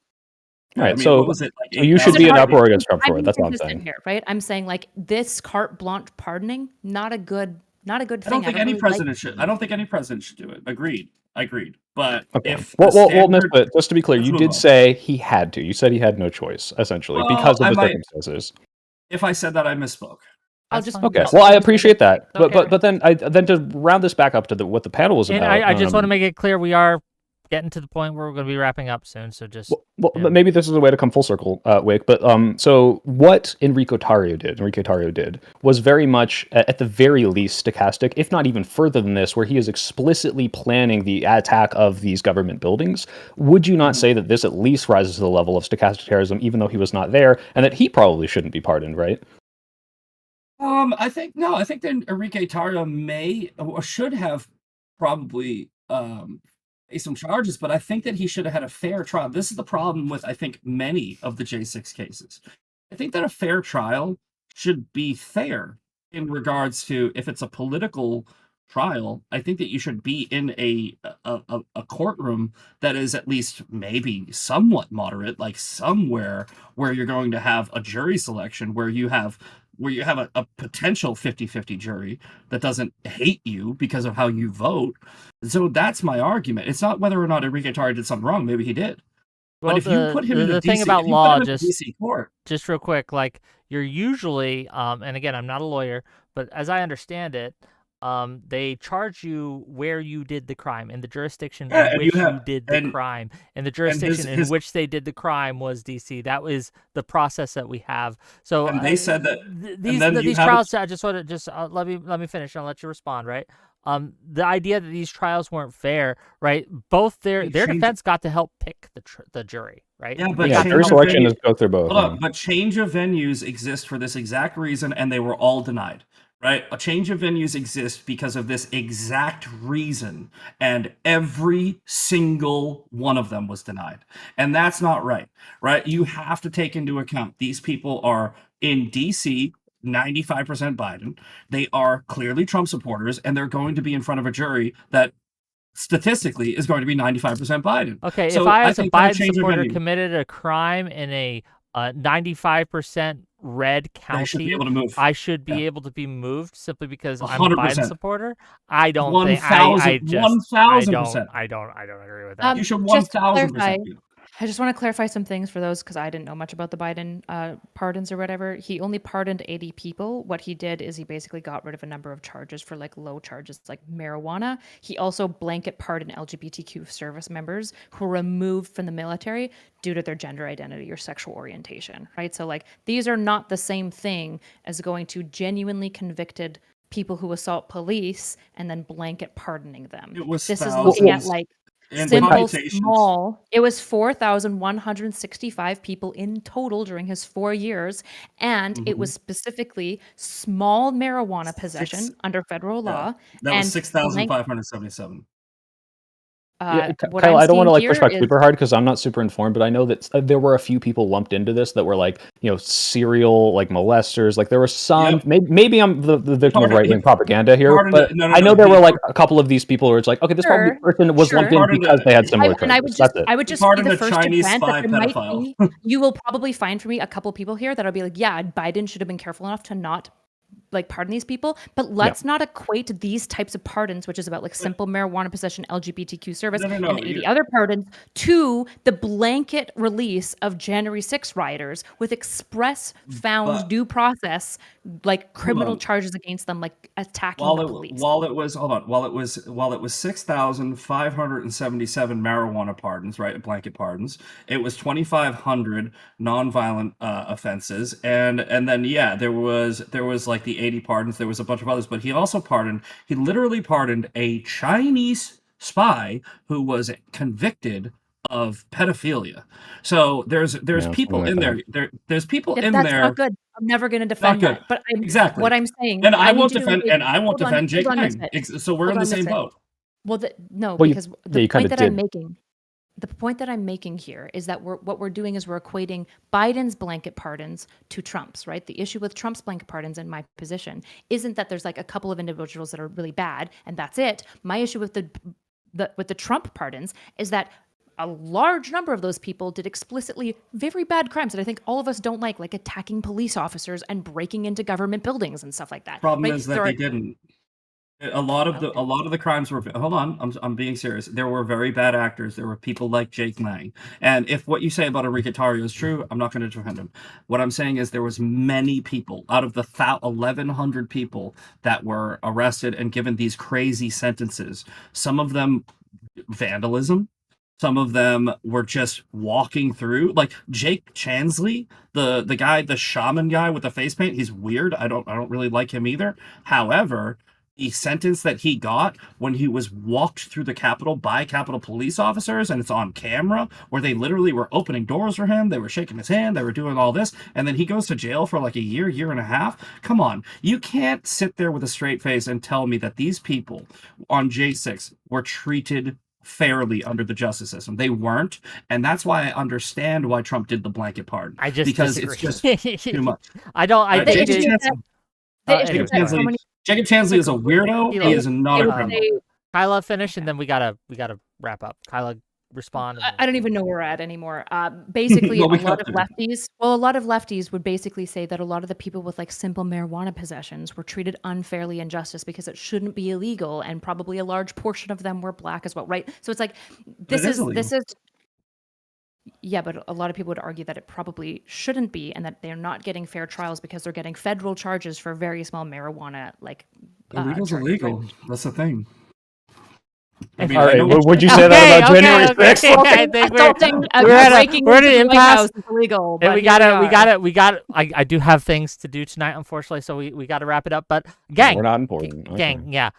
Right, I mean, so what was it, like so you should be an uproar against Trump for it. That's what I'm saying. Here, right? I'm saying like this carte blanche pardoning, not a good thing. I don't think any president should. I don't think any president should do it. Agreed. But if Misfit, just to be clear, you did say he had to. You said he had no choice, essentially, because of the circumstances. If I said that, I misspoke. Okay. Well, I appreciate that, but then to round this back up to what the panel was about. And I just want to make it clear we are getting to the point where we're going to be wrapping up soon. So just but maybe this is a way to come full circle, Wake. But so what Enrique Tarrio did was very much, at the very least, stochastic, if not even further than this, where he is explicitly planning the attack of these government buildings. Would you not say that this at least rises to the level of stochastic terrorism, even though he was not there, and that he probably shouldn't be pardoned, right? I think that Enrique Tarrio may or should have probably faced some charges, but I think that he should have had a fair trial. This is the problem with I think many of the J6 cases. I think that a fair trial should be fair in regards to if it's a political trial. I think that you should be in a courtroom that is at least maybe somewhat moderate, like somewhere where you're going to have a jury selection where you have a potential 50-50 jury that doesn't hate you because of how you vote. So that's my argument. It's not whether or not Enrique Tarrio did something wrong. Maybe he did. Well, but if you put him in the thing DC, about law, just court, just real quick, like you're usually, and again, I'm not a lawyer, but as I understand it, they charge you where you did the crime in the jurisdiction in which you did the crime, and the jurisdiction in which they did the crime was DC. That was the process that we have. So and they said that these trials. I just want to let me finish. And I'll let you respond. Right. The idea that these trials weren't fair, right? Both their defense got to help pick the jury, right? Yeah, but jury selection is go through both. Hold on, but change of venues exist for this exact reason, and they were all denied. Right? A change of venues exists because of this exact reason, and every single one of them was denied. And that's not right, right? You have to take into account these people are in DC. 95% Biden. They are clearly Trump supporters, and they're going to be in front of a jury that statistically is going to be 95% Biden. Okay, So if I, I as a think that a Biden change of supporter, venue, committed a crime in a 95% red they should be county, able to move. I should be Yeah. able to be moved simply because I'm a 100%. Biden supporter. I don't think 1,000%. I don't agree with that. You should Just to 1,000% clarify, be. I just want to clarify some things for those because I didn't know much about the Biden pardons or whatever. He only pardoned 80 people. What he did is he basically got rid of a number of charges for like low charges like marijuana. He also blanket pardoned LGBTQ service members who were removed from the military due to their gender identity or sexual orientation, right? So like these are not the same thing as going to genuinely convicted people who assault police and then blanket pardoning them. It was This is looking at thousands like and simple, commutations. small. It was 4,165 people in total during his 4 years, and it was specifically small marijuana possession under federal law. That and was 6,577. Yeah, what Kyle, I'm I don't want to seeing like push here back is super hard because I'm not super informed, but I know that there were a few people lumped into this that were like, serial like molesters. Like there were some. Yep. Maybe I'm the victim of Pardon- right wing propaganda here, pardon- but no, I know there he- were like a couple of these people where it's like, okay, this Sure, person was lumped in Pardon- because they had similar and I charges. would That's it. I would just be Pardon the a first to Chinese grant spy that there might pedophile. be. You will probably find for me a couple people here that'll be like, yeah, Biden should have been careful enough to not like pardon these people, but let's not equate these types of pardons, which is about like simple marijuana possession, LGBTQ service, No, and 80 other pardons, to the blanket release of January 6 rioters with express found due process, like criminal charges against them, like attacking the police. While it was 6,577 marijuana pardons, right, blanket pardons, it was 2,500 nonviolent offenses, and then there was like the 80 pardons. There was a bunch of others, but he literally pardoned a Chinese spy who was convicted of pedophilia. So there's people in there. There's people in That's there. not good. I'm never going to defend Not good. that. But Exactly. what I'm saying, And I need won't you to defend. wait. And I won't Hold on, defend Jake hold on, Lang. Misfit. So we're in the same boat. Well, no, Well, because the you point kinda that I'm did. making, the point that I'm making here is that what we're doing is we're equating Biden's blanket pardons to Trump's, right? The issue with Trump's blanket pardons, in my position, isn't that there's like a couple of individuals that are really bad and that's it. My issue with the Trump pardons is that a large number of those people did explicitly very bad crimes that I think all of us don't like attacking police officers and breaking into government buildings and stuff like that. Problem right? is that they didn't. A lot of the crimes were. Hold on, I'm being serious. There were very bad actors. There were people like Jake Lang. And if what you say about Enrique Tarrio is true, I'm not going to defend him. What I'm saying is there was many people out of the 1,100 people that were arrested and given these crazy sentences. Some of them vandalism. Some of them were just walking through, like Jake Chansley, the guy, the shaman guy with the face paint. He's weird. I don't really like him either. However, the sentence that he got when he was walked through the Capitol by Capitol police officers, and it's on camera, where they literally were opening doors for him, they were shaking his hand, they were doing all this, and then he goes to jail for like a year and a half. Come on, you can't sit there with a straight face and tell me that these people on J6 were treated fairly under the justice system. They weren't, and that's why I understand why Trump did the blanket pardon. I just because disagree. it's just too much. I don't. I think Jacob Chansley is a weirdo. He is not a criminal. Kyla, finish, and then we gotta wrap up. Kyla, respond. I don't even know where we're at anymore. Basically, Well, a lot of lefties would basically say that a lot of the people with like simple marijuana possessions were treated unfairly in justice because it shouldn't be illegal, and probably a large portion of them were black as well, right? So it's like this is yeah, but a lot of people would argue that it probably shouldn't be, and that they're not getting fair trials because they're getting federal charges for very small marijuana, like illegal's illegal. That's the thing. I mean, all right, would you say that about January 6th? I think we're at an impasse. Illegal, and we gotta. I do have things to do tonight, unfortunately, so we gotta wrap it up. But gang, we're not important. Gang, yeah.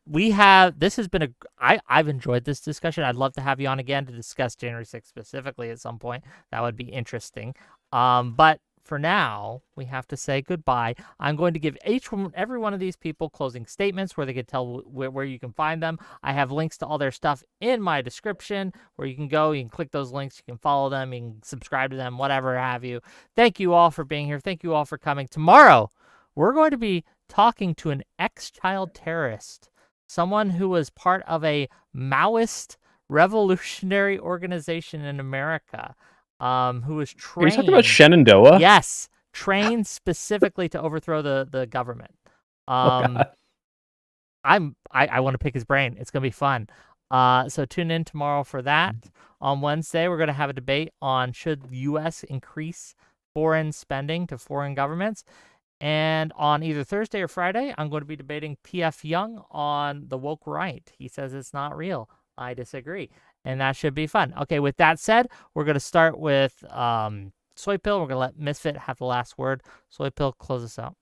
This has been I've enjoyed this discussion. I'd love to have you on again to discuss January 6th specifically at some point. That would be interesting. But for now, we have to say goodbye. I'm going to give every one of these people closing statements where they can tell where you can find them. I have links to all their stuff in my description where you can go. You can click those links. You can follow them. You can subscribe to them, whatever have you. Thank you all for being here. Thank you all for coming. Tomorrow, we're going to be talking to an ex-child terrorist, someone who was part of a Maoist revolutionary organization in America, who was Are you talking about trained. Shenandoah? Yes, trained specifically to overthrow the government. God. I want to pick his brain. It's gonna be fun. So tune in tomorrow for that. On Wednesday, we're gonna have a debate on should the U.S. increase foreign spending to foreign governments. And on either Thursday or Friday, I'm going to be debating P.F. Young on the woke right. He says it's not real. I disagree. And that should be fun. Okay, with that said, we're going to start with Soypill. We're going to let Misfit have the last word. Soypill, close us out.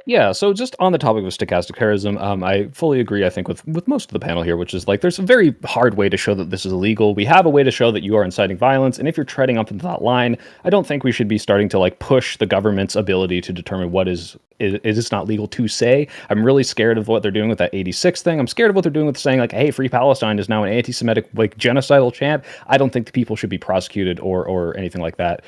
Yeah, so just on the topic of stochastic terrorism, I fully agree, I think, with most of the panel here, which is like there's a very hard way to show that this is illegal. We have a way to show that you are inciting violence, and if you're treading up into that line, I don't think we should be starting to like push the government's ability to determine what is not legal to say. I'm really scared of what they're doing with that 86 thing. I'm scared of what they're doing with saying like, hey, Free Palestine is now an anti-Semitic like genocidal chant. I don't think the people should be prosecuted or anything like that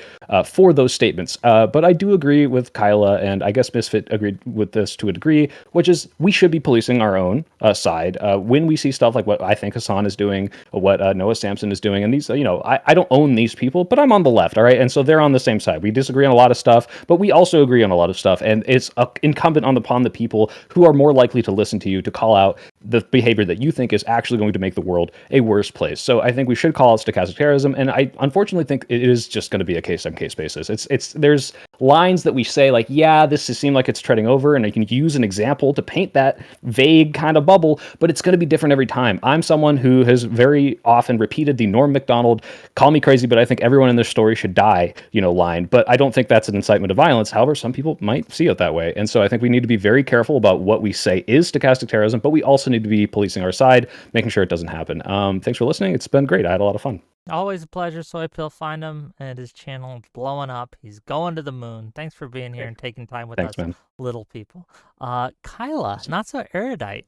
for those statements. But I do agree with Kyla, and I guess Misfit agreed with this to a degree, which is we should be policing our own side when we see stuff like what I think Hassan is doing, what Noah Samson is doing, and these, I don't own these people, but I'm on the left, all right, and so they're on the same side. We disagree on a lot of stuff, but we also agree on a lot of stuff, and it's incumbent upon the people who are more likely to listen to you to call out the behavior that you think is actually going to make the world a worse place. So I think we should call out stochastic terrorism, and I unfortunately think it is just going to be a case-on-case basis. There's lines that we say like, yeah, this seems like it's treading over, and I can use an example to paint that vague kind of bubble, but it's going to be different every time. I'm someone who has very often repeated the Norm Macdonald, call me crazy, but I think everyone in this story should die, line, but I don't think that's an incitement to violence. However, some people might see it that way. And so I think we need to be very careful about what we say is stochastic terrorism, but we also need to be policing our side, making sure it doesn't happen. Thanks for listening. It's been great. I had a lot of fun. Always a pleasure, Soypill. Find him at his channel. It's blowing up. He's going to the moon. Thanks for being here and taking time with us, man. Little people. Kyla, Notsoerudite.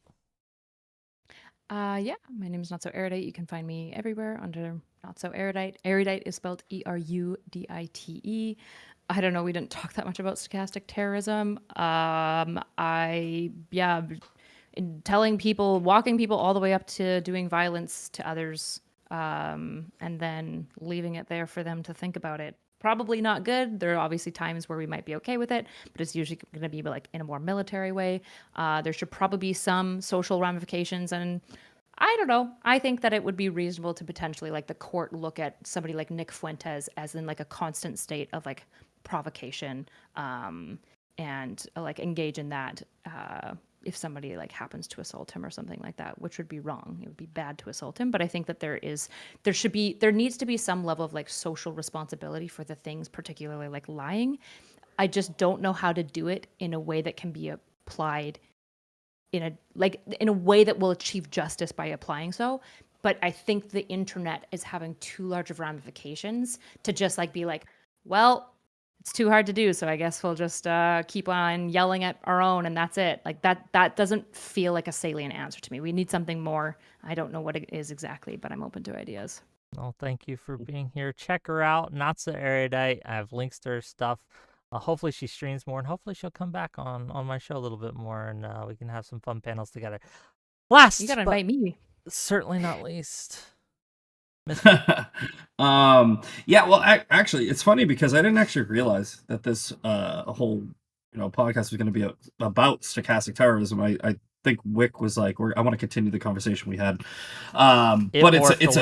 Yeah, my name is Notsoerudite. You can find me everywhere under Notsoerudite. Erudite is spelled Erudite. I don't know. We didn't talk that much about stochastic terrorism. In telling people, walking people all the way up to doing violence to others, and then leaving it there for them to think about it. Probably not good. There are obviously times where we might be okay with it, but it's usually going to be like in a more military way. There should probably be some social ramifications, and I don't know. I think that it would be reasonable to potentially like the court look at somebody like Nick Fuentes as in like a constant state of like provocation, and like engage in that if somebody like happens to assault him or something like that, which would be wrong. It would be bad to assault him. But I think that there needs to be some level of like social responsibility for the things, particularly like lying. I just don't know how to do it in a way that can be applied in a way that will achieve justice by applying so. But I think the internet is having too large of ramifications to just like be like, well, it's too hard to do, so I guess we'll just keep on yelling at our own, and that's it. Like that doesn't feel like a salient answer to me. We need something more. I don't know what it is exactly, but I'm open to ideas. Well, thank you for being here. Check her out, Notsoerudite. I have links to her stuff. Hopefully she streams more, and hopefully she'll come back on my show a little bit more, and we can have some fun panels together. Last, you gotta invite me. Certainly not least. Yeah, well, actually, it's funny because I didn't actually realize that this whole podcast was going to be about stochastic terrorism. I think Wick was like, I want to continue the conversation we had, but it's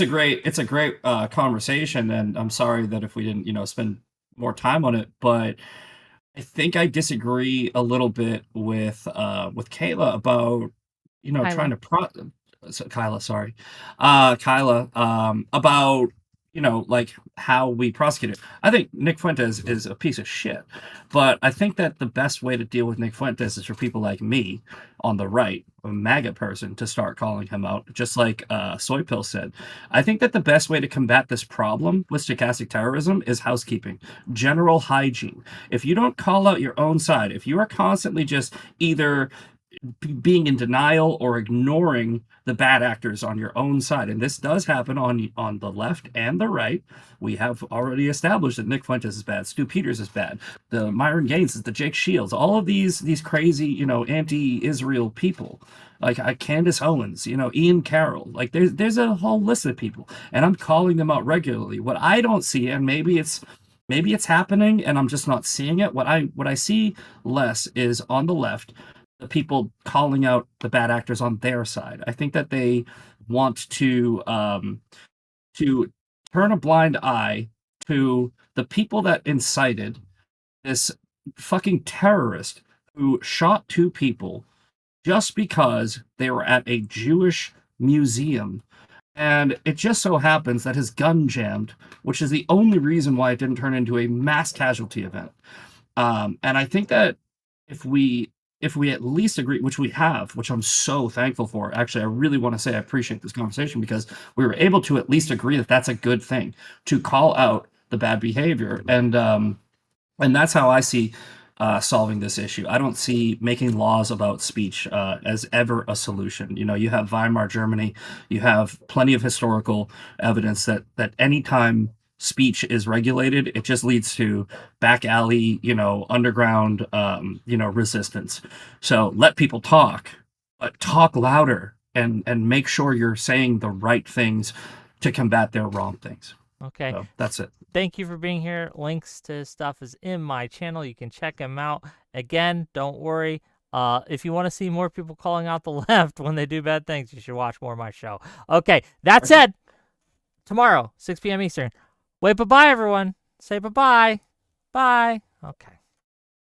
a great conversation, and I'm sorry that if we didn't spend more time on it, but I think I disagree a little bit with Kayla about trying to Kyla, sorry. Kyla, about, like how we prosecute it. I think Nick Fuentes is a piece of shit, but I think that the best way to deal with Nick Fuentes is for people like me on the right, a MAGA person, to start calling him out, just like Soypill said. I think that the best way to combat this problem with stochastic terrorism is housekeeping, general hygiene. If you don't call out your own side, if you are constantly just either being in denial or ignoring the bad actors on your own side. And this does happen on the left and the right. We have already established that Nick Fuentes is bad, Stu Peters is bad, the Myron Gaines is the Jake Shields, all of these crazy, anti-Israel people, like Candace Owens, Ian Carroll, like there's a whole list of people, and I'm calling them out regularly. What I don't see, and maybe it's happening and I'm just not seeing it. What I see less is on the left, the people calling out the bad actors on their side. I think that they want to turn a blind eye to the people that incited this fucking terrorist who shot two people just because they were at a Jewish museum. And it just so happens that his gun jammed, which is the only reason why it didn't turn into a mass casualty event. And I think that if we at least agree, which we have, which I'm so thankful for. Actually, I really want to say I appreciate this conversation because we were able to at least agree that that's a good thing, to call out the bad behavior. And that's how I see solving this issue. I don't see making laws about speech as ever a solution. You have Weimar Germany, you have plenty of historical evidence that anytime speech is regulated, it just leads to back alley, underground, resistance. So let people talk, but talk louder and make sure you're saying the right things to combat their wrong things. Okay. So that's it. Thank you for being here. Links to his stuff is in my channel. You can check him out. Again, don't worry. If you want to see more people calling out the left when they do bad things, you should watch more of my show. Okay, that said, tomorrow, 6 p.m. Eastern. Wait, bye-bye, everyone. Say bye-bye. Bye. Okay.